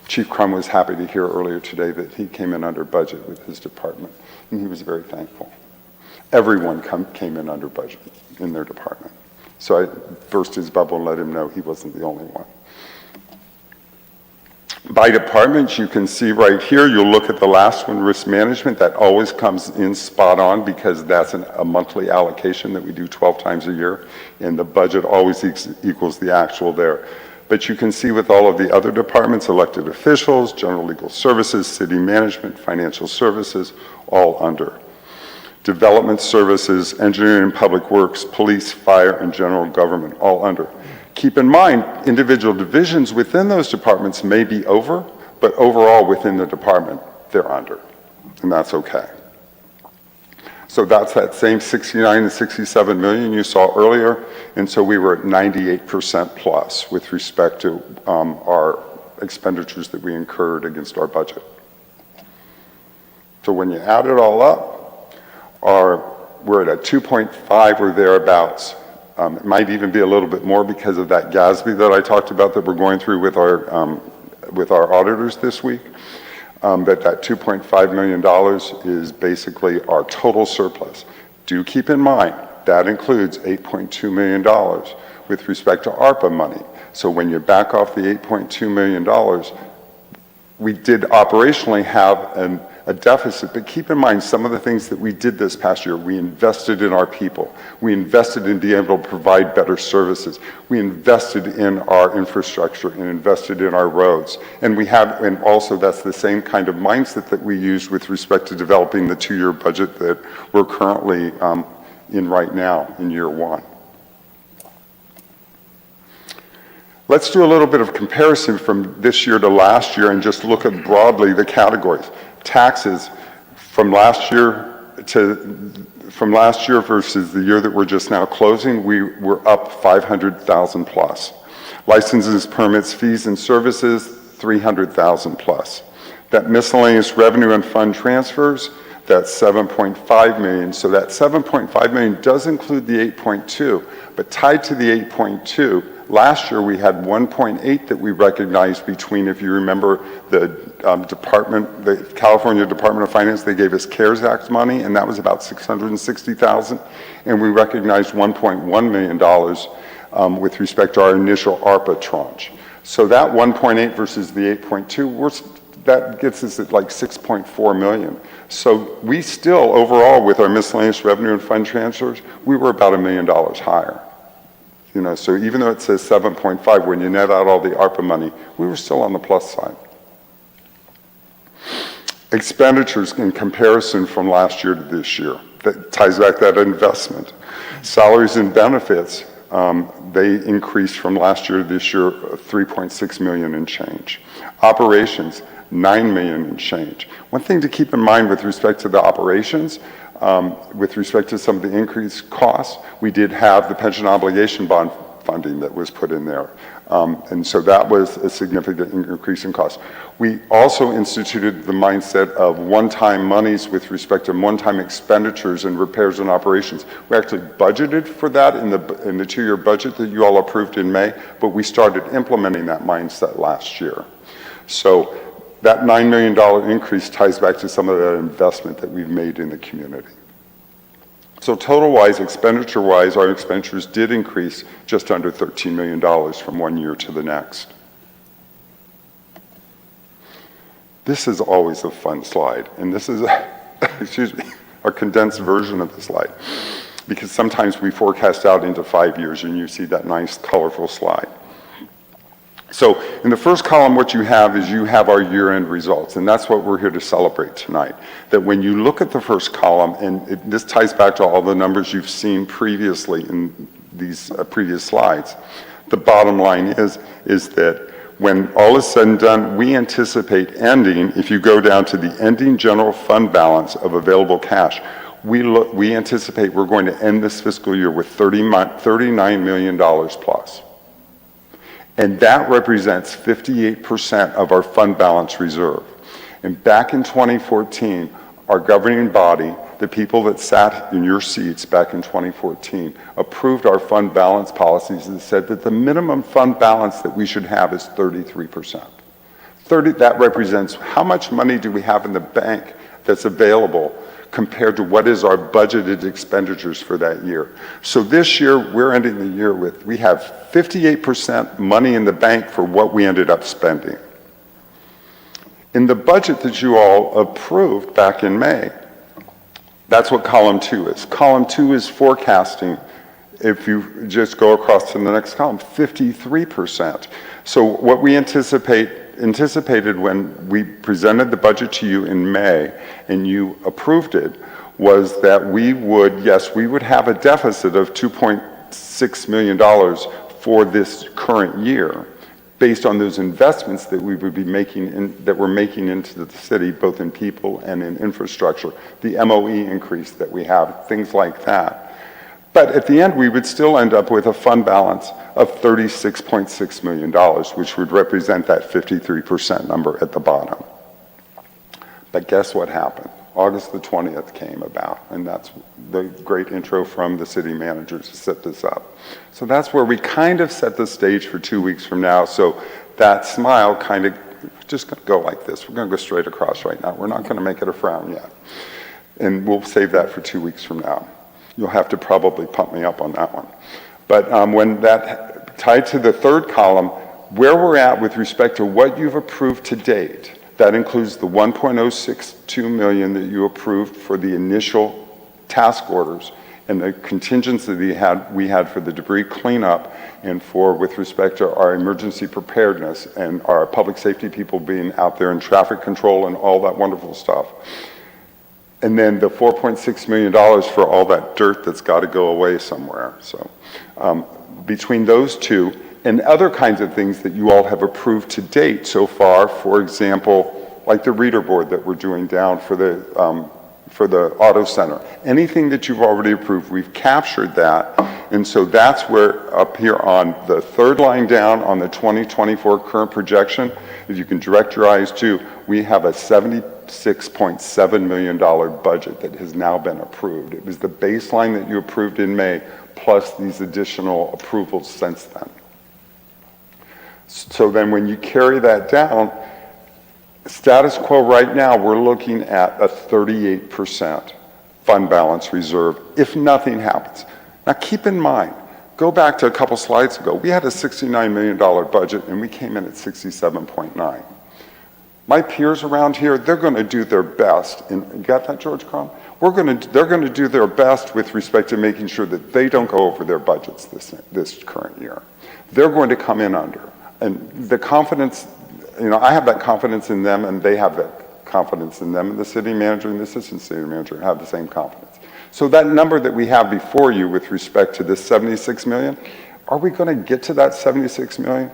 Chief Crum was happy to hear earlier today that he came in under budget with his department, and he was very thankful. Everyone came in under budget in their department. So I burst his bubble and let him know he wasn't the only one. By department, you can see right here, you'll look at the last one, risk management. That always comes in spot on because that's a monthly allocation that we do 12 times a year, and the budget always equals the actual there. But you can see with all of the other departments, elected officials, general legal services, city management, financial services, all under. Development services, engineering and public works, police, fire, and general government, all under. Keep in mind, individual divisions within those departments may be over, but overall within the department, they're under, and that's okay. So that's that same 69 and 67 million you saw earlier, and so we were at 98% plus with respect to our expenditures that we incurred against our budget. So when you add it all up, we're at a 2.5 or thereabouts. It might even be a little bit more because of that GASB that I talked about that we're going through with our auditors this week. But that $2.5 million is basically our total surplus. Do keep in mind, that includes $8.2 million with respect to ARPA money. So when you back off the $8.2 million, we did operationally have a deficit, but keep in mind some of the things that we did this past year. We invested in our people. We invested in being able to provide better services. We invested in our infrastructure and invested in our roads. And also that's the same kind of mindset that we used with respect to developing the 2-year budget that we're currently in right now in year 1. Let's do a little bit of comparison from this year to last year and just look at broadly the categories. Taxes from last year versus the year that we're just now closing, we were up 500,000 plus. Licenses, permits, fees, and services, 300,000 plus. That miscellaneous revenue and fund transfers, that's 7.5 million. So that 7.5 million does include the 8.2, but tied to the 8.2, last year we had 1.8 that we recognized between, if you remember, the California Department of Finance, they gave us CARES Act money, and that was about 660,000, and we recognized $1.1 million with respect to our initial ARPA tranche. So that 1.8 versus the 8.2, that gets us at like 6.4 million. So we still, overall, with our miscellaneous revenue and fund transfers, we were about $1 million higher. So even though it says 7.5, when you net out all the ARPA money, we were still on the plus side. Expenditures in comparison from last year to this year, that ties back that investment. Salaries and benefits, they increased from last year to this year 3.6 million and change. Operations, 9 million and change. One thing to keep in mind with respect to the operations, with respect to some of the increased costs, we did have the pension obligation bond funding that was put in there. And so that was a significant increase in cost. We also instituted the mindset of one-time monies with respect to one-time expenditures and repairs and operations. We actually budgeted for that in the 2-year budget that you all approved in May, but we started implementing that mindset last year. So that $9 million increase ties back to some of that investment that we've made in the community. So total-wise, expenditure-wise, our expenditures did increase just under $13 million from one year to the next. This is always a fun slide, and this is, a condensed version of the slide, because sometimes we forecast out into 5 years, and you see that nice, colorful slide. So in the first column, what you have is you have our year-end results, and that's what we're here to celebrate tonight. That when you look at the first column, and this ties back to all the numbers you've seen previously in these previous slides, the bottom line is that when all is said and done, we anticipate ending, if you go down to the ending general fund balance of available cash, we anticipate we're going to end this fiscal year with $39 million plus. And that represents 58% of our fund balance reserve. And back in 2014, our governing body, the people that sat in your seats back in 2014, approved our fund balance policies and said that the minimum fund balance that we should have is 33%. That represents how much money do we have in the bank that's available compared to what is our budgeted expenditures for that year. So this year, we're ending the year with, we have 58% money in the bank for what we ended up spending. In the budget that you all approved back in May, that's what column 2 is. Column 2 is forecasting, if you just go across to the next column, 53%. So what we anticipated when we presented the budget to you in May and you approved it was that we would have a deficit of $2.6 million for this current year based on those investments that we would be making that we're making into the city, both in people and in infrastructure, the MOE increase that we have, things like that. But at the end, we would still end up with a fund balance of $36.6 million, which would represent that 53% number at the bottom. But guess what happened? August the 20th came about, and that's the great intro from the city manager to set this up. So that's where we kind of set the stage for 2 weeks from now. So that smile kind of just going to go like this. We're going to go straight across right now. We're not going to make it a frown yet. And we'll save that for 2 weeks from now. You'll have to probably pump me up on that one. But when that tied to the third column, where we're at with respect to what you've approved to date, that includes the $1.062 million that you approved for the initial task orders and the contingency that we had for the debris cleanup and with respect to our emergency preparedness and our public safety people being out there in traffic control and all that wonderful stuff. And then the $4.6 million for all that dirt that's got to go away somewhere. So between those two, and other kinds of things that you all have approved to date so far, for example, like the reader board that we're doing down for the auto center. Anything that you've already approved, we've captured that. And so that's where up here on the third line down on the 2024 current projection, if you can direct your eyes to, we have a $76.7 million budget that has now been approved. It was the baseline that you approved in May, plus these additional approvals since then. So then when you carry that down, status quo right now, we're looking at a 38% fund balance reserve if nothing happens. Now keep in mind, go back to a couple slides ago, we had a $69 million budget and we came in at 67.9. My peers around here, they're going to do their best. And you got that, George Crum? They're going to do their best with respect to making sure that they don't go over their budgets this current year. They're going to come in under. And the confidence, I have that confidence in them, and they have that confidence in them, and the city manager and the assistant city manager have the same confidence. So that number that we have before you with respect to this $76 million, are we going to get to that $76 million?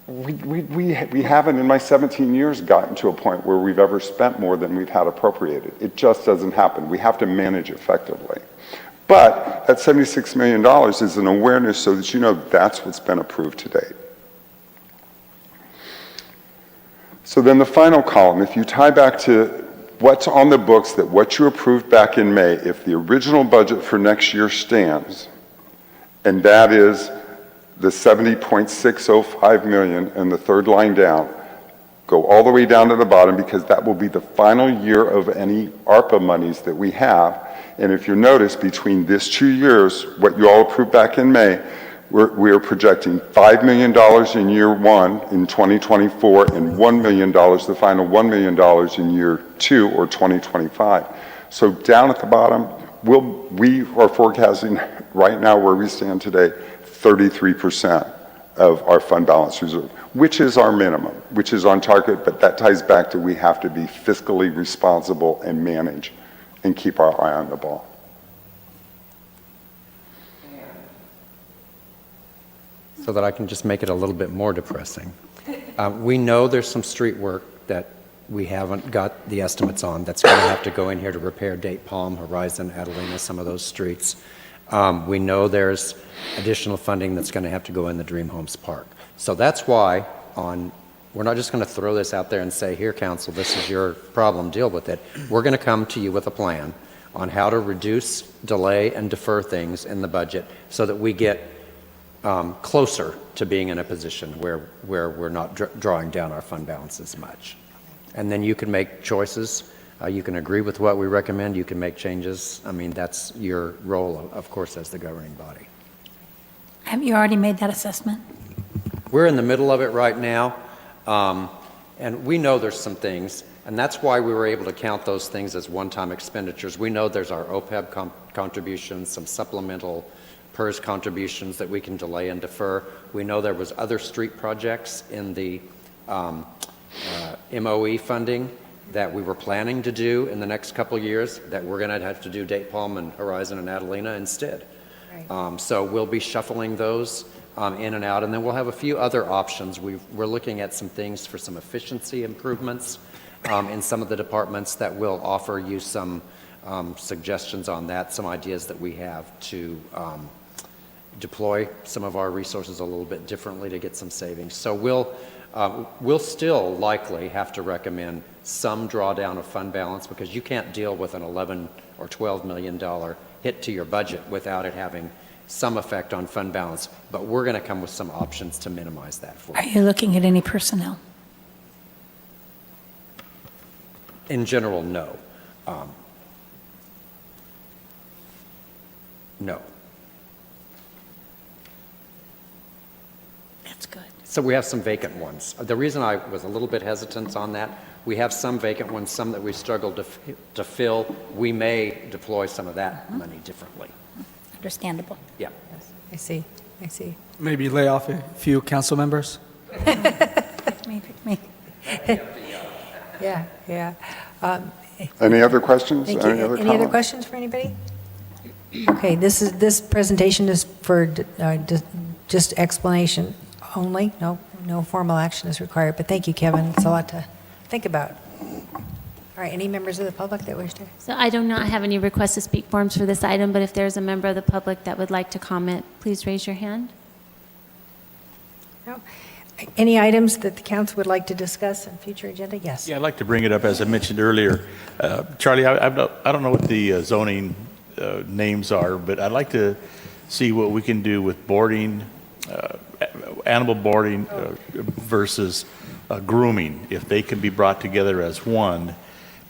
We haven't in my 17 years gotten to a point where we've ever spent more than we've had appropriated. It just doesn't happen. We have to manage effectively. But that $76 million is an awareness so that you know that's what's been approved to date. So then the final column, if you tie back to what's on the books, that what you approved back in May, if the original budget for next year stands, and that is the $70.605 million and the third line down, go all the way down to the bottom because that will be the final year of any ARPA monies that we have. And if you notice, between these 2 years, what you all approved back in May, we are projecting $5 million in year one in 2024 and $1 million, the final $1 million in year two or 2025. So down at the bottom, we are forecasting right now where we stand today, 33% of our fund balance reserve, which is our minimum, which is on target, but that ties back to we have to be fiscally responsible and manage and keep our eye on the ball. So that I can just make it a little bit more depressing. We know there's some street work that we haven't got the estimates on that's going to have to go in here to repair Date Palm, Horizon, Adelina, some of those streets. We know there's additional funding that's going to have to go in the Dream Homes Park. So that's why we're not just going to throw this out there and say, here, council, this is your problem, deal with it. We're going to come to you with a plan on how to reduce, delay, and defer things in the budget so that we get closer to being in a position where we're not drawing down our fund balance as much. And then you can make choices. You can agree with what we recommend. You can make changes. I mean, that's your role, of course, as the governing body. Have you already made that assessment? We're in the middle of it right now. And we know there's some things, and that's why we were able to count those things as one-time expenditures. We know there's our OPEB contributions, some supplemental PERS contributions that we can delay and defer. We know there was other street projects in the MOE funding that we were planning to do in the next couple of years that we're going to have to do Date Palm and Horizon and Adelina instead. Right. So we'll be shuffling those in and out, and then we'll have a few other options. We're looking at some things for some efficiency improvements in some of the departments that will offer you some suggestions on that, some ideas that we have to deploy some of our resources a little bit differently to get some savings. So we'll still likely have to recommend some drawdown of fund balance because you can't deal with an $11 or $12 million hit to your budget without it having some effect on fund balance. But we're going to come with some options to minimize that for Are you. you looking at any personnel? In general, no. No. That's good. So we have some vacant ones. The reason I was a little bit hesitant on that, we have some vacant ones, some that we struggled to fill. We may deploy some of that money differently. Understandable. Yeah. I see, I see. Maybe lay off a few council members? Pick me. Yeah, yeah. Any other questions? Thank you. Any other comments? questions for anybody? Okay, this presentation is for just explanation only. No formal action is required, but thank you, Kevin. It's a lot to think about. All right, any members of the public that wish to? So I do not have any request to speak forms for this item, but if there's a member of the public that would like to comment, please raise your hand. No? Any items that the council would like to discuss on future agenda? Yes. Yeah, I'd like to bring it up, as I mentioned earlier. Charlie, I don't know what the zoning names are, but I'd like to see what we can do with boarding, animal boarding versus grooming, if they can be brought together as one,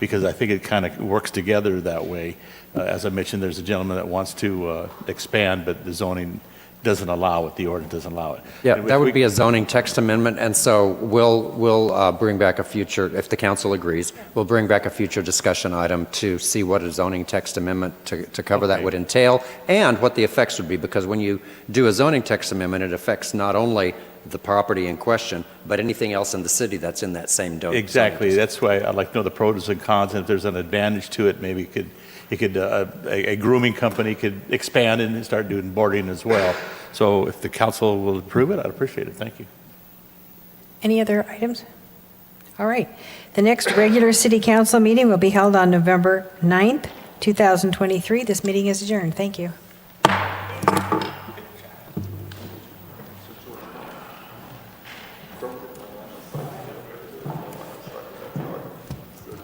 because I think it kind of works together that way. As I mentioned, there's a gentleman that wants to expand, but the zoning doesn't allow it, the ordinance doesn't allow it. Yeah, And if that we- would be a zoning text amendment, and so we'll bring back a future, if the council agrees, we'll bring back a future discussion item to see what a zoning text amendment to cover that would entail, and what the effects would be, because when you do a zoning text amendment, it affects not only the property in question, but anything else in the city that's in that same zoning. Exactly, that's why I'd like to know the pros and cons, and if there's an advantage to it, maybe a grooming company could expand and start doing boarding as well. So if the council will approve it, I'd appreciate it. Thank you. Any other items? All right. The next regular city council meeting will be held on November 9th, 2023. This meeting is adjourned. Thank you.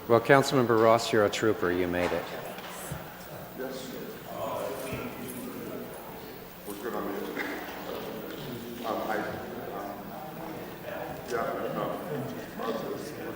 Well, Councilmember Ross, you're a trooper. You made it.